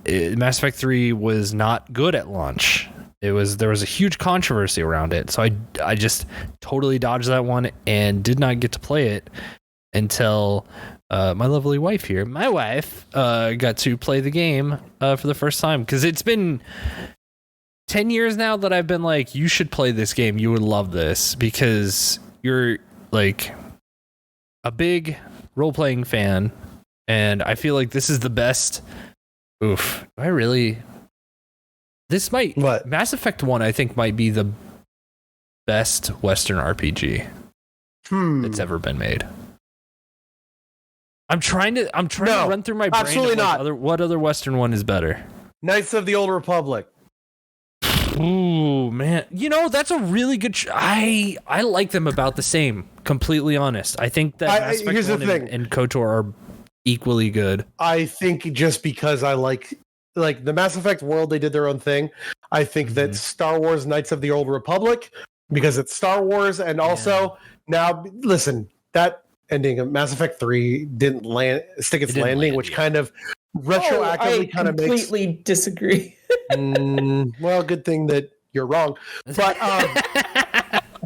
Mass Effect 3 was not good at launch. There was a huge controversy around it, so I just totally dodged that one and did not get to play it until my lovely wife here, got to play the game for the first time, because it's been 10 years now that I've been like, you should play this game, you would love this, because you're like a big role-playing fan, and I feel like this is the best. Oof. I really... This might... What? Mass Effect 1, I think, might be the best Western RPG that's ever been made. I'm trying to run through my brain. Absolutely not. What other Western one is better? Knights of the Old Republic. Ooh, man. You know, that's a really good... I like them about the same, completely honest. I think that Mass Effect 1 and KOTOR are equally good. I think just because I like the Mass Effect world, they did their own thing. I think that Star Wars Knights of the Old Republic, because it's Star Wars, and also now listen, that ending of Mass Effect 3 didn't stick its landing, which kind of retroactively kind of makes... I completely disagree. Well, good thing that you're wrong, but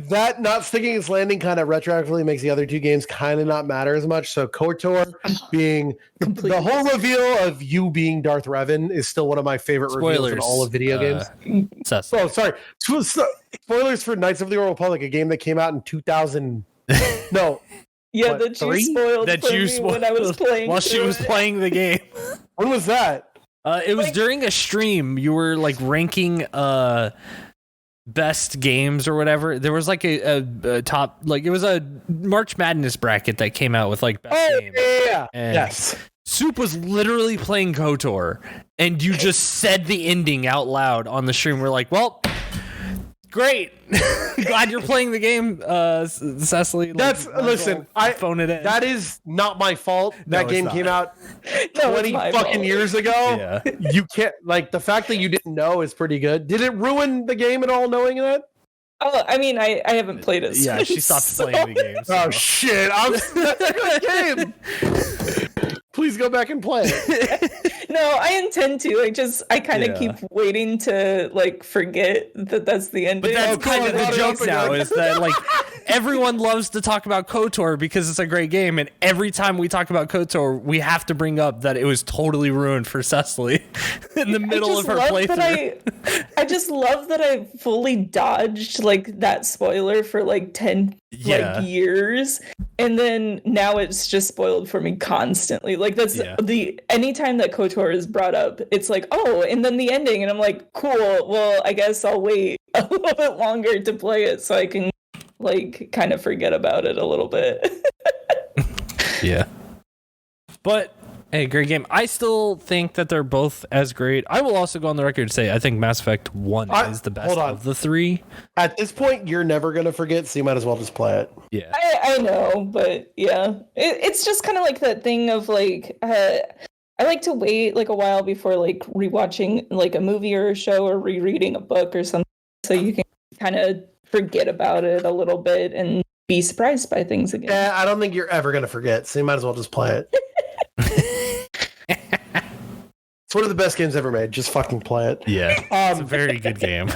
that not sticking its landing kind of retroactively makes the other two games kind of not matter as much. So KOTOR being the whole reveal of you being Darth Revan is still one of my favorite reveals in all of video games. Oh, sorry. Spoilers for Knights of the Old Republic, a game that came out in 2000. No. Yeah, what, that you spoiled that you spoiled when I was playing while she was playing the game. When was that? It was during a stream. You were like ranking best games or whatever. There was like a top, like it was a March Madness bracket that came out with like best games. Yeah. And yes. Soup was literally playing KOTOR, and you just said the ending out loud on the stream. We're like, well, great. Glad you're playing the game, Cecily. Listen, I phone it in. That is not my fault. That game came out 20 fucking years ago. Yeah. You can't, like, the fact that you didn't know is pretty good. Did it ruin the game at all knowing that? Oh, I mean, I haven't played it. Yeah, she stopped playing the game. So. Oh shit! That's a good game. Please go back and play it. No, I intend to. I kind of keep waiting to like forget that that's the ending. But that's kind of the joke now is that like everyone loves to talk about KOTOR because it's a great game, and every time we talk about KOTOR, we have to bring up that it was totally ruined for Cecily in the middle of her playthrough. I just love that I fully dodged like that spoiler for like 10 like years, and then now it's just spoiled for me constantly. Like that's the anytime that KOTOR is brought up, it's like, oh, and then the ending, and I'm like, cool, well, I guess I'll wait a little bit longer to play it so I can like kind of forget about it a little bit. Yeah. But hey, great game. I still think that they're both as great. I will also go on the record and say I think Mass Effect 1 is the best of the three. At this point, you're never going to forget, so you might as well just play it. Yeah. I know, but yeah. It's just kind of like that thing of like, I like to wait like a while before like rewatching like a movie or a show or rereading a book or something so you can kind of forget about it a little bit and be surprised by things again. Yeah, I don't think you're ever going to forget, so you might as well just play it. It's one of the best games ever made. Just fucking play it. Yeah. It's a very good game.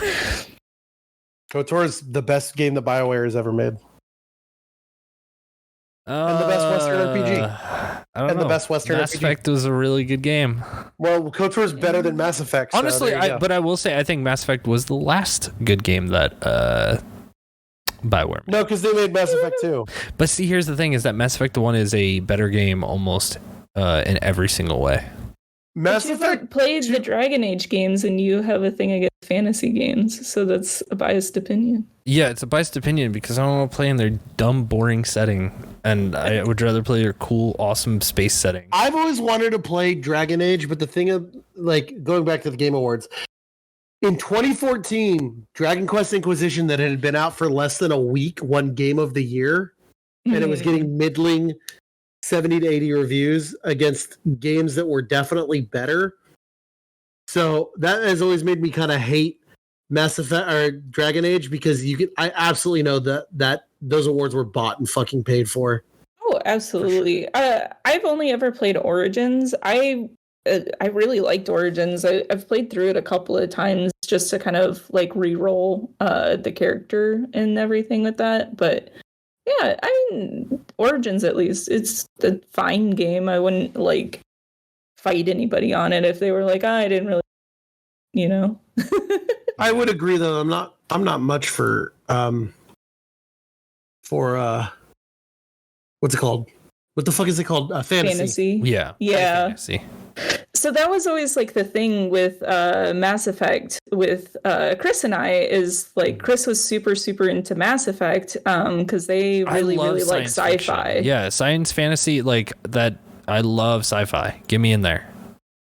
KOTOR is the best game that BioWare has ever made. And the best Western RPG. The best Western Mass RPG. Mass Effect was a really good game. Well, KOTOR is better than Mass Effect. Honestly, but I will say I think Mass Effect was the last good game that BioWare made. No, because they made Mass Effect 2. But see, here's the thing: is that Mass Effect 1 is a better game almost in every single way. Mass Effect played the Dragon Age games, and you have a thing against fantasy games, so that's a biased opinion. Yeah, it's a biased opinion because I don't want to play in their dumb, boring setting, and I would rather play their cool, awesome space setting. I've always wanted to play Dragon Age, but the thing of like going back to the Game Awards, in 2014, Dragon Quest Inquisition that had been out for less than a week won Game of the Year, and it was getting middling 70 to 80 reviews against games that were definitely better. So that has always made me kind of hate Mass Effect or Dragon Age because I absolutely know that those awards were bought and fucking paid for. Oh, absolutely. Sure. I've only ever played Origins. I really liked Origins. I've played through it a couple of times just to kind of like re-roll the character and everything with that. But yeah, I mean, Origins at least, it's a fine game. I wouldn't like fight anybody on it if they were like, I didn't really, you know. I would agree though. I'm not much for what's it called? What the fuck is it called? Fantasy. Yeah. Fantasy. So that was always like the thing with Mass Effect with Chris and I is like Chris was super, super into Mass Effect because they really like sci-fi. Fiction. Yeah, science fantasy like that. I love sci-fi. Get me in there.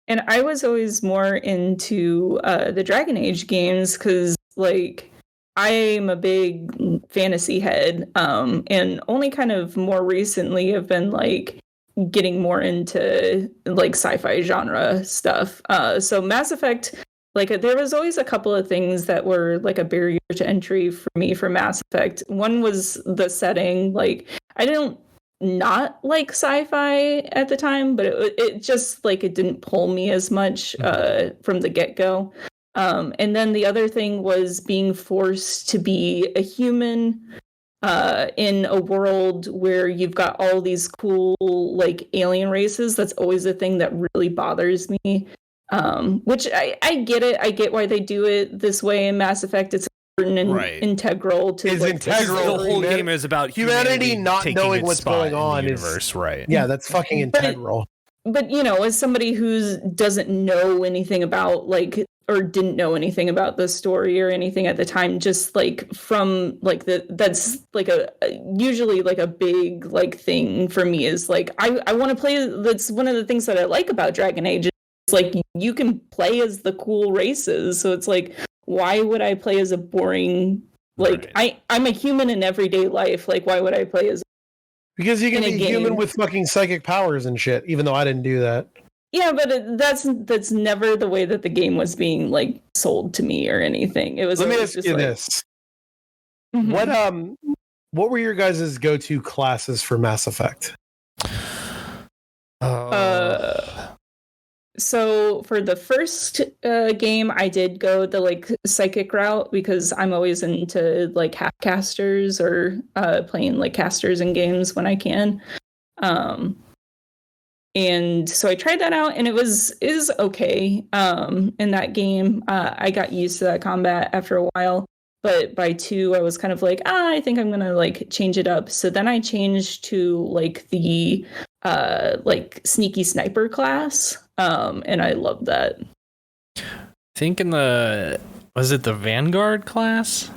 And I was always more into the Dragon Age games because like I'm a big fantasy head and only kind of more recently have been like getting more into like sci-fi genre stuff. So Mass Effect, like there was always a couple of things that were like a barrier to entry for me for Mass Effect. One was the setting. Like I didn't not like sci-fi at the time, but it just like it didn't pull me as much from the get-go. And then the other thing was being forced to be a human in a world where you've got all these cool like alien races. That's always a thing that really bothers me. Which I get it. I get why they do it this way in Mass Effect. It's important and integral to it's like, integral. The whole game is about humanity not knowing what's going on in the universe, right? Yeah, that's fucking integral. But you know, as somebody who doesn't know anything about like or didn't know anything about the story or anything at the time, just like from like that's like usually like a big like thing for me is like I want to play. That's one of the things that I like about Dragon Age. It's like you can play as the cool races, so it's like, why would I play as a boring, like I'm a human in everyday life, like why would I play as, because you can be a human with fucking psychic powers and shit, even though I didn't do that. Yeah, but that's never the way that the game was being like sold to me or anything. It was. Let me ask you this: what were your guys' go-to classes for Mass Effect? So for the first game, I did go the like psychic route because I'm always into like half casters or playing like casters in games when I can. And so I tried that out, and is okay. In that game, I got used to that combat after a while. But by 2, I was kind of like, I think I'm gonna like change it up. So then I changed to like the like sneaky sniper class, and I loved that. I think was it the Vanguard class?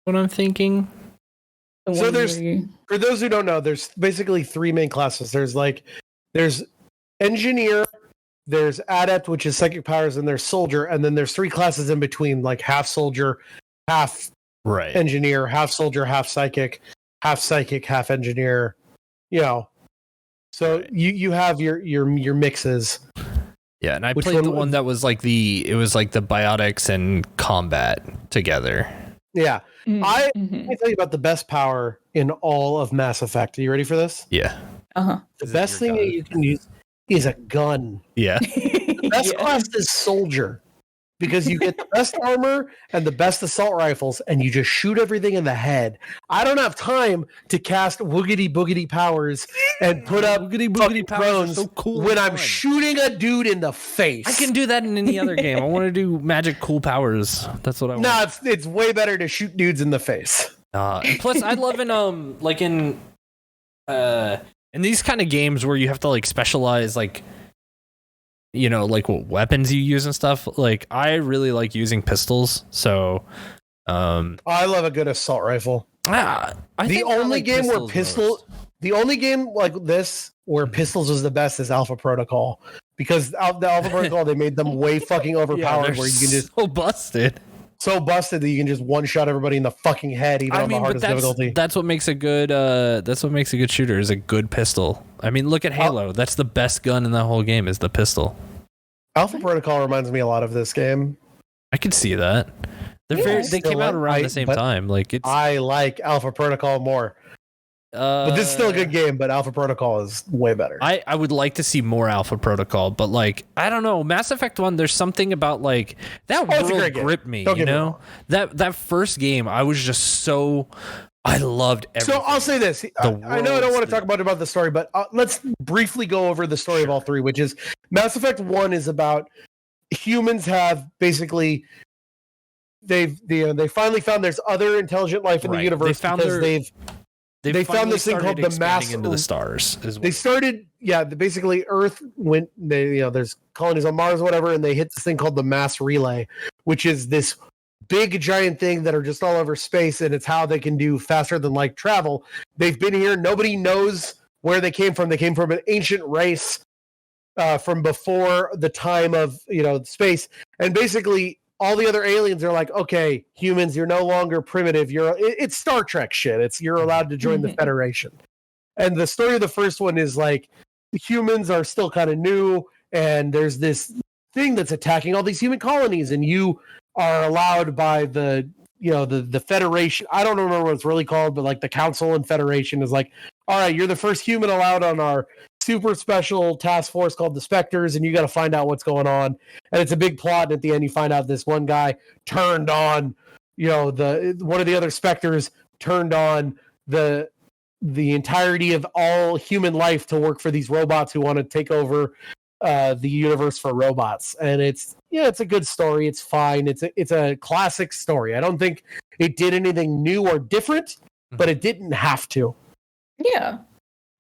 What I'm thinking. So for those who don't know, there's basically 3 main classes. There's engineer, there's adept, which is psychic powers, and there's soldier, and then there's 3 classes in between, like half soldier, half engineer, half soldier, half psychic, half engineer. You know, so you have your mixes. Yeah, and I played the one that was like the biotics and combat together. Yeah, let me tell you about the best power in all of Mass Effect. Are you ready for this? Yeah. The best thing that you can use is a gun. Yeah. The best class is soldier, because you get the best armor and the best assault rifles, and you just shoot everything in the head. I don't have time to cast woogity boogity powers and put up woogity powers so cool when I'm shooting a dude in the face. I can do that in any other game. I want to do magic cool powers. That's what I want. No, it's way better to shoot dudes in the face. And plus, I love in these kind of games where you have to like specialize, like, you know, like what weapons you use and stuff. Like, I really like using pistols. So, I love a good assault rifle. The only game like this where pistols is the best is Alpha Protocol, because the Alpha Protocol, they made them way fucking overpowered, where you can just so busted that you can just one shot everybody in the fucking head, even on the hardest difficulty. That's what makes a good shooter, is a good pistol. I mean, look at Halo. That's the best gun in the whole game, is the pistol. Alpha Protocol reminds me a lot of this game. I could see that. They came out around the same time. I like Alpha Protocol more. But this is still a good game, but Alpha Protocol is way better. I would like to see more Alpha Protocol, but like, I don't know, Mass Effect 1, there's something about like that world gripped me, you know? That first game, I was just I loved everything. So I'll say this. I know I don't want to talk about the story, but let's briefly go over the story of all 3, which is Mass Effect 1 is about humans have basically they finally found there's other intelligent life in the universe, They found this thing called the mass into the stars as well. They started, basically Earth went, there's colonies on Mars or whatever, and they hit this thing called the mass relay, which is this big giant thing that are just all over space, and it's how they can do faster than light travel. They've been here. Nobody knows where they came from. They came from an ancient race from before the time of, space. And basically all the other aliens are like, okay, humans, you're no longer primitive. It's Star Trek shit. You're allowed to join the Federation. And the story of the first one is like, humans are still kind of new, and there's this thing that's attacking all these human colonies, and you are allowed by the Federation. I don't remember what it's really called, but like the Council and Federation is like, all right, you're the first human allowed on our super special task force called the Spectres, and you got to find out what's going on. And it's a big plot, and at the end you find out this one guy turned on, one of the other Spectres turned on the entirety of all human life to work for these robots who want to take over the universe for robots. And it's a good story. It's fine. It's a classic story. I don't think it did anything new or different, but it didn't have to. Yeah.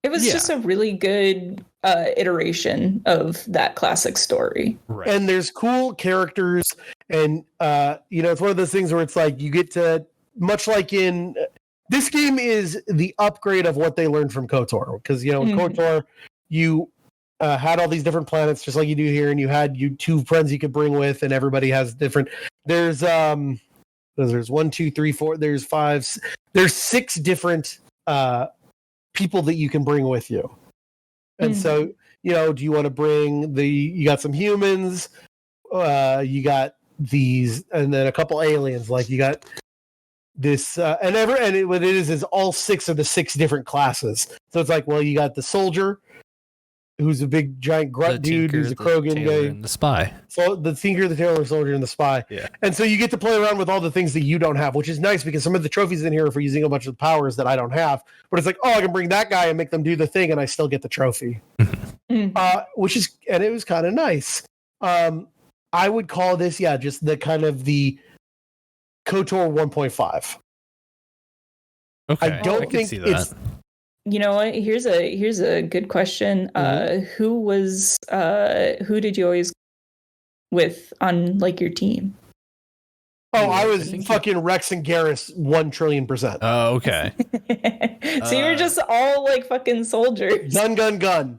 It was just a really good iteration of that classic story. Right. And there's cool characters, and it's one of those things where it's like you get to, much like in this game is the upgrade of what they learned from KOTOR, because in KOTOR you had all these different planets just like you do here, and you had two friends you could bring with, and everybody has different. There's 1, 2, 3, 4. There's 5. There's 6 different people that you can bring with you, and so do you want to bring you got some humans, you got these, and then a couple aliens, like you got this, what it is all 6 of the 6 different classes. So it's like, well, you got the soldier, who's a big giant grunt dude, who's a Krogan guy, and the spy. So the Tinker, the Tailor, Soldier, and the Spy. Yeah. And so you get to play around with all the things that you don't have, which is nice because some of the trophies in here are for using a bunch of powers that I don't have. But it's like, I can bring that guy and make them do the thing, and I still get the trophy. And it was kind of nice. I would call this, just the kind of the KOTOR 1.5. Okay, I don't think it's. You know what? Here's a good question. Who did you always with on like your team? I was fucking Rex and Garrus 1,000,000,000%. Oh, okay. So you were just all like fucking soldiers. Gun.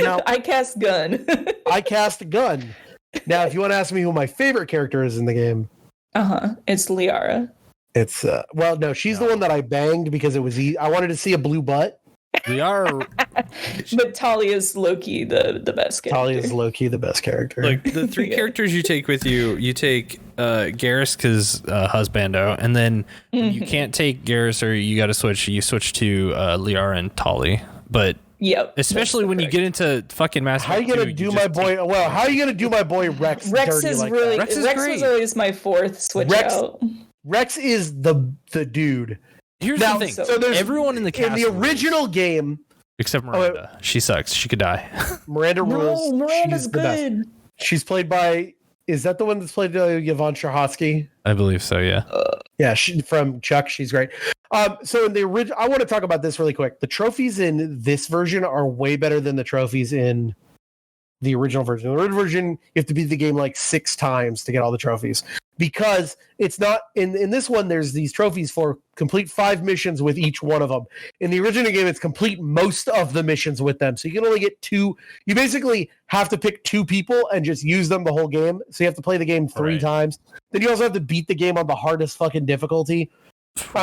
Now, I cast gun. I cast gun. Now, if you want to ask me who my favorite character is in the game, it's Liara. It's no, she's the one that I banged because it was I wanted to see a blue butt. But Talia's low-key the best character. Talia's low-key the best character. Like the 3 characters you take with you take Garrus because husbando, and then you can't take Garrus or you got to switch. You switch to Liara and Tali, but. Yep. Especially when you get into fucking Mass Effect. How are you gonna do my boy? Well, how are you gonna do my boy Rex? Rex is really. Rex was always my 4th switch out. Rex is the dude. Here's the thing. So there's everyone in the cast in the original game, except Miranda. She sucks. She could die. Miranda rules. No, Miranda's good. She's played by. Is that the one that's played by Yvonne Strahovski? I believe so. Yeah. Yeah. From Chuck. She's great. So in the original, I want to talk about this really quick. The trophies in this version are way better than the trophies in the original version. The original version, you have to beat the game like 6 times to get all the trophies, because it's not in this one. There's these trophies for complete 5 missions with each one of them. In the original game, it's complete most of the missions with them. So you can only get 2. You basically have to pick 2 people and just use them the whole game. So you have to play the game 3 times. Then you also have to beat the game on the hardest fucking difficulty.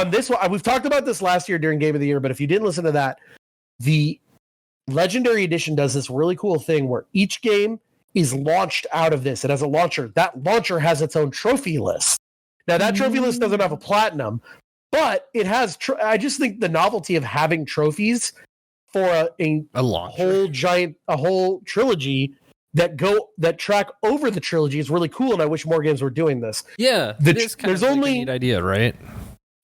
This one, we've talked about this last year during Game of the Year, but if you didn't listen to that, the Legendary Edition does this really cool thing where each game is launched out of this. It has a launcher. That launcher has its own trophy list. Now, that trophy list doesn't have a platinum, but it has. I just think the novelty of having trophies for a whole trilogy that track over the trilogy is really cool, and I wish more games were doing this. Yeah, there's only a neat idea, right?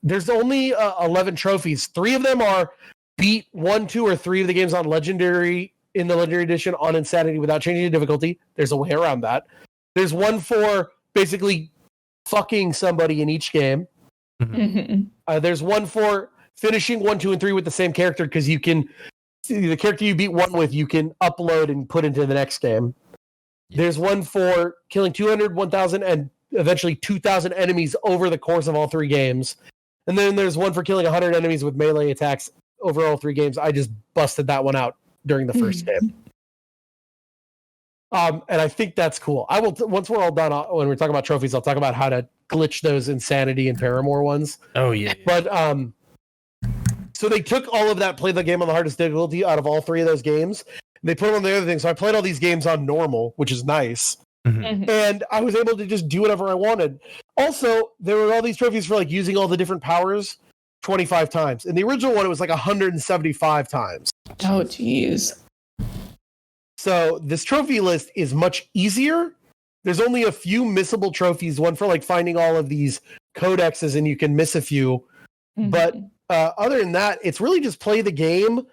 There's only 11 trophies. 3 of them are beat 1, 2, or 3 of the games on Legendary in the Legendary Edition on Insanity without changing the difficulty. There's a way around that. There's one for basically fucking somebody in each game. There's one for finishing 1, 2, and 3 with the same character, because you can the character you beat 1 with, you can upload and put into the next game. There's one for killing 200, 1,000, and eventually 2,000 enemies over the course of all 3 games. And then there's one for killing 100 enemies with melee attacks over all 3 games. I just busted that one out during the first game. And I think that's cool. I will once we're all done, when we're talking about trophies, I'll talk about how to glitch those Insanity and Paramore ones. Oh yeah. But so they took all of that, played the game on the hardest difficulty out of all 3 of those games. And they put them on the other thing. So I played all these games on normal, which is nice. And I was able to just do whatever I wanted. Also, there were all these trophies for like using all the different powers 25 times. In the original one, it was like 175 times. Oh, jeez. So this trophy list is much easier. There's only a few missable trophies, one for like finding all of these codexes, and you can miss a few. But other than that, it's really just play the game.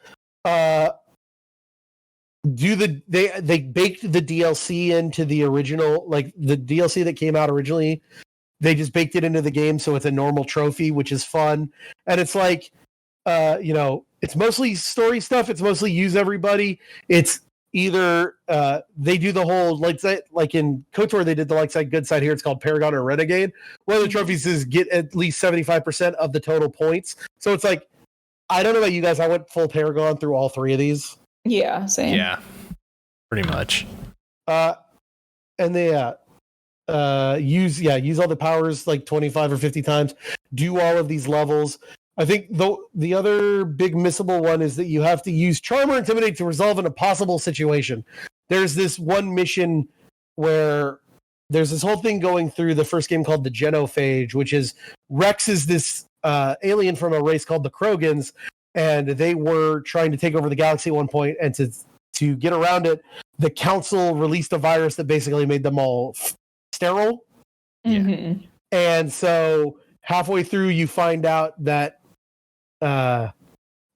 They baked the DLC into the original, like the DLC that came out originally. They just baked it into the game, so it's a normal trophy, which is fun. And it's like it's mostly story stuff. It's mostly use everybody. It's either they do the whole like in KOTOR they did the light side good side. Here it's called Paragon or Renegade. One of the trophies is get at least 75% of the total points. So it's like, I don't know about you guys, I went full Paragon through all three of these. Yeah, same. Yeah, pretty much. And they use all the powers like 25 or 50 times, do all of these levels. I think the other big missable one is that you have to use Charm or Intimidate to resolve an impossible situation. There's this one mission where there's this whole thing going through the first game called the Genophage, which is Rex is this alien from a race called the Krogans, and they were trying to take over the galaxy at one point, and to get around it, the council released a virus that basically made them all sterile. Mm-hmm. And so halfway through, you find out that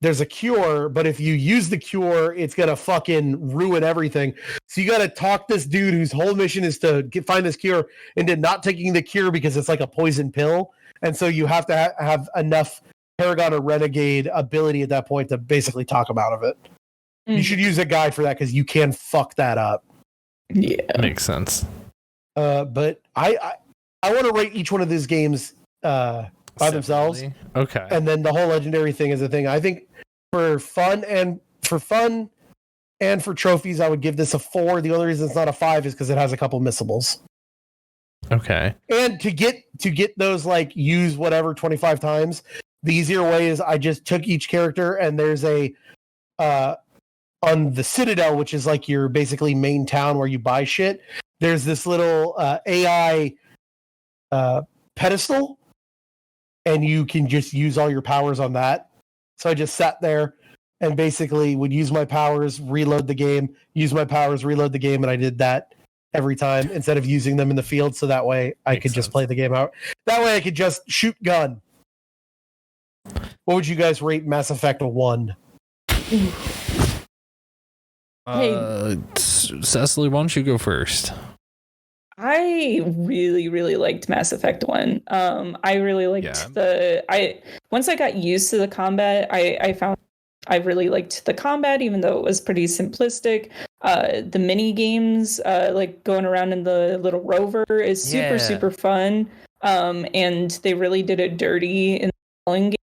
there's a cure, but if you use the cure, it's going to fucking ruin everything. So you got to talk this dude whose whole mission is to find this cure into not taking the cure because it's like a poison pill. And so you have to have enough Paragon or Renegade ability at that point to basically talk him out of it. You should use a guide for that because you can fuck that up. Yeah, makes sense. But I want to rate each one of these games by themselves. Okay. And then the whole legendary thing is a thing. I think for fun and for trophies, I would give this a 4. The only reason it's not a 5 is because it has a couple missables. Okay. And to get those like use whatever 25 times, the easier way is I just took each character and there's a on the Citadel, which is like your basically main town where you buy shit. There's this little AI pedestal, and you can just use all your powers on that. So I just sat there and basically would use my powers, reload the game, use my powers, reload the game, and I did that every time instead of using them in the field. So that way I could just play the game out. That way I could just shoot gun. What would you guys rate Mass Effect 1? Cecily, why don't you go first? I really, really liked Mass Effect 1. I really liked once I got used to the combat, I found I really liked the combat, even though it was pretty simplistic. The mini games, like going around in the little rover, is super fun. And they really did it dirty in the calling game.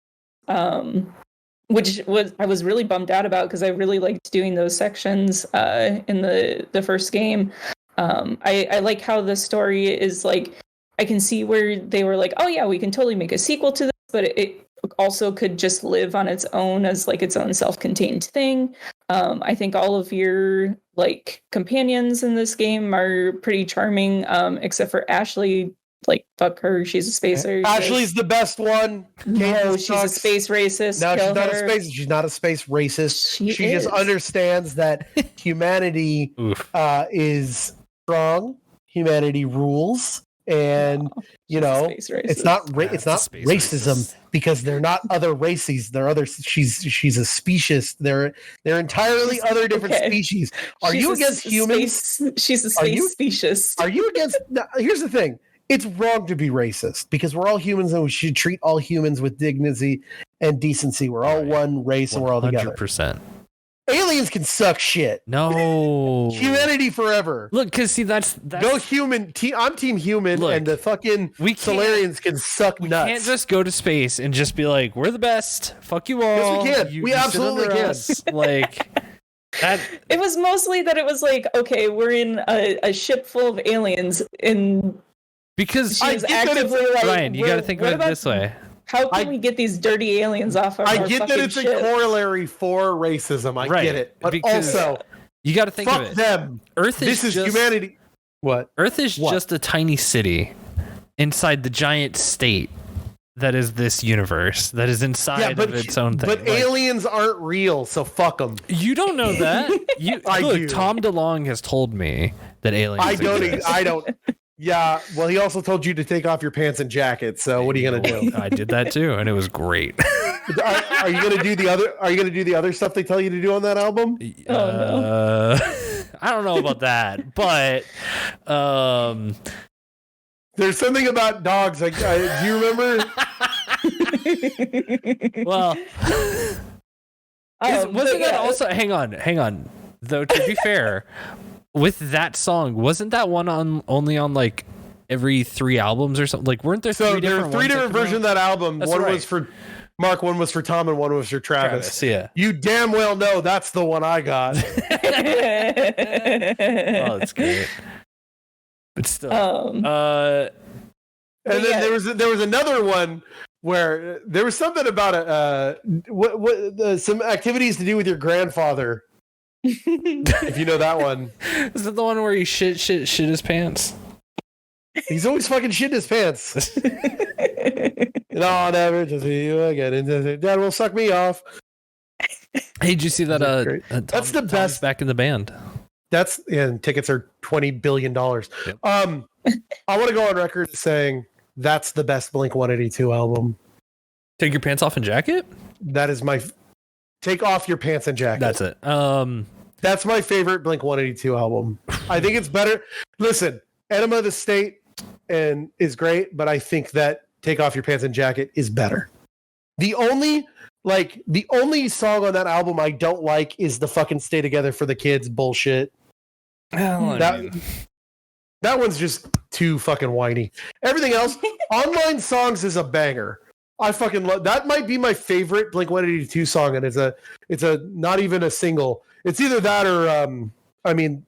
Which I was really bummed out about because I really liked doing those sections in the first game. I like how the story is like, I can see where they were like, oh yeah, we can totally make a sequel to this, but it also could just live on its own as like its own self-contained thing. I think all of your like companions in this game are pretty charming, except for Ashley. Like, fuck her, she's a spacer. Ashley's the best one. No, she's a space racist. No, she's not a space racist. She just understands that humanity is strong. Humanity rules, and it's not racism because they're not other races. They're other. She's a species. They're entirely other different species. Are you against humans? She's a space species. Are you against? No, here's the thing. It's wrong to be racist because we're all humans and we should treat all humans with dignity and decency. We're all one race and we're all together. 100%. Aliens can suck shit. No. Humanity forever. Look, because see, that's go human. I'm team human. Look, and the fucking Solarians can suck nuts. We can't just go to space and just be like, we're the best. Fuck you all. Yes, we can. We absolutely can. Like... It was mostly that it was like, okay, we're in a ship full of aliens and... Because I get actively like, Ryan, you got to think of it this way. How can we get these dirty aliens off our I get that it's ship? A corollary for racism. I get it. But also, you got to think of it. Them. This is humanity. What? Earth is just a tiny city inside the giant state that is this universe that is inside of its own thing. But aliens aren't real, so fuck them. You don't know that. Look, Tom DeLonge has told me that aliens I don't. Yeah, well, he also told you to take off your pants and jacket. So what are you gonna do? I did that too, and it was great. Are you gonna do the other? Are you gonna do the other stuff they tell you to do on that album? I don't know about that, but there's something about dogs. Like, do you remember? Well, wasn't that also? Hang on. Though to be fair, with that song, wasn't that one only on like every 3 albums or something? Like, weren't there three different versions of that album? That's one was for Mark, one was for Tom, and one was for Travis. Yeah. You damn well know that's the one I got. Oh, that's great. But still. And then there was another one where there was something about some activities to do with your grandfather. If you know that one. Is that the one where he shit his pants? He's always fucking shitting his pants. And I'll never to see you again. Dad will suck me off. Hey, did you see that? That's the best. Back in the band. And tickets are $20 billion. Yep. I want to go on record saying that's the best Blink-182 album. Take Your Pants Off and Jacket? That is my Take Off Your Pants and Jacket. That's it. That's my favorite Blink-182 album. I think it's better. Listen, Enema of the State is great, but I think that Take Off Your Pants and Jacket is better. The only song on that album I don't like is the fucking Stay Together for the Kids bullshit. That one's just too fucking whiny. Everything else, Online Songs is a banger. I fucking love that. Might be my favorite Blink-182 song, and it's a not even a single. It's either that or I mean,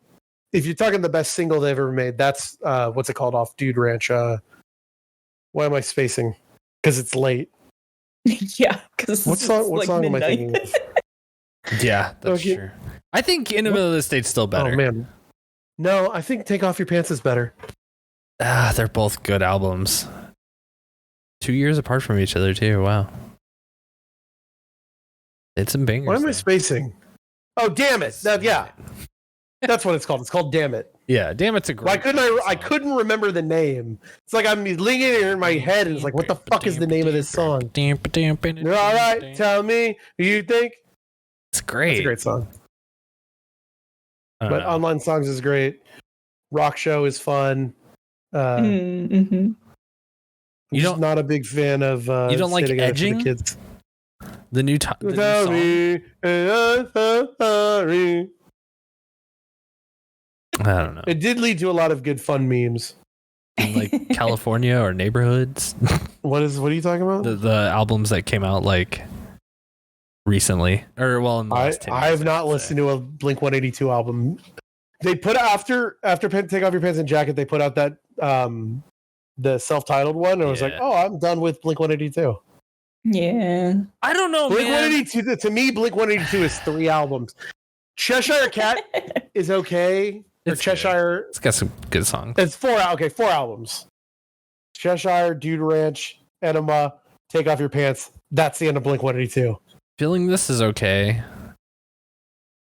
if you're talking the best single they've ever made, that's what's it called off Dude Ranch? Why am I spacing? Because it's late. Yeah, because what song am I thinking of? Yeah, that's true. I think Enema of the State's still better. Oh man, no, I think Take Off Your Pants is better. They're both good albums. 2 years apart from each other too. Wow, it's some bangers. Why am I spacing? Oh, damn it! Yeah, that's what it's called. It's called Damn It. Yeah, Damn It's a great. Why I couldn't remember the name. It's like I'm linking it in my head, and it's like, what the fuck is the name of this song? You're all right. Tell me who you think. It's great. It's a great song. But Online Songs is great. Rock Show is fun. Mm-hmm. I'm not a big fan of. You don't like Edging? The kids. The new song. I don't know. It did lead to a lot of good fun memes. In like California or neighborhoods. What are you talking about? The albums that came out like recently, or well, in the last 10 years, I have not listened to a Blink-182 album. They put after Take Off Your Pants and Jacket. They put out that the self-titled one, and I was like, oh, I'm done with Blink-182. Yeah, I don't know. Blink-182 to me, Blink-182 is 3 albums. Cheshire Cat is okay. It's Cheshire. Good. It's got some good songs. It's 4 albums. Cheshire, Dude Ranch, Enema, Take Off Your Pants. That's the end of Blink-182. Feeling This is okay.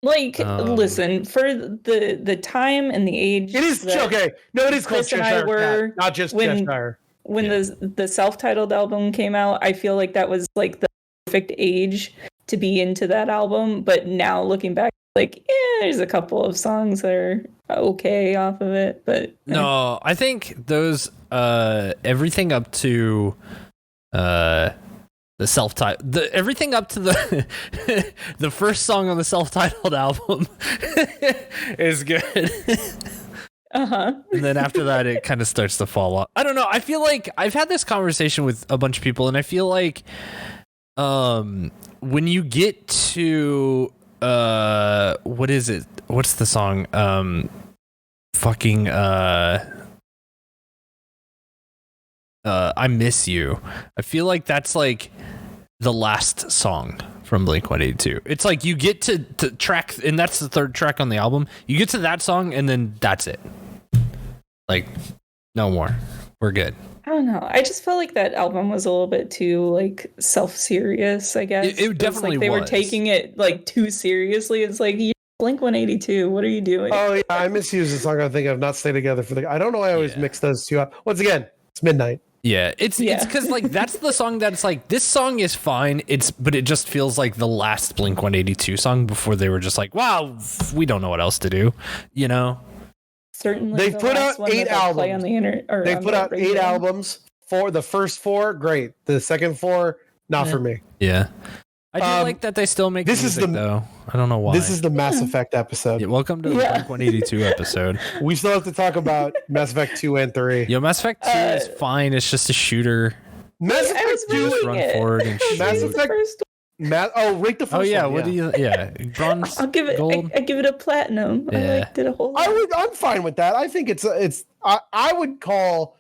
Like, listen, for the time and the age. It is okay. No, it is called Cheshire Cat, not just Cheshire. When the self-titled album came out, I feel like that was like the perfect age to be into that album. But now looking back, like, there's a couple of songs that are okay off of it. But no, I think those everything up to the self-titled, everything up to the the first song on the self-titled album is good. And then after that, it kind of starts to fall off. I don't know. I feel like I've had this conversation with a bunch of people, and I feel like when you get to what is it? What's the song? I Miss You. I feel like that's like the last song from Blink-182. It's like you get to track, and that's the third track on the album. You get to that song, and then that's it. Like, no more. We're good. I don't know. I just felt like that album was a little bit too like self-serious, I guess. It definitely was. They were taking it like too seriously. It's like, Blink-182, what are you doing? Oh yeah, I Miss You is a song I think I've not stayed together for I don't know why I always mix those two up. Once again, it's midnight. Yeah, it's because like that's the song that's like, this song is fine. But it just feels like the last Blink-182 song before they were just like, wow, we don't know what else to do, you know. Certainly, they've put out 8 albums. They've put out 8 albums. The first 4, great. The second 4, Not for me. Yeah. I do like that they still make music, though. I don't know why. This is the Mass Effect episode. Yeah, welcome to the Blink 182 episode. We still have to talk about Mass Effect 2 and 3. Yo, Mass Effect 2 is fine. It's just a shooter. Mass Effect 2 just run forward and shoot. Mass Effect. Rate the first one. Oh yeah, what do you? Yeah, bronze. I'll give it. Gold. I give it a platinum. Yeah. I liked it a whole lot. I'm fine with that. I think it's. I would call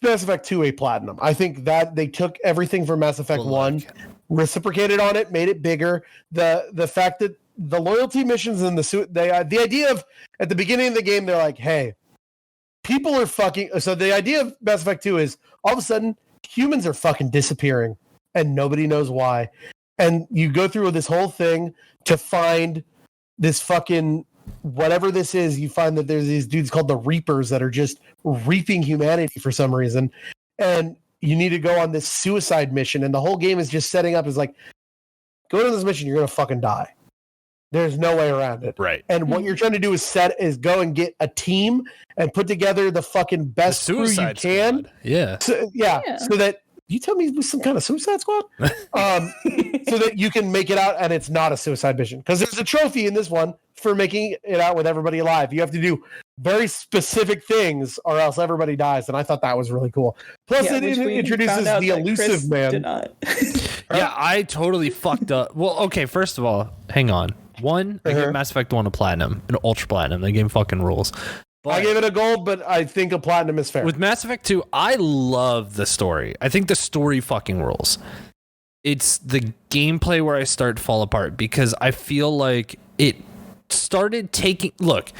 Mass Effect 2 a platinum. I think that they took everything from Mass Effect 1, reciprocated on it, made it bigger. The fact that the loyalty missions and the idea of at the beginning of the game, they're like, hey, people are fucking. So the idea of Mass Effect 2 is all of a sudden humans are fucking disappearing and nobody knows why. And you go through this whole thing to find this fucking whatever this is. You find that there's these dudes called the Reapers that are just reaping humanity for some reason. And you need to go on this suicide mission. And the whole game is just setting up as like, go to this mission, you're going to fucking die. There's no way around it. Right. And what you're trying to do is go and get a team and put together the fucking best crew you can. Squad. Yeah. So that you tell me some kind of Suicide Squad, so that you can make it out and it's not a suicide mission, because there's a trophy in this one for making it out with everybody alive. You have to do very specific things or else everybody dies, and I thought that was really cool. Plus, it introduces the elusive man. Yeah, I totally fucked up. Well, okay, first of all, hang on. One, I gave Mass Effect 1 a platinum, an ultra platinum. The game fucking rules. But I gave it a gold, but I think a platinum is fair. With Mass Effect 2, I love the story. I think the story fucking rules. It's the gameplay where I start to fall apart, because I feel like it started taking... Look,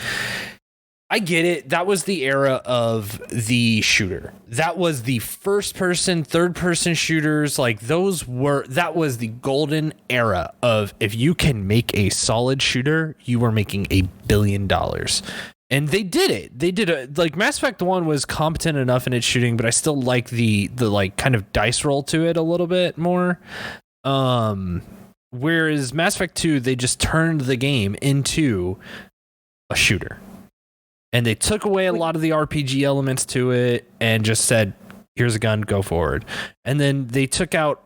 I get it. That was the era of the shooter. That was the first person, third person shooters. Like that was the golden era of, if you can make a solid shooter, you are making $1 billion. And they did it. They did it. Like Mass Effect 1 was competent enough in its shooting, but I still like the like kind of dice roll to it a little bit more. Whereas Mass Effect 2, they just turned the game into a shooter. And they took away a lot of the RPG elements to it and just said, here's a gun, go forward. And then they took out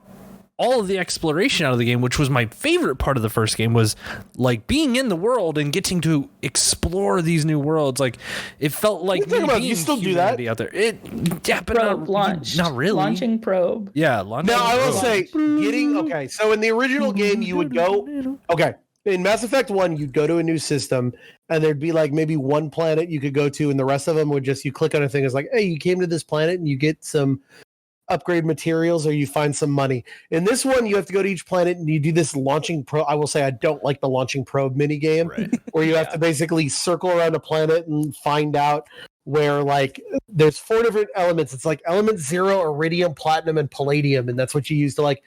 all of the exploration out of the game, which was my favorite part of the first game, was like being in the world and getting to explore these new worlds. Like it felt like you still do that out there. But probe launch, not really. Launching probe. Yeah, launching. Now I will say, so in the original game, you would go. In Mass Effect 1, you'd go to a new system, and there'd be like maybe one planet you could go to, and the rest of them would just, you click on a thing, it's like, hey, you came to this planet and you get some upgrade materials or you find some money. In this one, you have to go to each planet and you do this launching probe. I will say I don't like the launching probe minigame, where you have to basically circle around a planet and find out where, like, there's 4 different elements. It's like element 0, iridium, platinum, and palladium, and that's what you use to like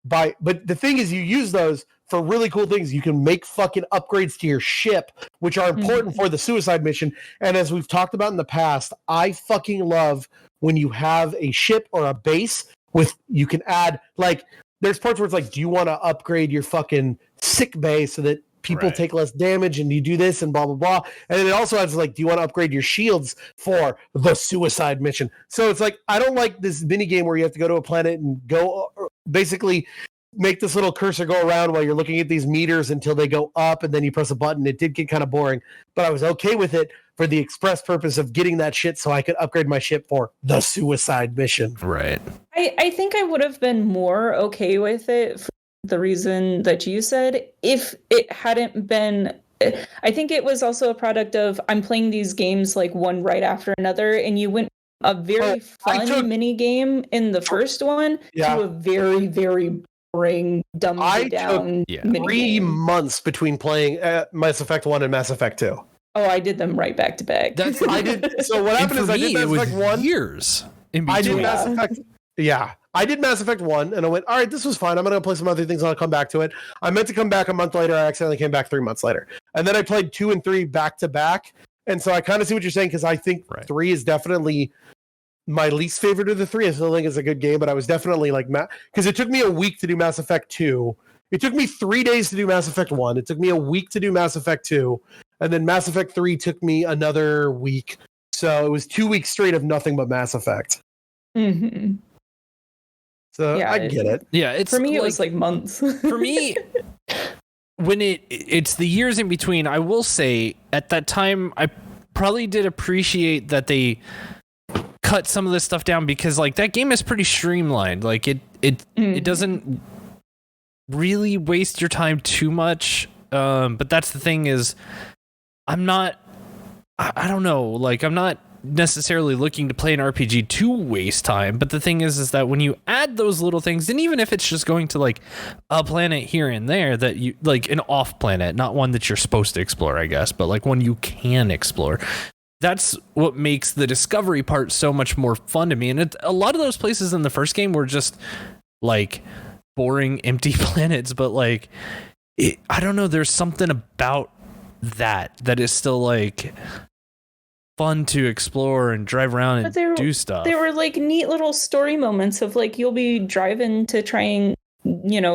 buy. But the thing is, you use those for really cool things. You can make fucking upgrades to your ship, which are important for the suicide mission. And as we've talked about in the past, I fucking love when you have a ship or a base with, you can add, like, there's parts where it's like, do you want to upgrade your fucking sick bay so that people take less damage, and you do this and blah, blah, blah. And then it also adds like, do you want to upgrade your shields for the suicide mission? So it's like, I don't like this mini game where you have to go to a planet and go basically make this little cursor go around while you're looking at these meters until they go up, and then you press a button. It did get kind of boring, but I was okay with it for the express purpose of getting that shit so I could upgrade my ship for the suicide mission. Right. I think I would have been more okay with it for the reason that you said, if it hadn't been... I think it was also a product of, I'm playing these games like one right after another, and you went a very fun mini game in the first one to a very, very boring, dumbed down mini 3 months between playing Mass Effect 1 and Mass Effect 2. Oh, I did them right back to back. I did. So what happened is I did Mass Effect 1. Years in between. I did Mass Effect. Yeah. I did Mass Effect 1, and I went, all right, this was fine. I'm going to play some other things, and I'll come back to it. I meant to come back a month later. I accidentally came back 3 months later. And then I played 2 and 3 back to back. And so I kind of see what you're saying, because I think 3 is definitely my least favorite of the 3. I still think it's a good game, but I was definitely like, because it took me a week to do Mass Effect 2. It took me 3 days to do Mass Effect 1. It took me a week to do Mass Effect 2. And then Mass Effect 3 took me another week. So it was 2 weeks straight of nothing but Mass Effect. Mm-hmm. So yeah, I get it. Yeah, it's for me, it was like months. For me, when it's the years in between, I will say at that time I probably did appreciate that they cut some of this stuff down, because like that game is pretty streamlined. Like it doesn't really waste your time too much. But that's the thing is, I don't know, like I'm not necessarily looking to play an RPG to waste time, but the thing is that when you add those little things, and even if it's just going to like a planet here and there that you like, an off planet, not one that you're supposed to explore, I guess, but like one you can explore, that's what makes the discovery part so much more fun to me. And a lot of those places in the first game were just like boring, empty planets, but like I don't know, there's something about that is still like fun to explore and drive around and do stuff. They were like neat little story moments of like, you'll be driving to try and,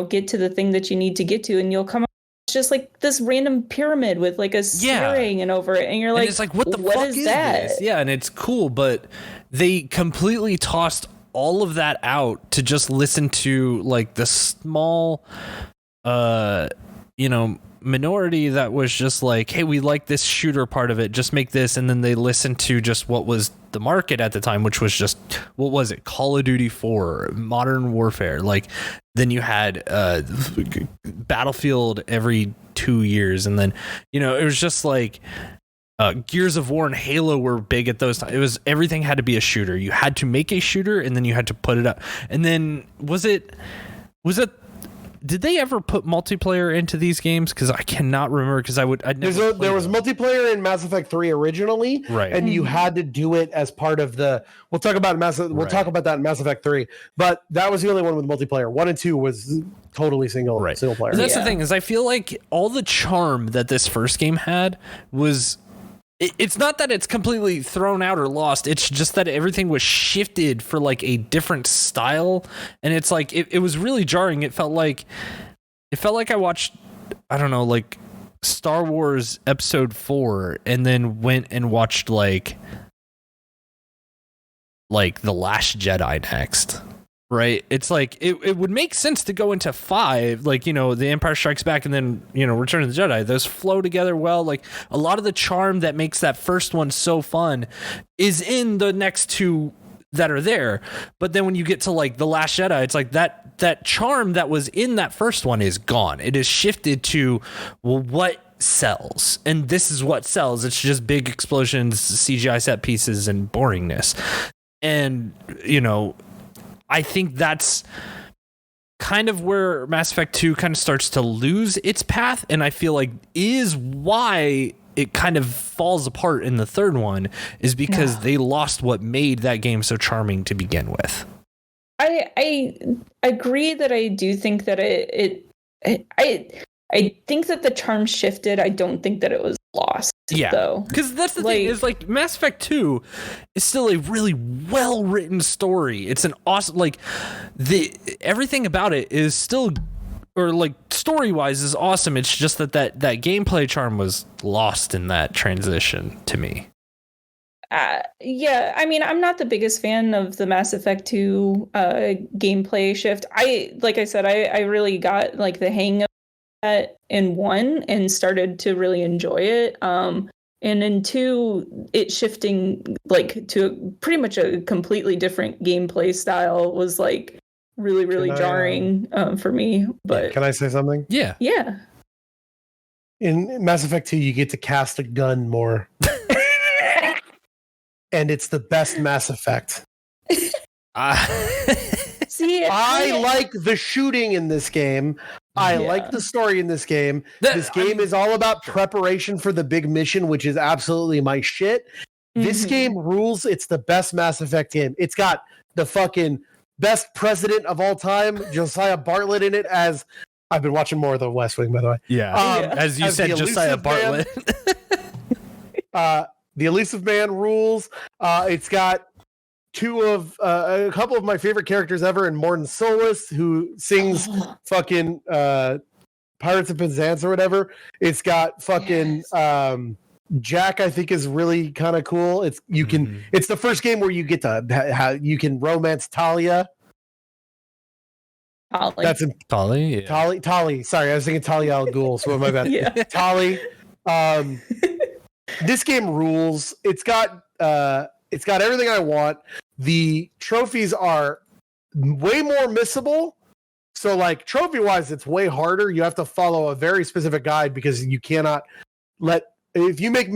get to the thing that you need to get to, and you'll come up just like this random pyramid with like a spear hanging over it, and you're like, and it's like, what the fuck is that? This? Yeah, and it's cool, but they completely tossed all of that out to just listen to like the small minority that was just like, hey, we like this shooter part of it, just make this. And then they listened to just what was the market at the time, which was just, what was it, Call of Duty 4, Modern Warfare. Like then you had Battlefield every 2 years, and then it was just like Gears of War and Halo were big at those times. It was, everything had to be a shooter. You had to make a shooter, and then you had to put it up. And then was it did they ever put multiplayer into these games? Because I cannot remember. Because there was multiplayer in Mass Effect 3 originally, right? And you had to do it as part of the. We'll talk about talk about that in Mass Effect 3. But that was the only one with multiplayer. 1 and 2 was totally single player. And that's the thing, is I feel like all the charm that this first game had was. It's not that it's completely thrown out or lost. It's just that everything was shifted for like a different style. And it's like, it was really jarring. It felt like I watched, I don't know, like Star Wars Episode 4 and then went and watched like The Last Jedi next. Right, it's like it would make sense to go into 5, like The Empire Strikes Back, and then Return of the Jedi. Those flow together well. Like a lot of the charm that makes that first one so fun is in the next 2 that are there. But then when you get to like The Last Jedi, it's like that charm that was in that first one is gone. It is shifted to, well, what sells, and this is what sells. It's just big explosions, CGI set pieces, and boringness. And I think that's kind of where Mass Effect 2 kind of starts to lose its path, and I feel like is why it kind of falls apart in the third one, is because they lost what made that game so charming to begin with. I agree that I do think that I think that the charm shifted. I don't think that it was lost. Yeah, though, because that's the thing, is like Mass Effect 2 is still a really well written story. It's an awesome, like everything about it is still, or like story wise, is awesome. It's just that gameplay charm was lost in that transition to me. Yeah, I mean, I'm not the biggest fan of the Mass Effect 2 gameplay shift. Like I said, I really got like the hang of that in 1 and started to really enjoy it. And in 2, it shifting like to pretty much a completely different gameplay style was like really jarring for me. But can I say something? Yeah. In Mass Effect 2, you get to cast a gun more. And it's the best Mass Effect. See, I like the shooting in this game. I like the story in this game. This game is all about preparation for the big mission, which is absolutely my shit. This game rules. It's the best Mass Effect game. It's got the fucking best president of all time, Josiah Bartlett, in it. As I've been watching more of The West Wing, by the way. Yeah, as you said, Josiah Bartlett. The Elusive Man rules. It's got a couple of my favorite characters ever, and Morton Solus, who sings fucking Pirates of Penzance or whatever. It's got fucking Jack, I think, is really kind of cool. It's the first game where you get to you can romance Talia. Tali. That's in Tali. Yeah. Tali. Sorry, I was thinking Talia al Ghul. So my bad. Yeah. Tali. This game rules. It's got everything I want. The trophies are way more missable. So, like, trophy-wise, it's way harder. You have to follow a very specific guide because you cannot if you make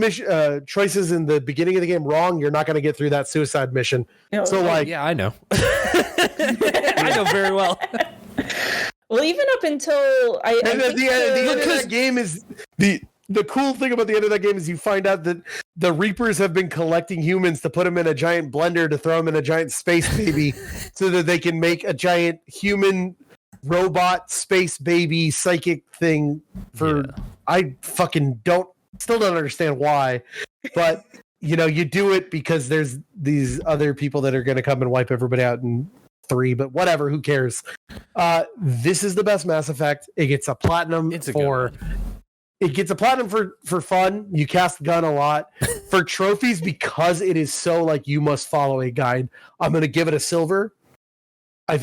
choices in the beginning of the game wrong, you're not going to get through that suicide mission. Yeah, I know. I know very well. Well, even up until at the end of that game is the cool thing about the end of that game is you find out that the Reapers have been collecting humans to put them in a giant blender to throw them in a giant space baby so that they can make a giant human robot space baby psychic thing I fucking still don't understand why, but you do it because there's these other people that are going to come and wipe everybody out in 3, but whatever, who cares? This is the best Mass Effect. It gets a platinum It gets a platinum for fun. You cast gun a lot. For trophies, because it is so like you must follow a guide, I'm gonna give it a silver. I'm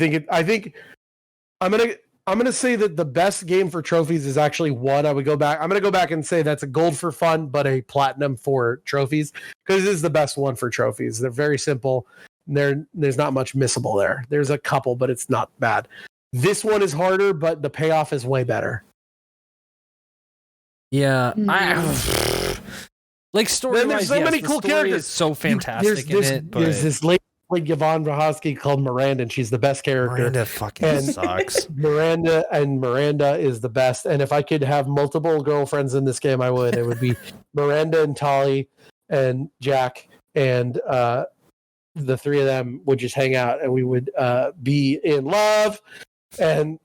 gonna say that the best game for trophies is actually 1. I'm gonna go back and say that's a gold for fun, but a platinum for trophies, because this is the best one for trophies. They're very simple. There's not much missable there. There's a couple, but it's not bad. This one is harder, but the payoff is way better. Yeah, like story. There's so many cool characters. Is so fantastic in it. But there's this lady like Yvonne Brahowski called Miranda, and she's the best character. Miranda fucking sucks. Miranda is the best. And if I could have multiple girlfriends in this game, I would. It would be Miranda and Tali and Jack, and the 3 of them would just hang out, and we would be in love, and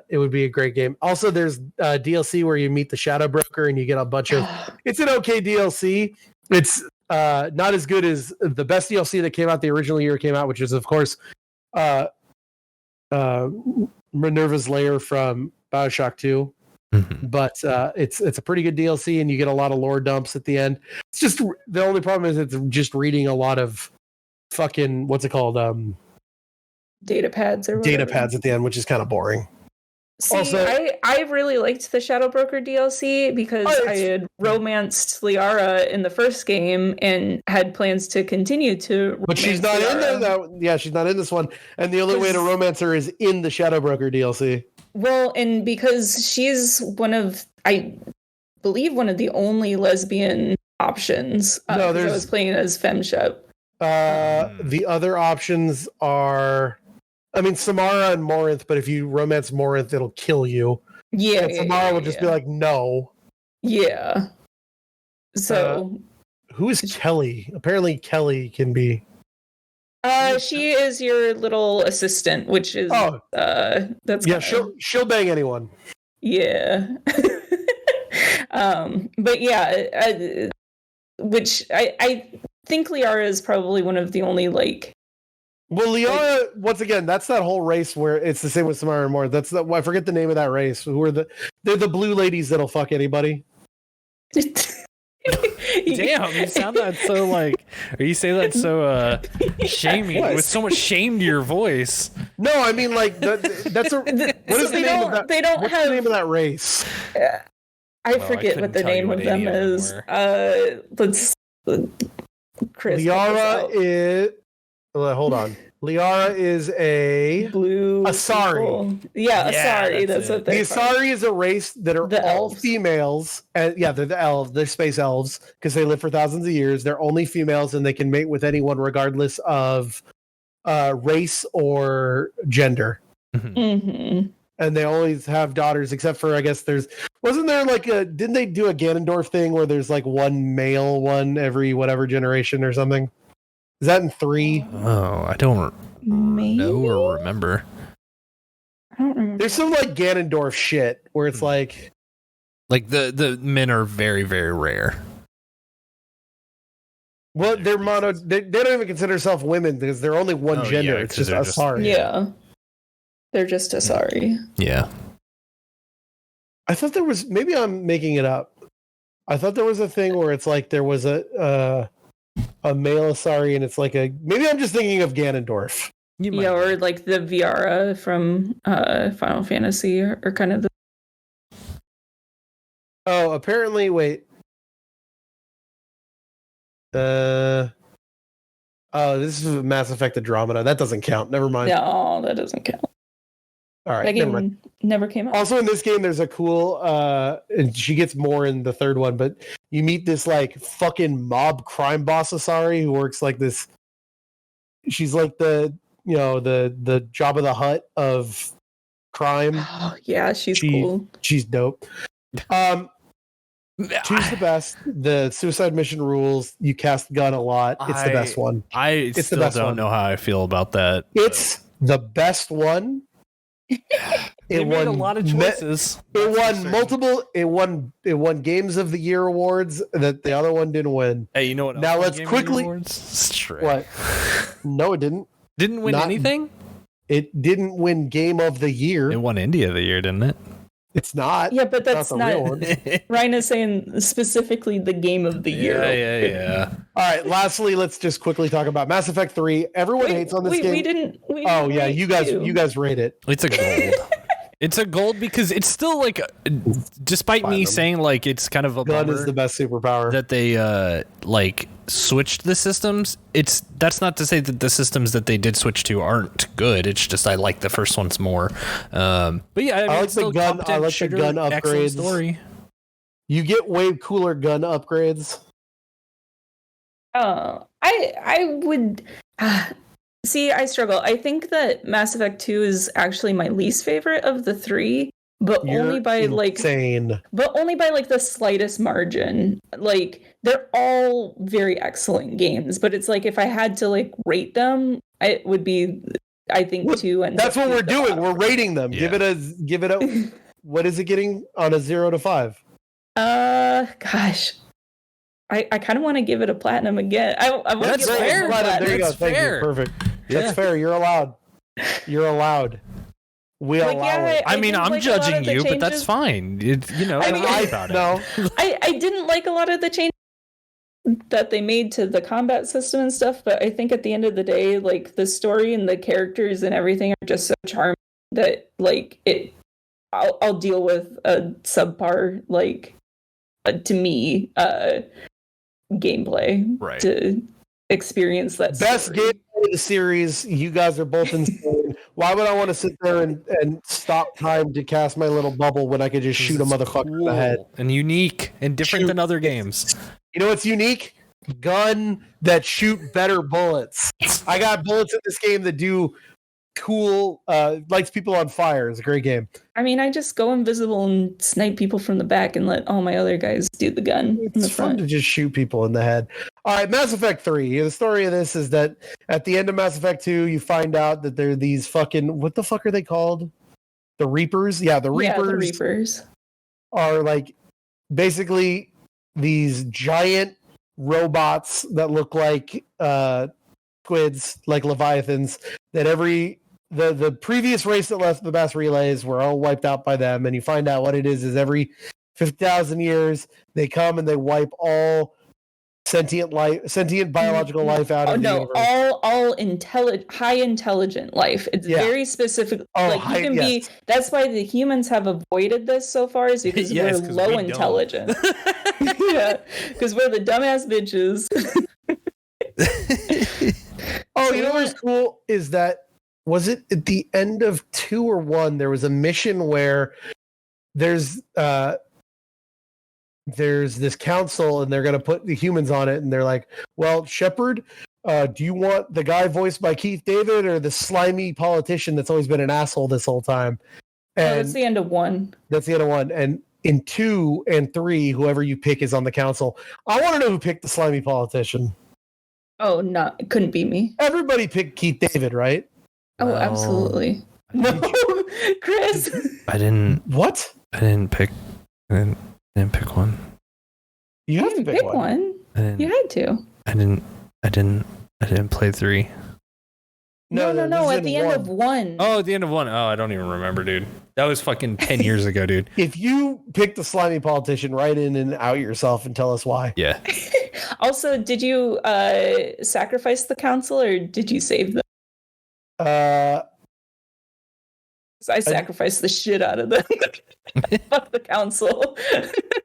it would be a great game. Also, there's DLC where you meet the Shadow Broker and you get a bunch of. It's an okay DLC. It's not as good as the best DLC that came out the original year it came out, which is of course Minerva's Lair from BioShock 2. Mm-hmm. But it's a pretty good DLC, and you get a lot of lore dumps at the end. It's just the only problem is it's just reading a lot of fucking what's it called data pads at the end, which is kind of boring. See, also, I really liked the Shadow Broker DLC because I had romanced Liara in the first game and had plans to continue to. But she's not in there. She's not in this one, and the only way to romance her is in the Shadow Broker DLC. Well, and because she's I believe one of the only lesbian options. No, I was playing as FemShep. The other options are. I mean, Samara and Morinth, but if you romance Morinth, it'll kill you. Yeah. And Samara will just be like, no. Yeah. So. Who is Kelly? Apparently, Kelly can be. She is your little assistant, which is. That's. Yeah, she'll bang anyone. Yeah. But yeah, which I think Liara is probably one of the only like. Well, Liara, once again, that's that whole race where it's the same with Samara and more. I forget the name of that race. They're the blue ladies that'll fuck anybody. Damn, you sound that so like, or you say that so shaming with so much shame to your voice. No, I mean like that's a. What is the name of that? They don't have the name of that race. I forget what the name of them is. Let's. Chris. Liara is. Hold on. Liara is a blue Asari. Yeah, Asari. That's what they. The Asari is a race that are all females, and they're the elves. They're space elves because they live for thousands of years. They're only females, and they can mate with anyone regardless of race or gender. Mm-hmm. And they always have daughters, except for I guess wasn't there like didn't they do a Ganondorf thing where there's like one male one every whatever generation or something? Is that in 3? Oh, I don't know or remember. I don't remember. There's some like Ganondorf shit where it's like the men are very, very rare. Well, they're mono. They don't even consider themselves women because they're only one gender. Yeah, it's just Asari. Yeah, they're just Asari. Yeah. I thought there was. Maybe I'm making it up. I thought there was a thing where it's like there was a male Asari, and it's like maybe I'm just thinking of Ganondorf. or like the Viara from Final Fantasy, or kind of the. Oh, apparently, wait. Oh, this is Mass Effect Andromeda. That doesn't count. Never mind. No, that doesn't count. All right, that game never came out. Also, in this game, there's a cool. And she gets more in the third one, but you meet this like fucking mob crime boss Asari who works like this. She's like the the Jabba the Hutt of crime. Oh, yeah, she's cool. She's dope. Choose the best. The suicide mission rules. You cast gun a lot. It's the best one. I still don't know how I feel about that. It's the best one. It won a lot of choices. It won multiple. It won Games of the Year awards that the other one didn't win. Hey, you know what? Now let's quickly. What? No, it didn't. Didn't win anything. It didn't win Game of the Year. It won Indie of the Year, didn't it? It's not. Yeah, but that's not. Real one. Ryan is saying specifically the Game of the Year. Yeah. All right. Lastly, let's just quickly talk about Mass Effect 3. Everyone hates on this game. We didn't. You guys rate it. It's a gold. It's a gold because it's still like, despite me saying like it's kind of a gun is the best superpower that they like switched the systems. That's not to say that the systems that they did switch to aren't good. It's just I like the first ones more. But yeah, I like the gun. I like the gun upgrades. Story. You get way cooler gun upgrades. I would. See, I struggle. I think that Mass Effect 2 is actually my least favorite of the three, but only by insane. But only by like the slightest margin. Like they're all very excellent games, but it's like if I had to like rate them, it would be I think 2 and that's what we're doing. We're rating them. Yeah. Give it a what is it getting on a 0 to 5? Gosh. I kind of want to give it a platinum again. I want to give fair. It a platinum. There you go. Thank you. Perfect. Yeah. That's fair. You're allowed. We allow it. I mean, I'm judging you, but that's fine. I didn't like a lot of the changes that they made to the combat system and stuff, but I think at the end of the day, like the story and the characters and everything are just so charming that like I'll deal with a subpar like to me gameplay to experience that best story. Game of the series. You guys are both insane. Why would I want to sit there and stop time to cast my little bubble when I could just shoot a motherfucker in the head? And unique and different than other games. You know what's unique? Gun that shoot better bullets. I got bullets in this game that do cool, lights people on fire. It's a great game. I mean, I just go invisible and snipe people from the back and let all my other guys do the gun in the front. Fun to just shoot people in the head. All right, Mass Effect 3. The story of this is that at the end of Mass Effect 2, you find out that there are these fucking, what the fuck are they called? The Reapers? Yeah, the Reapers. Yeah, the Reapers are like basically these giant robots that look like squids, like Leviathans, that the previous race that left the mass relays were all wiped out by them, and you find out what it is every 50,000 years they come and they wipe all sentient biological life out of the universe. all high intelligent life. It's very specific. That's why the humans have avoided this so far, is because we're low intelligent. Yeah, because we're the dumbass bitches. You know what's cool is that, was it at the end of 2 or 1? There was a mission where there's this council and they're going to put the humans on it, and they're like, well, Shepard, do you want the guy voiced by Keith David or the slimy politician that's always been an asshole this whole time? And that's the end of 1. That's the end of 1. And in 2 and 3, whoever you pick is on the council. I want to know who picked the slimy politician. Oh, no, it couldn't be me. Everybody picked Keith David, right? Oh, absolutely. No, Chris. I didn't. What? I didn't pick one. You have to pick one. You had to. I didn't play 3. No. At the end of 1. Oh, at the end of 1. Oh, I don't even remember, dude. That was fucking 10 years ago, dude. If you pick the slimy politician, write in and out yourself and tell us why. Yeah. Also, did you sacrifice the council or did you save them? I sacrificed the shit out of them. Fuck the council.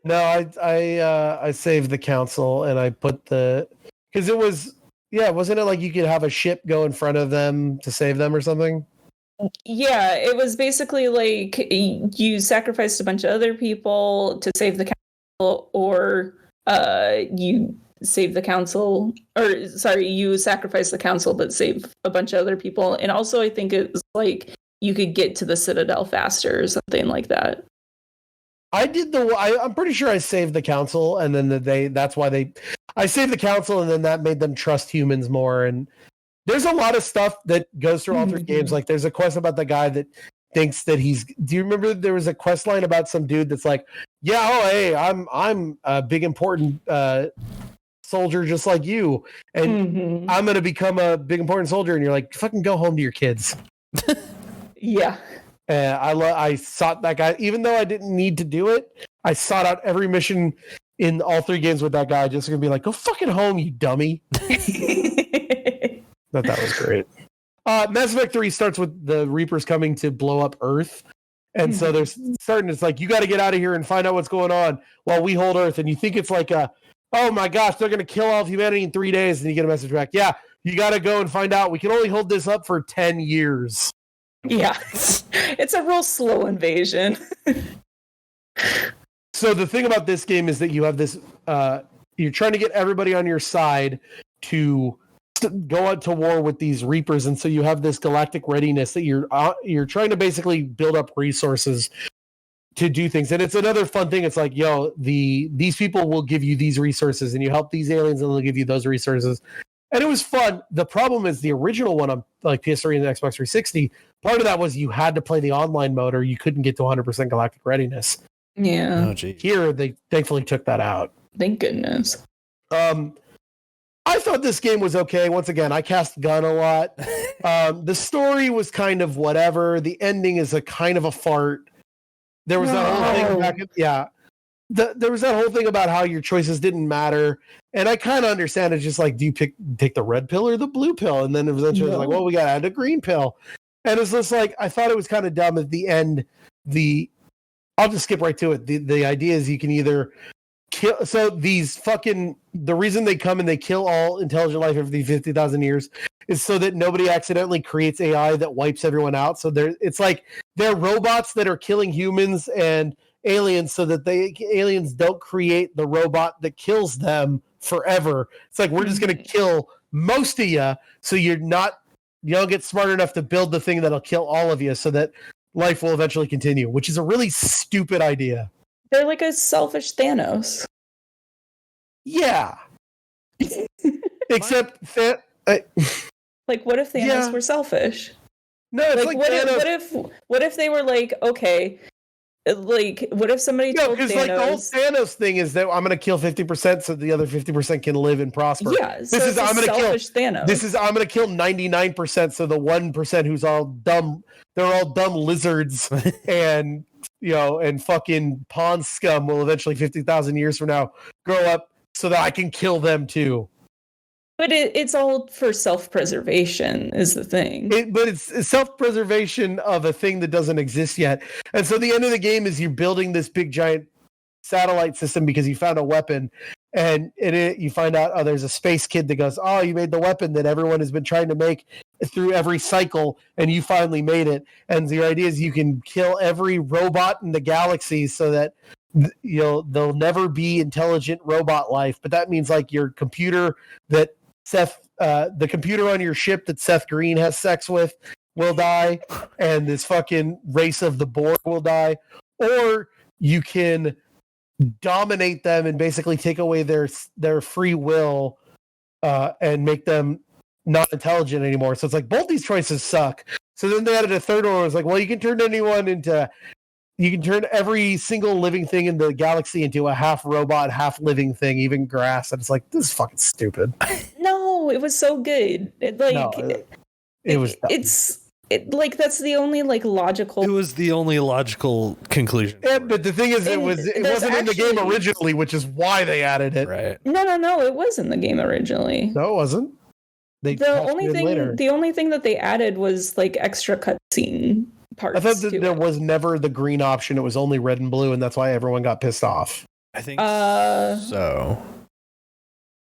No, I saved the council and I put because it was wasn't it like you could have a ship go in front of them to save them or something? Yeah, it was basically like you sacrificed a bunch of other people to save the council, or you save the council, or sorry, you sacrifice the council but save a bunch of other people. And also I think it was like you could get to the Citadel faster or something like that. I'm pretty sure I saved the council, and then that's why I saved the council, and then that made them trust humans more. And there's a lot of stuff that goes through all three games. Like there's a quest about the guy that thinks that do you remember there was a quest line about some dude that's like, yeah, oh hey, I'm a big important soldier just like you, and I'm gonna become a big important soldier, and you're like, fucking go home to your kids. Yeah. I sought that guy, even though I didn't need to do it. I sought out every mission in all three games with that guy, just gonna be like, go fucking home, you dummy. That was great. Mass Effect 3 starts with the Reapers coming to blow up Earth. And so they're starting, it's like, you got to get out of here and find out what's going on while we hold Earth. And you think it's like oh my gosh, they're going to kill all of humanity in 3 days. And you get a message back. Yeah, you got to go and find out. We can only hold this up for 10 years. Yeah, it's a real slow invasion. So the thing about this game is that you have this, you're trying to get everybody on your side to go out to war with these Reapers, and so you have this galactic readiness that you're trying to basically build up resources to do things. And it's another fun thing. It's like, these people will give you these resources, and you help these aliens, and they'll give you those resources. And it was fun. The problem is the original one on like PS3 and Xbox 360. Part of that was you had to play the online mode, or you couldn't get to 100% galactic readiness. Yeah. Oh, geez. Here they thankfully took that out. Thank goodness. I thought this game was okay. Once again, I cast gun a lot. The story was kind of whatever. The ending is a kind of a fart. There was that whole thing back. There was that whole thing about how your choices didn't matter, and I kind of understand. It's just like, do you take the red pill or the blue pill? And then eventually, it's like, well, we got to add a green pill, and it's just like, I thought it was kind of dumb at the end. I'll just skip right to it. The idea is you can either kill. So the reason they come and they kill all intelligent life every 50,000 years is so that nobody accidentally creates AI that wipes everyone out. So it's like they're robots that are killing humans and aliens, so that aliens don't create the robot that kills them forever. It's like, we're just going to kill most of you, so you don't get smart enough to build the thing that'll kill all of you, so that life will eventually continue, which is a really stupid idea. They're like a selfish Thanos. Yeah. Except like, what if Thanos were selfish? No, it's like what if they were like, okay, like, what if somebody told Thanos? Like, the whole Thanos thing is that I'm going to kill 50% so the other 50% can live and prosper. Yeah, I'm going to kill Thanos. I'm going to kill 99% so the 1% who's all dumb, they're all dumb lizards and and fucking pond scum will eventually 50,000 years from now grow up so that I can kill them too. But it's all for self-preservation is the thing. But it's self-preservation of a thing that doesn't exist yet. And so the end of the game is you're building this big giant satellite system because you found a weapon. And you find out, there's a space kid that goes, you made the weapon that everyone has been trying to make through every cycle, and you finally made it. And the idea is you can kill every robot in the galaxy so that there'll never be intelligent robot life. But that means like your computer that the computer on your ship that Seth Green has sex with will die, and this fucking race of the Borg will die. Or you can dominate them and basically take away their free will and make them not intelligent anymore. So it's like, both these choices suck. So then they added a third one. It was like, well, you can turn every single living thing in the galaxy into a half robot, half living thing, even grass. And it's like, this is fucking stupid. No, it was so good. It was dumb. That's the only logical. It was the only logical conclusion. Yeah, but the thing is, it wasn't in the game originally, which is why they added it. Right? No, it was in the game originally. No, it wasn't. The only thing that they added was like extra cutscene parts. I thought that there was never the green option. It was only red and blue, and that's why everyone got pissed off. I think so.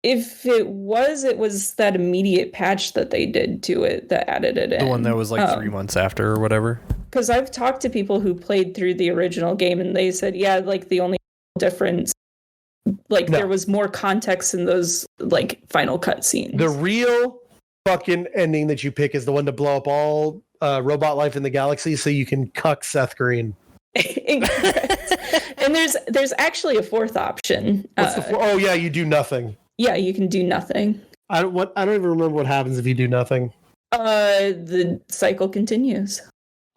If it was that immediate patch that they did to it that added it in. The one that was like 3 months after or whatever. Because I've talked to people who played through the original game, and they said, yeah, like the only difference, like there was more context in those like final cutscenes. The real fucking ending that you pick is the one to blow up all robot life in the galaxy, so you can cuck Seth Green. And there's actually a fourth option. Oh yeah, you do nothing. Yeah, you can do nothing. I don't even remember what happens if you do nothing. The cycle continues.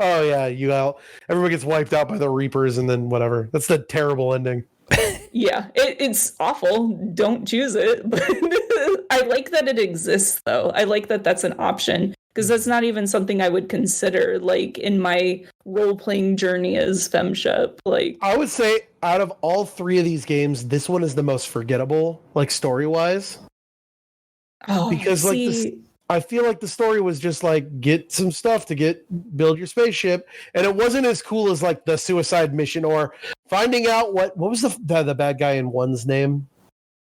Oh yeah, everyone gets wiped out by the Reapers, and then whatever. That's the terrible ending. Yeah, it's awful. Don't choose it. But I like that it exists, though. I like that that's an option, because that's not even something I would consider like in my role-playing journey as FemShep. Like, I would say out of all three of these games, this one is the most forgettable, like story-wise. Because I feel like the story was just like get some stuff to build your spaceship, and it wasn't as cool as like the suicide mission or finding out what was the bad guy in one's name.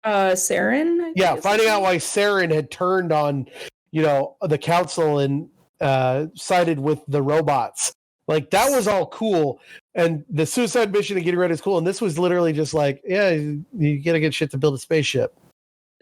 Saren. Yeah, finding out why Saren had turned on, the council and sided with the robots. Like that was all cool, and the suicide mission and getting ready is cool. And this was literally just like, yeah, you gotta get shit to build a spaceship.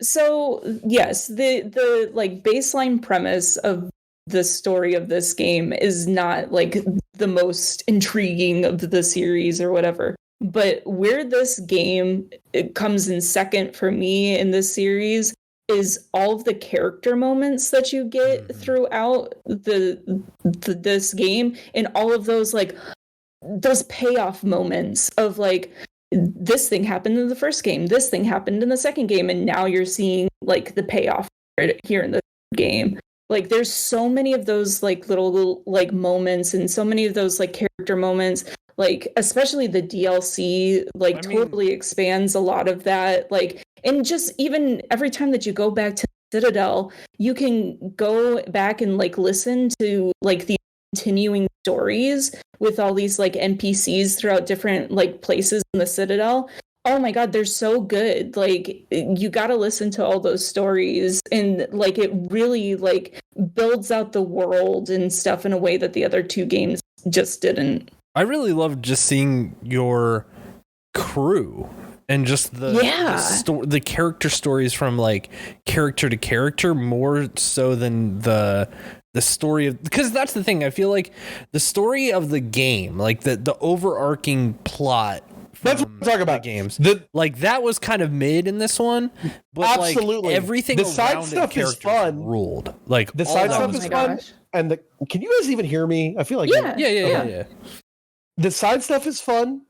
So yes, the like baseline premise of the story of this game is not like the most intriguing of the series or whatever. But where this game comes in second for me in this series is all of the character moments that you get throughout this game, and all of those like those payoff moments of like, this thing happened in the first game, this thing happened in the second game, and now you're seeing like the payoff here in the game. Like there's so many of those like little like moments, and so many of those like character moments, like especially the DLC like totally expands a lot of that. Like, and just even every time that you go back to Citadel, you can go back and like listen to like the continuing stories with all these like NPCs throughout different like places in the Citadel. Oh my god, they're so good. Like you got to listen to all those stories, and like it really like builds out the world and stuff in a way that the other two games just didn't. I really loved just seeing your crew and just the character stories from like character to character, more so than the story of, because that's the thing. I feel like the story of the game, like the overarching plot. That's what I'm talking about. Games like that was kind of mid in this one, but absolutely like, everything the side stuff is fun. Ruled like the side stuff is fun. And can you guys even hear me? I feel like yeah. The side stuff is fun.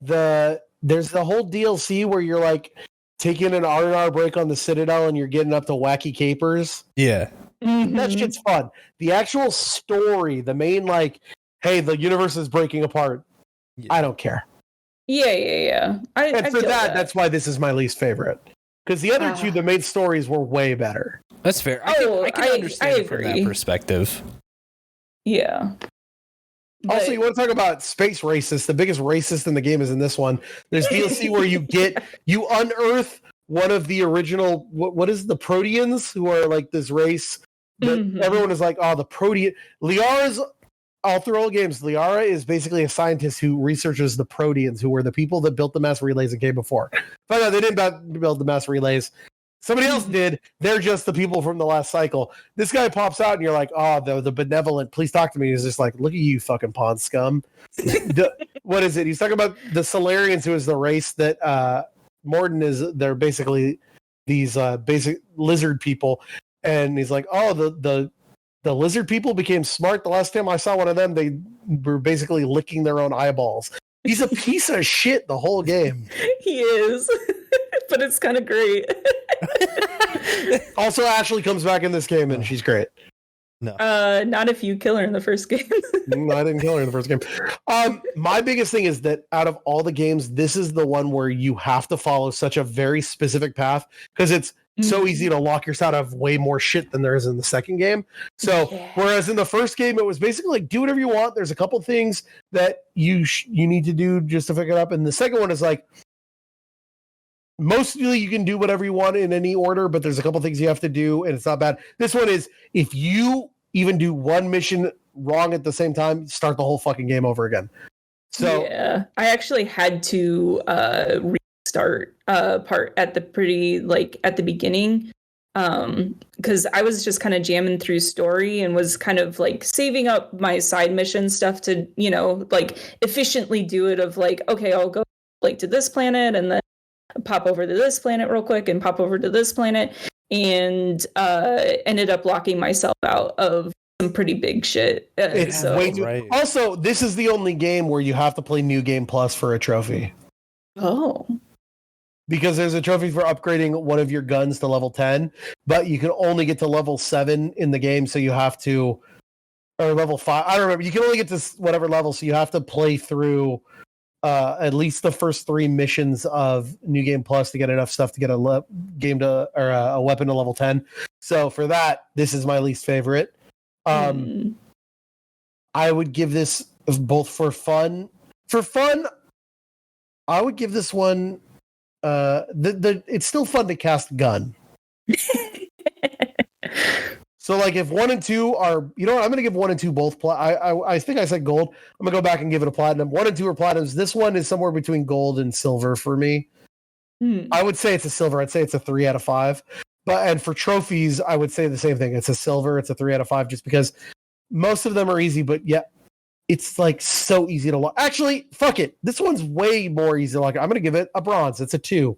There's the whole DLC where you're like taking an R&R break on the Citadel and you're getting up to wacky capers. Yeah. That shit's fun. The actual story, the main like, hey, the universe is breaking apart. Yeah. I don't care. Yeah. And for that's why this is my least favorite. Because the other two, the main stories were way better. That's fair. I can understand it from that perspective. Yeah. Also, you want to talk about space racist? The biggest racist in the game is in this one. There's DLC where you unearth one of the original, what is the Proteans, who are like this race that everyone is like, oh, the Protean. Liara's, all through all games, Liara is basically a scientist who researches the Proteans, who were the people that built the mass relays that came before. But no, they didn't build the mass relays. Somebody else did. They're just the people from the last cycle. This guy pops out and you're like, oh, the benevolent, please talk to me. He's just like, look at you fucking pawn scum. What is it? He's talking about the Solarians, who is the race that Morden is. They're basically these basic lizard people. And he's like, oh, the lizard people became smart. The last time I saw one of them, they were basically licking their own eyeballs. He's a piece of shit the whole game. He is. But it's kind of great. Also, Ashley comes back in this game and she's great. No. Not if you kill her in the first game. No, I didn't kill her in the first game. My biggest thing is that out of all the games, this is the one where you have to follow such a very specific path, because it's so easy to lock yourself out of way more shit than there is in the second game. So whereas in the first game, it was basically like, do whatever you want. There's a couple things that you need to do just to pick it up. And the second one is like, mostly you can do whatever you want in any order, but there's a couple things you have to do, and it's not bad. This one is, if you even do one mission wrong at the same time, start the whole fucking game over again. So yeah, I actually had to restart part at the beginning, because I was just kind of jamming through story and was kind of like saving up my side mission stuff to, like efficiently do it, of like, okay, I'll go like to this planet and then pop over to this planet real quick and pop over to this planet, and ended up locking myself out of some pretty big shit. It's way too. Right. Also, this is the only game where you have to play New Game Plus for a trophy. Oh. Because there's a trophy for upgrading one of your guns to level 10, but you can only get to level 7 in the game, so you have to, or level 5. I don't remember. You can only get to whatever level, so you have to play through at least the first 3 missions of New Game Plus to get enough stuff to get a weapon to level 10. So for that, this is my least favorite. I would give this, both for fun. For fun, I would give this one. It's still fun to cast gun. So like if 1 and 2 are, I'm going to give 1 and 2 both. I think I said gold. I'm going to go back and give it a platinum. 1 and 2 are platinums. This one is somewhere between gold and silver for me. I would say it's a silver. I'd say it's a 3 out of 5. And for trophies, I would say the same thing. It's a silver. It's a 3 out of 5, just because most of them are easy, but yeah, it's like so easy to lock. Actually, fuck it. This one's way more easy to lock. I'm going to give it a bronze. It's a 2.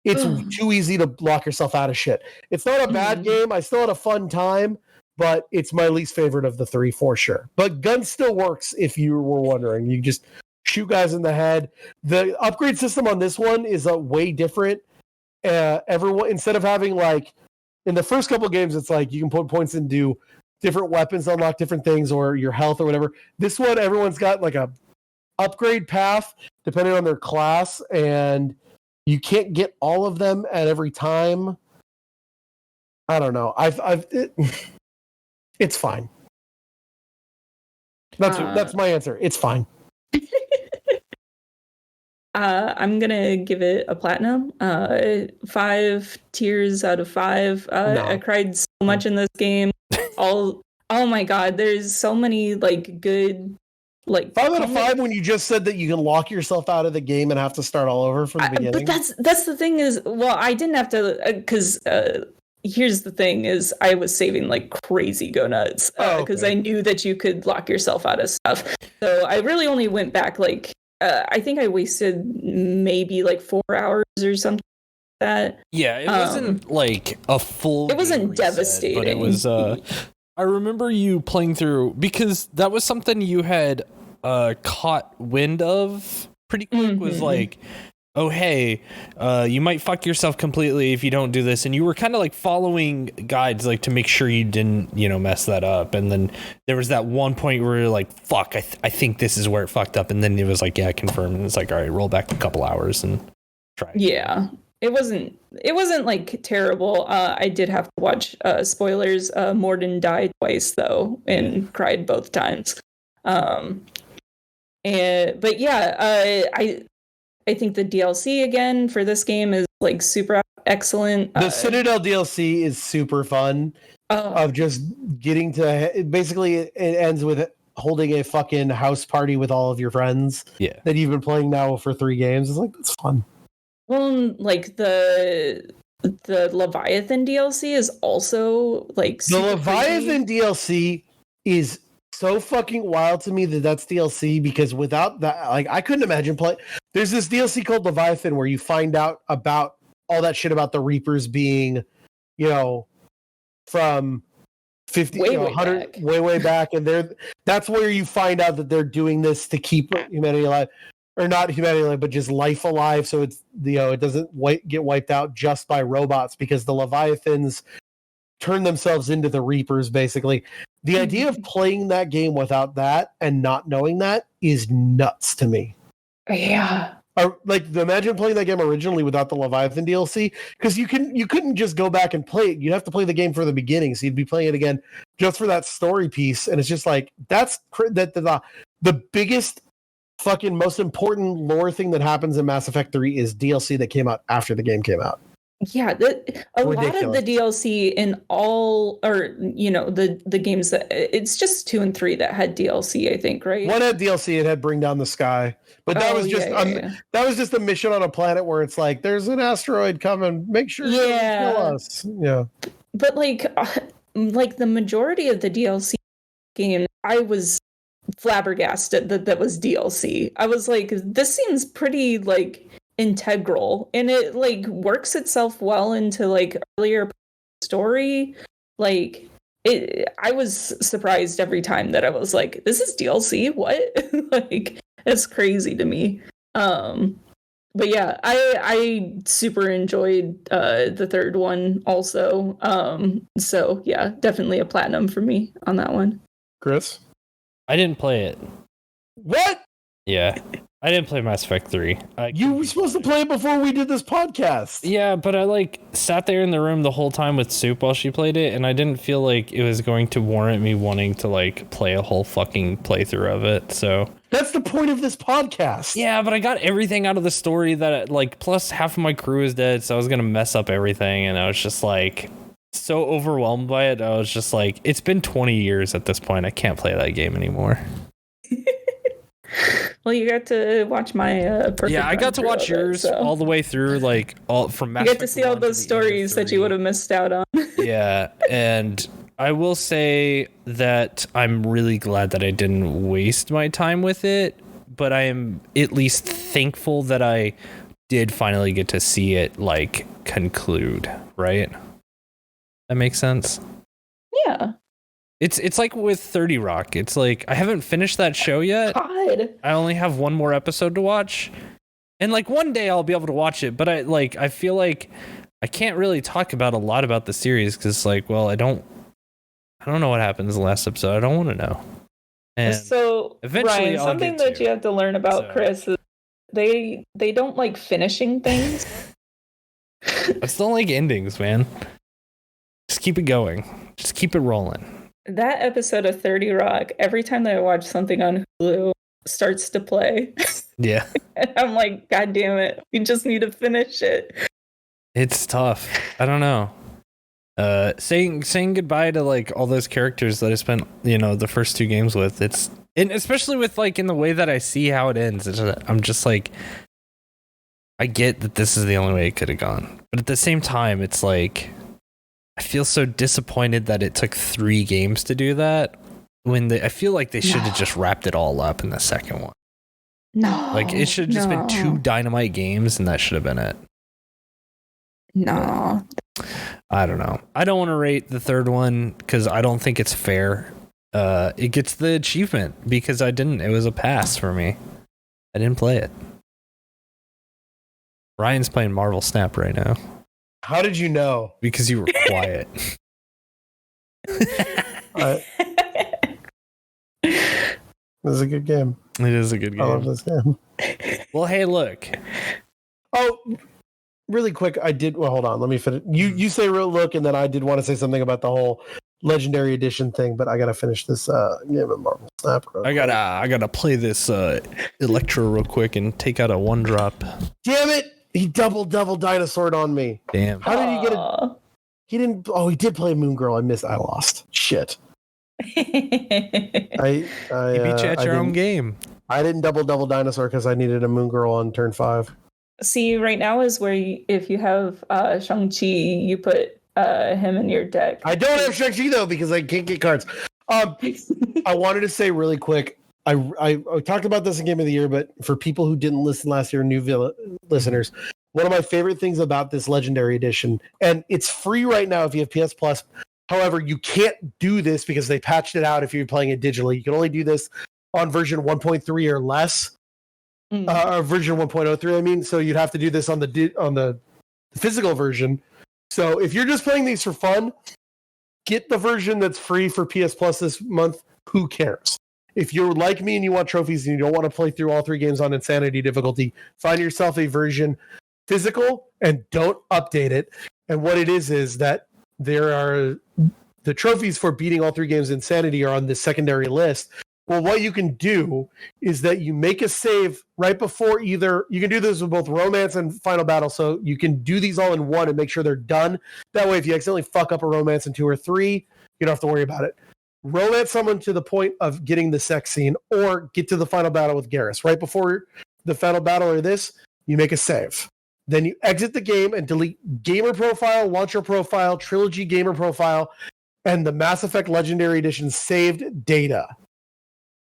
It's too easy to lock yourself out of shit. It's not a bad game. I still had a fun time, but it's my least favorite of the 3 for sure. But gun still works, if you were wondering. You just shoot guys in the head. The upgrade system on this one is way different. Everyone, instead of having like in the first couple of games, it's like you can put points into different weapons, unlock different things, or your health or whatever. This one, everyone's got like a upgrade path depending on their class, and you can't get all of them at every time. I don't know. It's fine. That's my answer. It's fine. I'm gonna give it a platinum. 5 tears out of 5. No. I cried so much in this game. Oh my god, there's so many like good, like 5 out of 5 when you just said that you can lock yourself out of the game and have to start all over from the beginning. But that's the thing is, well, I didn't have to, because here's the thing is, I was saving like crazy go nuts because I knew that you could lock yourself out of stuff. So I really only went back like I think I wasted maybe like 4 hours or something like that. Yeah, it wasn't like a full. It wasn't devastating, but it was. I remember you playing through, because that was something you had caught wind of pretty quick. Was like, oh hey, you might fuck yourself completely if you don't do this, and you were kind of like following guides like to make sure you didn't mess that up. And then there was that one point where you're like, fuck, I think this is where it fucked up, and then it was like, yeah, confirm, and it's like, all right, roll back a couple hours and try. Yeah, it wasn't like terrible. I did have to watch spoilers. Morden died twice though, and cried both times. But yeah, I think the DLC again for this game is like super excellent. The Citadel DLC is super fun. Of just getting to, basically it ends with holding a fucking house party with all of your friends. Yeah, that you've been playing now for 3 games. It's like, it's fun. Well, like the Leviathan DLC is also like the Leviathan crazy. DLC is so fucking wild to me that's DLC, because without that, like, I couldn't imagine playing. There's this DLC called Leviathan where you find out about all that shit about the Reapers being, from 50, 100, way back, and that's where you find out that they're doing this to keep humanity alive, or not humanity alive, but just life alive. So it's it doesn't get wiped out just by robots, because the Leviathans turn themselves into the Reapers, basically. The idea of playing that game without that and not knowing that is nuts to me. Yeah. Imagine playing that game originally without the Leviathan DLC, because you couldn't just go back and play it. You'd have to play the game from the beginning, so you'd be playing it again just for that story piece. And it's just like that's the biggest fucking most important lore thing that happens in Mass Effect 3 is DLC that came out after the game came out. Yeah, a lot of the DLC in all, or the games that it's just 2 and 3 that had DLC, I think, right? One had DLC, it had Bring Down the Sky, but that was just that was just a mission on a planet where it's like there's an asteroid coming, make sure you don't kill us. Yeah, but like the majority of the DLC game, I was flabbergasted that was DLC. I was like, this seems pretty like integral, and it like works itself well into like earlier story. Like I was surprised every time that I was like, this is DLC, what? Like, it's crazy to me. But yeah, I super enjoyed the third one also. So yeah, definitely a platinum for me on that one. Chris, I didn't play it. What? Yeah, I didn't play Mass Effect 3. You were supposed to play it before we did this podcast. Yeah, but I like sat there in the room the whole time with Soup while she played it, and I didn't feel like it was going to warrant me wanting to like play a whole fucking playthrough of it. So that's the point of this podcast. Yeah, but I got everything out of the story that like plus half of my crew is dead, so I was gonna mess up everything, and I was just like so overwhelmed by it. I was just like, it's been 20 years at this point. I can't play that game anymore. Well, you got to watch my perfect. Yeah, I got to watch yours all the way through, like all from Mass Effect. You get to see all those stories that you would have missed out on. Yeah, and I will say that I'm really glad that I didn't waste my time with it, but I am at least thankful that I did finally get to see it like conclude, right? That makes sense? Yeah. It's like with 30 Rock. It's like I haven't finished that show yet. God. I only have one more episode to watch. And like one day I'll be able to watch it, but I feel like I can't really talk about a lot about the series cuz like, well, I don't know what happens in the last episode. I don't want to know. And so eventually Ryan, something that you have to learn about Chris is they don't like finishing things. I still like endings, man. Just keep it going. Just keep it rolling. That episode of 30 Rock, every time that I watch something on Hulu, starts to play. Yeah. And I'm like, God damn it. We just need to finish it. It's tough. I don't know. Saying goodbye to like all those characters that I spent, the first 2 games with. And especially with like in the way that I see how it ends. I'm just like, I get that this is the only way it could have gone. But at the same time, it's like, I feel so disappointed that it took 3 games to do that when I feel like they should have just wrapped it all up in the second one. No. Like it should have just been 2 Dynamite games and that should have been it. No. I don't know. I don't want to rate the third one because I don't think it's fair. It gets the achievement because I didn't. It was a pass for me. I didn't play it. Ryan's playing Marvel Snap right now. How did you know? Because you were quiet. This is a good game. It is a good game. I love this game. Well, hey, look. Oh, really quick. Hold on. Let me finish. You say real look, and then I did want to say something about the whole Legendary Edition thing, but I gotta finish this game of Marvel Snap. I gotta play this Electro real quick and take out a 1-drop. Damn it! He double dinosaur'd on me. Damn. How did he get it? He didn't. Oh, he did play Moon Girl. I lost. Shit. He beat you at your own game. I didn't double dinosaur because I needed a Moon Girl on turn 5. See, right now is where if you have Shang-Chi, you put him in your deck. I don't have Shang-Chi though because I can't get cards. I wanted to say really quick. I talked about this in Game of the Year, but for people who didn't listen last year, new listeners, one of my favorite things about this Legendary Edition, and it's free right now if you have PS Plus. However, you can't do this because they patched it out if you're playing it digitally. You can only do this on version 1.3 or less, version 1.03. I mean, so you'd have to do this on the physical version. So if you're just playing these for fun, get the version that's free for PS Plus this month. Who cares? if you're like me and you want trophies and you don't want to play through all 3 games on insanity difficulty, find yourself a version physical and don't update it. And what it is that there are the trophies for beating all 3 games insanity are on the secondary list. Well, what you can do is that you make a save right before either. You can do this with both romance and final battle, so you can do these all in one and make sure they're done. That way, if you accidentally fuck up a romance in 2 or 3, you don't have to worry about it. Romance someone to the point of getting the sex scene, or get to the final battle with Garrus. Right before the final battle or this, you make a save. Then you exit the game and delete gamer profile, launcher profile, Trilogy gamer profile, and the Mass Effect Legendary Edition saved data.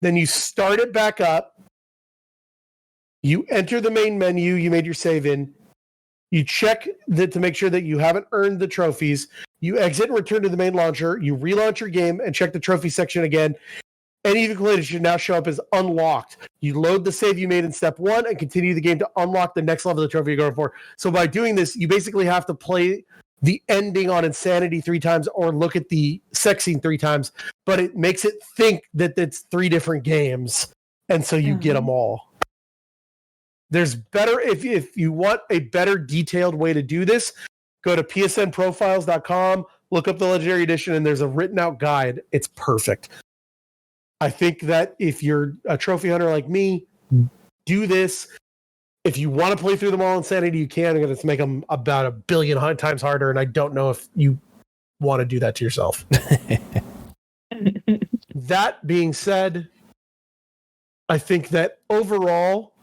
Then you start it back up. You enter the main menu you made your save in. You check to make sure that you haven't earned the trophies. You exit and return to the main launcher. You relaunch your game and check the trophy section again. Any difficulty should now show up as unlocked. You load the save you made in step 1 and continue the game to unlock the next level of the trophy you're going for. So by doing this, you basically have to play the ending on Insanity 3 times or look at the sex scene 3 times, but it makes it think that it's 3 different games, and so you get them all. There's better, if you want a better detailed way to do this, go to psnprofiles.com, look up the Legendary Edition, and there's a written out guide. It's perfect. I think that if you're a trophy hunter like me, do this. If you want to play through them all Insanity, you can. I'm going to make them about 1 billion times harder, and I don't know if you want to do that to yourself. That being said, I think that overall,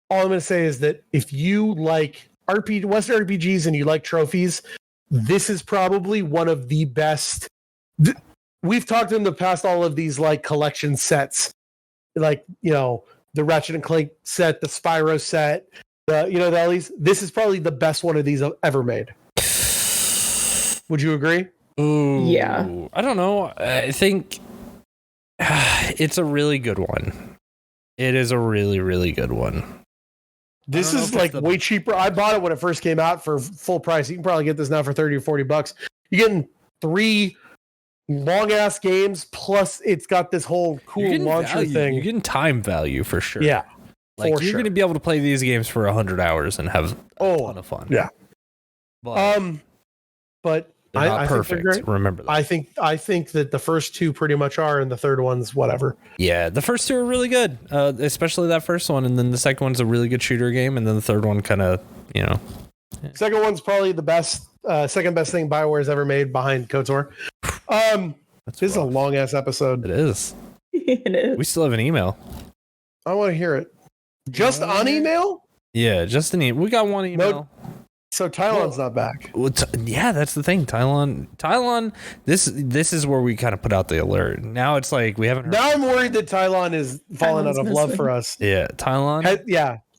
all I'm going to say is that if you like Western RPGs and you like trophies, this is probably one of the best. We've talked in the past all of these like collection sets, like, the Ratchet and Clank set, the Spyro set, the Ellie's. This is probably the best one of these I've ever made. Would you agree? Ooh, yeah. I don't know. I think it's a really good one. It is a really, really good one. This is like way cheaper. I bought it when it first came out for full price. You can probably get this now for $30 or $40. You're getting 3 long ass games, plus it's got this whole cool launcher thing. You're getting time value for sure. Yeah, like you're going to be able to play these games for 100 hours and have a ton of fun. Yeah, but they're not perfect. Remember that. I think that the first 2 pretty much are, and the third one's whatever. Yeah, the first 2 are really good, especially that first one, and then the second one's a really good shooter game, and then the third one kind of, Second one's probably the best, second best thing BioWare's ever made behind KOTOR. This is a long ass episode. It is. It is. We still have an email. I want to hear it. Just on email? Yeah, just an email. We got one email. No, so Tylon's not back. Well, yeah, that's the thing. Tylon. This is where we kind of put out the alert. Now it's like we haven't heard. Now I'm worried that Tylon is falling out of love for us. Yeah, Tylon.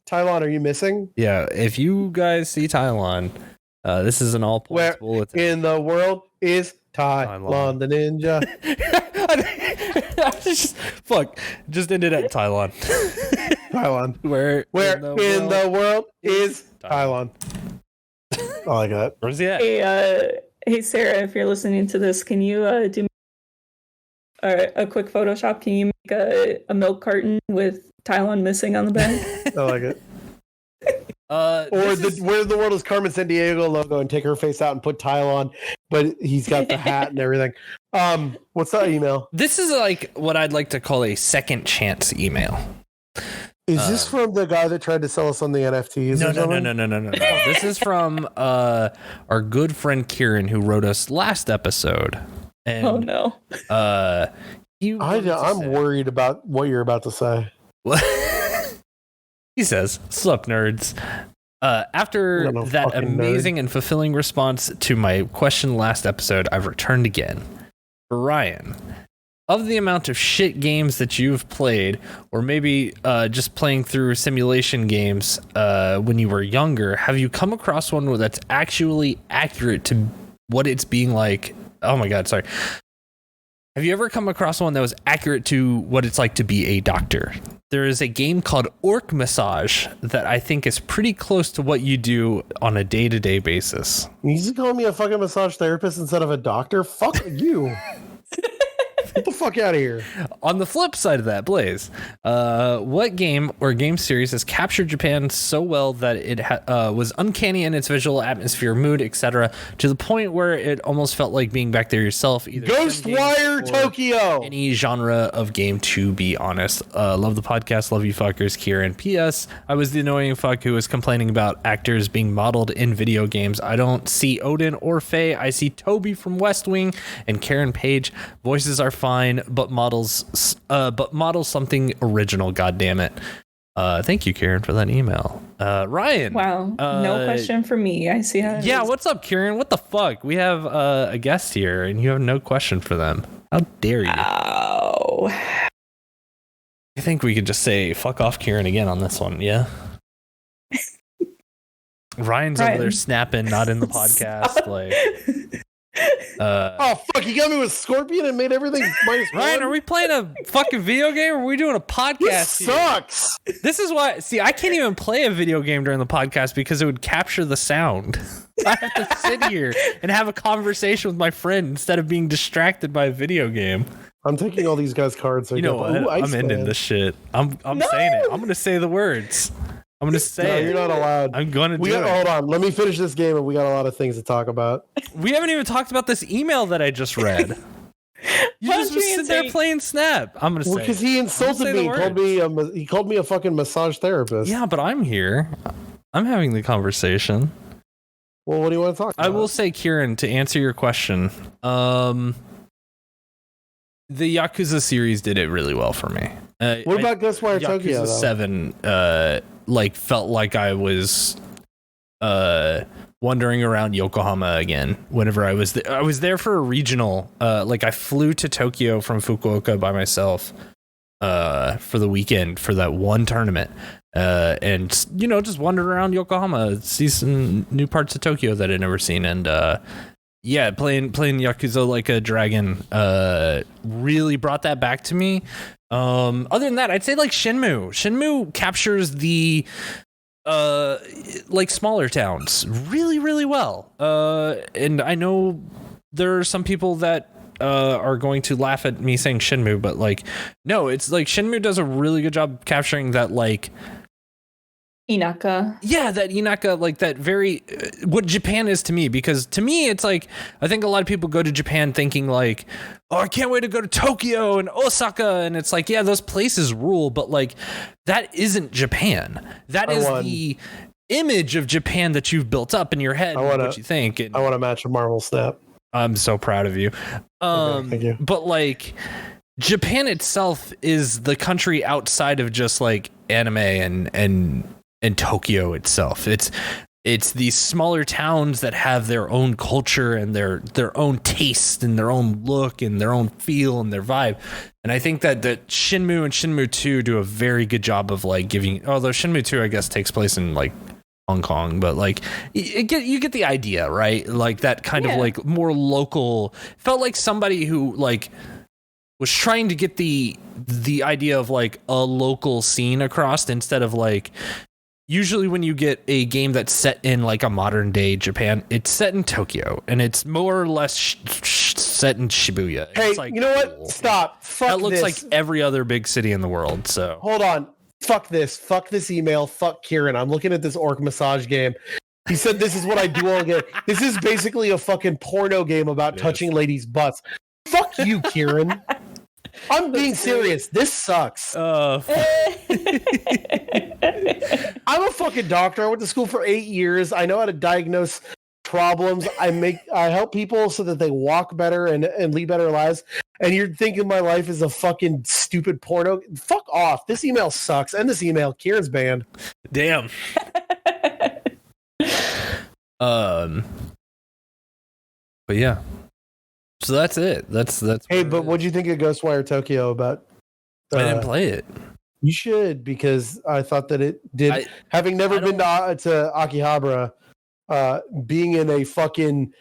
Tylon, are you missing? Yeah, if you guys see Tylon, this is an all points bulletin. In the world is Tylon the ninja. Just ended at Tylon. Tylon. Where in the world is Tylon? I like that. Where's he at? Hey, Sarah, if you're listening to this, can you do a quick Photoshop? Can you make a milk carton with Tylon missing on the back? I like it. Where the world is Carmen Sandiego logo and take her face out and put Tylon, but he's got the hat and everything. What's that email? This is like what I'd like to call a second chance email. Is this from the guy that tried to sell us on the NFTs? No. This is from our good friend Kieran, who wrote us last episode. And, oh no. I'm worried about what you're about to say. He says, "Sup, nerds. After that amazing and fulfilling response to my question last episode, I've returned again. Ryan, of the amount of shit games that you've played, or maybe just playing through simulation games when you were younger, have you come across one that's actually accurate to what it's being like? Oh my God, sorry. Have you ever come across one that was accurate to what it's like to be a doctor? There is a game called Orc Massage that I think is pretty close to what you do on a day-to-day basis." You just calling me a fucking massage therapist instead of a doctor? Fuck you. Get the fuck out of here. On the flip side of that, Blaze, what game or game series has captured Japan so well that it was uncanny in its visual atmosphere, mood, etc., to the point where it almost felt like being back there yourself? Either Ghostwire Tokyo. Any genre of game, to be honest. Love the podcast. Love you fuckers, Kieran. P.S. I was the annoying fuck who was complaining about actors being modeled in video games. I don't see Odin or Faye. I see Toby from West Wing and Karen Page. Voices are fine, but model something original. God damn it. Thank you, Karen, for that email. Ryan. Wow. No question for me. I see how. Yeah. What's up, Kieran? What the fuck? We have a guest here, and you have no question for them. How dare you? Oh. I think we could just say fuck off, Kieran, again on this one. Yeah. Ryan's over there snapping, not in the podcast. Like, oh fuck! You got me with Scorpion and made everything minus Ryan, are we playing a fucking video game or are we doing a podcast? This sucks. This is why. See, I can't even play a video game during the podcast because it would capture the sound. I have to sit here and have a conversation with my friend instead of being distracted by a video game. I'm taking all these guys' cards. So you know what? I'm ending this shit. I'm saying it. I'm gonna say the words. I'm gonna say you're not allowed. I'm gonna do it. Hold on. Let me finish this game, and we got a lot of things to talk about. We haven't even talked about this email that I just read. You just sit there playing Snap. I'm gonna say because he insulted me. He called me a fucking massage therapist. Yeah, but I'm here. I'm having the conversation. Well, what do you want to talk about? I will say, Kieran, to answer your question, the Yakuza series did it really well for me. What about Ghostwire Tokyo? Yakuza 7 felt like I was wandering around Yokohama again whenever I was there. I was there for a regional, I flew to Tokyo from Fukuoka by myself for the weekend for that one tournament, and just wandered around Yokohama, see some new parts of Tokyo that I'd never seen, and playing Yakuza Like a Dragon really brought that back to me. Other than that, I'd say like Shenmue captures the smaller towns really, really well. And I know there are some people that are going to laugh at me saying Shenmue, but no, it's like Shenmue does a really good job capturing that Inaka. Yeah, that Inaka, that very what Japan is to me, because to me it's I think a lot of people go to Japan thinking oh, I can't wait to go to Tokyo and Osaka, and it's yeah, those places rule, but that isn't Japan. That is the image of Japan that you've built up in your head, what you think. And I want to match a Marvel Snap. I'm so proud of you. Okay, thank you. But Japan itself is the country outside of just anime and Tokyo itself. It's these smaller towns that have their own culture and their own taste and their own look and their own feel and their vibe. And I think that Shenmue and Shenmue 2 do a very good job of giving, although Shenmue 2 I guess takes place in Hong Kong, but you get the idea, right? That kind of more local, felt like somebody who was trying to get the idea of a local scene across, instead of usually when you get a game that's set in a modern day Japan, it's set in Tokyo and it's more or less set in Shibuya. Hey, it's you know what? Cool. Stop. Fuck that looks this. like every other big city in the world. So hold on. Fuck this. Fuck this email. Fuck Kieran. I'm looking at this orc massage game. He said this is what I do all game. This is basically a fucking porno game about touching ladies' butts. Fuck you, Kieran. I'm being serious. This sucks. I'm a fucking doctor. I went to school for 8 years. I know how to diagnose problems. I help people so that they walk better and lead better lives. And you're thinking my life is a fucking stupid porno? Fuck off. This email sucks. End this email. Kieran's banned. Damn. But yeah. So that's it. That's. Hey, but what'd you think of Ghostwire Tokyo about? I didn't play it. You should, because I thought that it did. Having never been to Akihabara, being in a fucking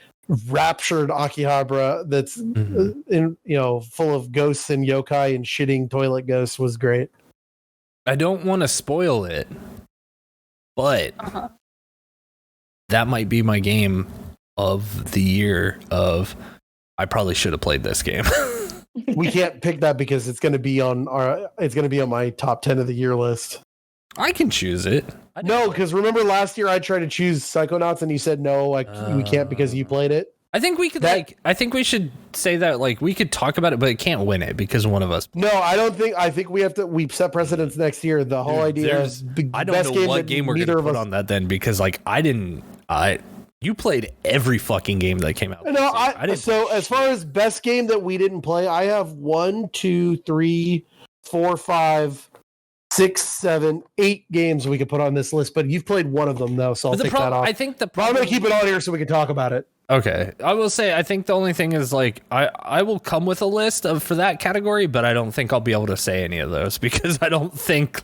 raptured Akihabara that's full of ghosts and yokai and shitting toilet ghosts was great. I don't want to spoil it, but that might be my game of the year. I probably should have played this game. we can't pick that because it's going to be on my top 10 of the year list. I can choose it. No, because remember last year I tried to choose Psychonauts and you said no, we can't because you played it. I think we could I think we should say that we could talk about it, but it can't win it because one of us. No, I think we set precedents next year. The whole idea is I don't know what game we're gonna put on that then, because you played every fucking game that came out. No, as far as best game that we didn't play, I have 1, 2, 3, 4, 5, 6, 7, 8 games we could put on this list, but you've played one of them though, so I'll take that off. I think I'm gonna keep it on here so we can talk about it. Okay, I will say I think the only thing is I will come with a list for that category, but I don't think I'll be able to say any of those because I don't think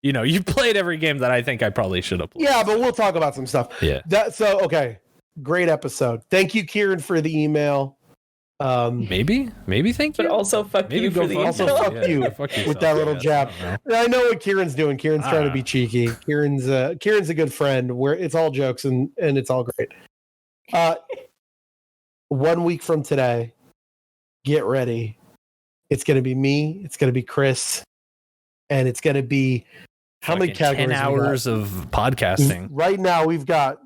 you played every game that I think I probably should have played. Yeah, but we'll talk about some stuff. Yeah. Okay. Great episode. Thank you, Kieran, for the email. Maybe thank you. But also fuck you for the email. Also fuck you with that little jab. I know what Kieran's doing. Kieran's trying to be cheeky. Kieran's a good friend. It's all jokes and it's all great. 1 week from today, get ready. It's going to be me. It's going to be Chris, and it's going to be how many categories? 10 hours of podcasting. Right now, we've got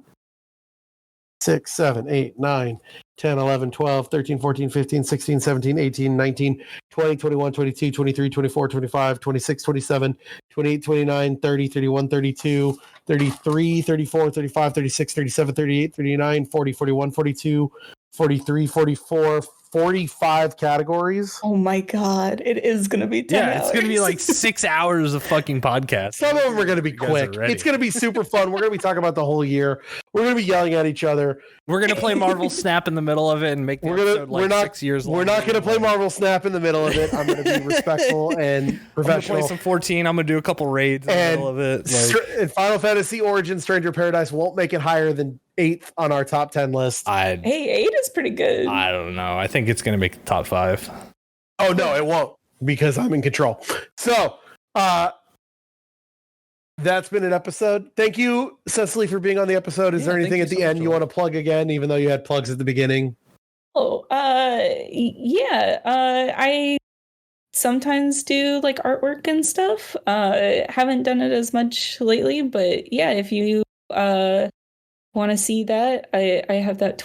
6, 7, 8, 9, 10, 11, 12, 13, 14, 15, 16, 17, 18, 19, 20, 21, 22, 23, 24, 25, 26, 27, 28, 29, 30, 31, 32, 33, 34, 35, 36, 37, 38, 39, 40, 41, 42, 43, 44, 45 categories. Oh my god, it is going to be 10 hours. It's going to be 6 hours of fucking podcast. Some of them are going to be quick. It's going to be super fun. We're going to be talking about the whole year. We're going to be yelling at each other. We're going to play Marvel Snap in the middle of it and make the episode 6 years long. We're not going to play Marvel Snap in the middle of it. I'm going to be respectful and professional. I'm going to play some 14. I'm going to do a couple raids in the middle of it. And Final Fantasy Origin Stranger Paradise won't make it higher than 8th on our top 10 list. Hey, 8 is pretty good. I don't know. I think it's going to make the top 5. Oh, no, it won't because I'm in control. So, that's been an episode. Thank you, Cecily, for being on the episode. Is there anything at the end you want to plug again, even though you had plugs at the beginning? Oh, yeah. I sometimes do artwork and stuff. Haven't done it as much lately, but yeah, if you want to see that, I have that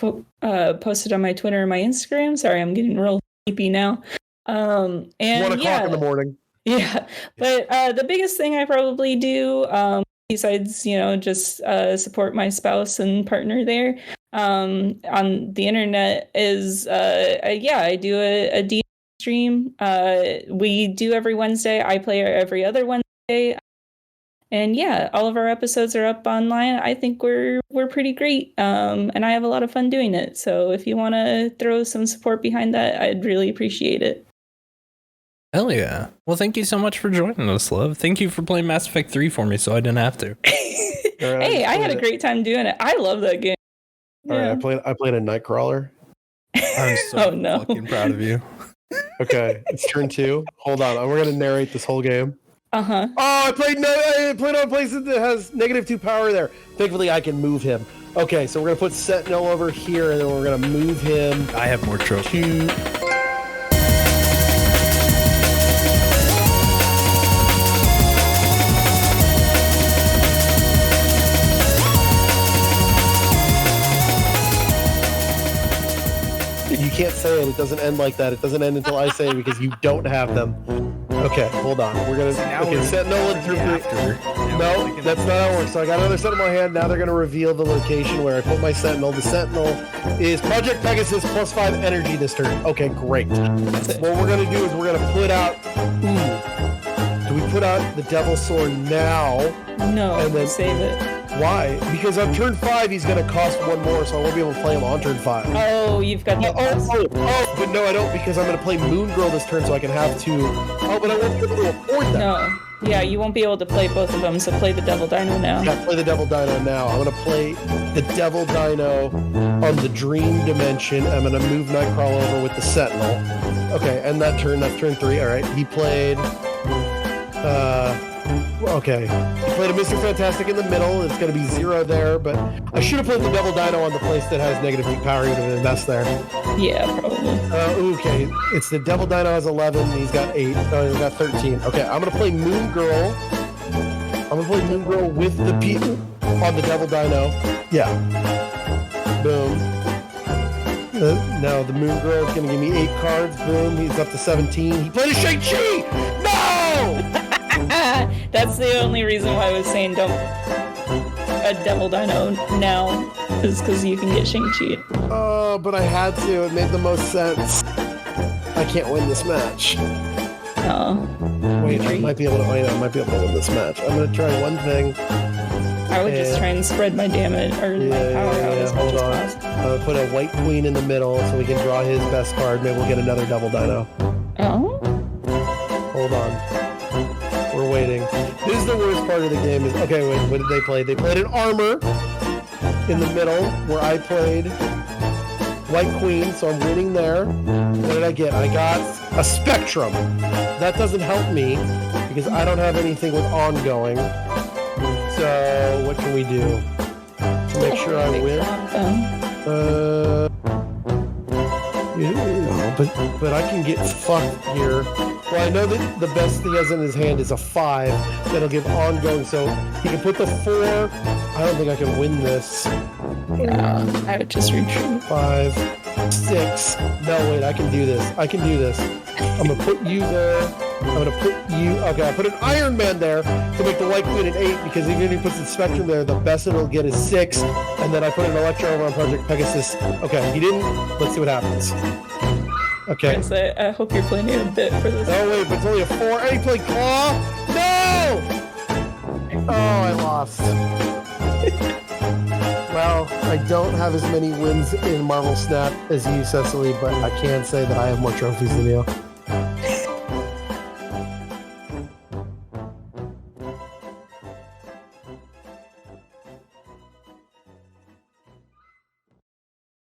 posted on my Twitter and my Instagram. Sorry, I'm getting real sleepy now. And 1 o'clock in the morning. Yeah, but the biggest thing I probably do, besides just support my spouse and partner there on the internet, is I do a D stream. We do every Wednesday. I play every other Wednesday. And yeah, all of our episodes are up online. I think we're pretty great, and I have a lot of fun doing it. So if you want to throw some support behind that, I'd really appreciate it. Hell yeah. Well, thank you so much for joining us, love. Thank you for playing Mass Effect 3 for me so I didn't have to. Hey, I had a great time doing it. I love that game. All right, I played a Nightcrawler. I'm so fucking proud of you. Okay, it's turn 2. Hold on, we're going to narrate this whole game. Uh-huh. Oh, I played on a place that has -2 power there. Thankfully, I can move him. Okay, so we're going to put Sentinel over here, and then we're going to move him. I have more trophies. You can't say it. It doesn't end like that. It doesn't end until I say it because you don't have them. Okay, hold on. We're gonna Sentinel and No, that's not how it works. So I got another set in my hand. Now they're gonna reveal the location where I put my Sentinel. The Sentinel is Project Pegasus +5 energy this turn. Okay, great. What we're gonna do is we're gonna put out. Do we put out the Devil Sword now? No, and then save it. Why? Because on turn 5 he's gonna cost 1 more, so I won't be able to play him on turn 5. Oh, you've got the but no, I don't, because I'm gonna play Moon Girl this turn, so I can have 2. Oh, but I won't be able to afford that. No. Yeah, you won't be able to play both of them, so play the Devil Dino now. Yeah, play the Devil Dino now. I'm gonna play the Devil Dino on the Dream Dimension. I'm gonna move Nightcrawler over with the Sentinel. Okay, and that's turn 3. All right, he played Okay. He played a Mr. Fantastic in the middle. It's going to be 0 there, but I should have played the Devil Dino on the place that has negative deep power. He would have been best there. Yeah, probably. Okay. It's the Devil Dino has 11. He's got 8. No, he's got 13. Okay, I'm going to play Moon Girl. I'm going to play Moon Girl with the people on the Devil Dino. Yeah. Boom. Now the Moon Girl is going to give me 8 cards. Boom. He's up to 17. He played a Shang-Chi! No! That's the only reason why I was saying don't a Devil Dino now, is because you can get Shang-Chi. Oh, but I had to. It made the most sense. I can't win this match. Oh. Wait, I might be able to win this match. I'm going to try one thing. I would just try and spread my damage or my power out as much as possible. I'm going to put a white queen in the middle so we can draw his best card. Maybe we'll get another Devil Dino. Oh? Hold on. We're waiting. This is the worst part of the game. Okay, wait, what did they play? They played an armor in the middle where I played white queen, so I'm winning there. What did I get? I got a Spectrum. That doesn't help me because I don't have anything with ongoing. So what can we do to make sure I win? But I can get fucked here. Well, I know that the best he has in his hand is a 5 that'll give ongoing, so he can put the 4. I don't think I can win this. Yeah, I would just retreat. 5, 6. No, wait, I can do this. I'm gonna put you there. Okay, I put an Iron Man there to make the White Queen an 8, because even if he puts the Spectrum there, the best it'll get is 6. And then I put an Electro over on Project Pegasus. Okay, he didn't. Let's see what happens. Okay. I hope you're playing a bit for this. Oh, wait, but it's only a 4. And he played Claw? No! Oh, I lost. Well, I don't have as many wins in Marvel Snap as you, Cecily, but I can say that I have more trophies than you.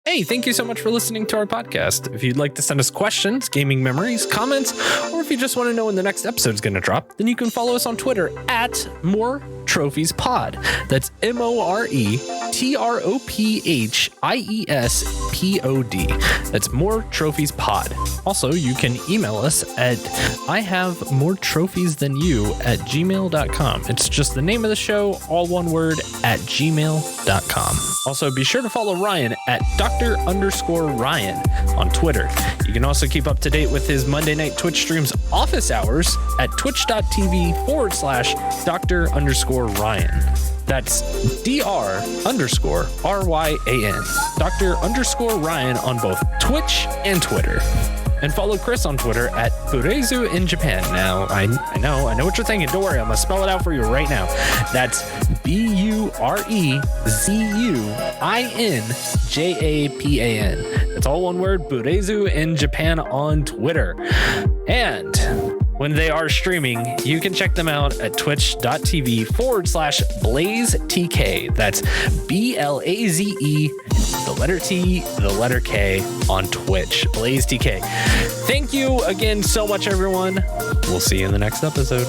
Hey, thank you so much for listening to our podcast. If you'd like to send us questions, gaming memories, comments, or if you just want to know when the next episode is going to drop, then you can follow us on Twitter at moretrophiespod. That's MORETROPHIESPOD. That's More Trophies Pod. Also, you can email us at ihavemoretrophiesthanyou@gmail.com. It's just the name of the show, all one word, at gmail.com. Also, be sure to follow Ryan at Dr._Ryan on Twitter. You can also keep up to date with his Monday night Twitch streams office hours at twitch.tv/Dr._Ryan. That's Dr._RYAN. Dr._Ryan on both Twitch and Twitter. And follow Chris on Twitter at Burezu in Japan. Now, I know what you're thinking. Don't worry, I'm going to spell it out for you right now. That's BUREZUINJAPAN. That's all one word, Burezu in Japan on Twitter. And when they are streaming, you can check them out at twitch.tv/BlazeTK. That's BLAZE, the letter T, the letter K on Twitch. BlazeTK. Thank you again so much, everyone. We'll see you in the next episode.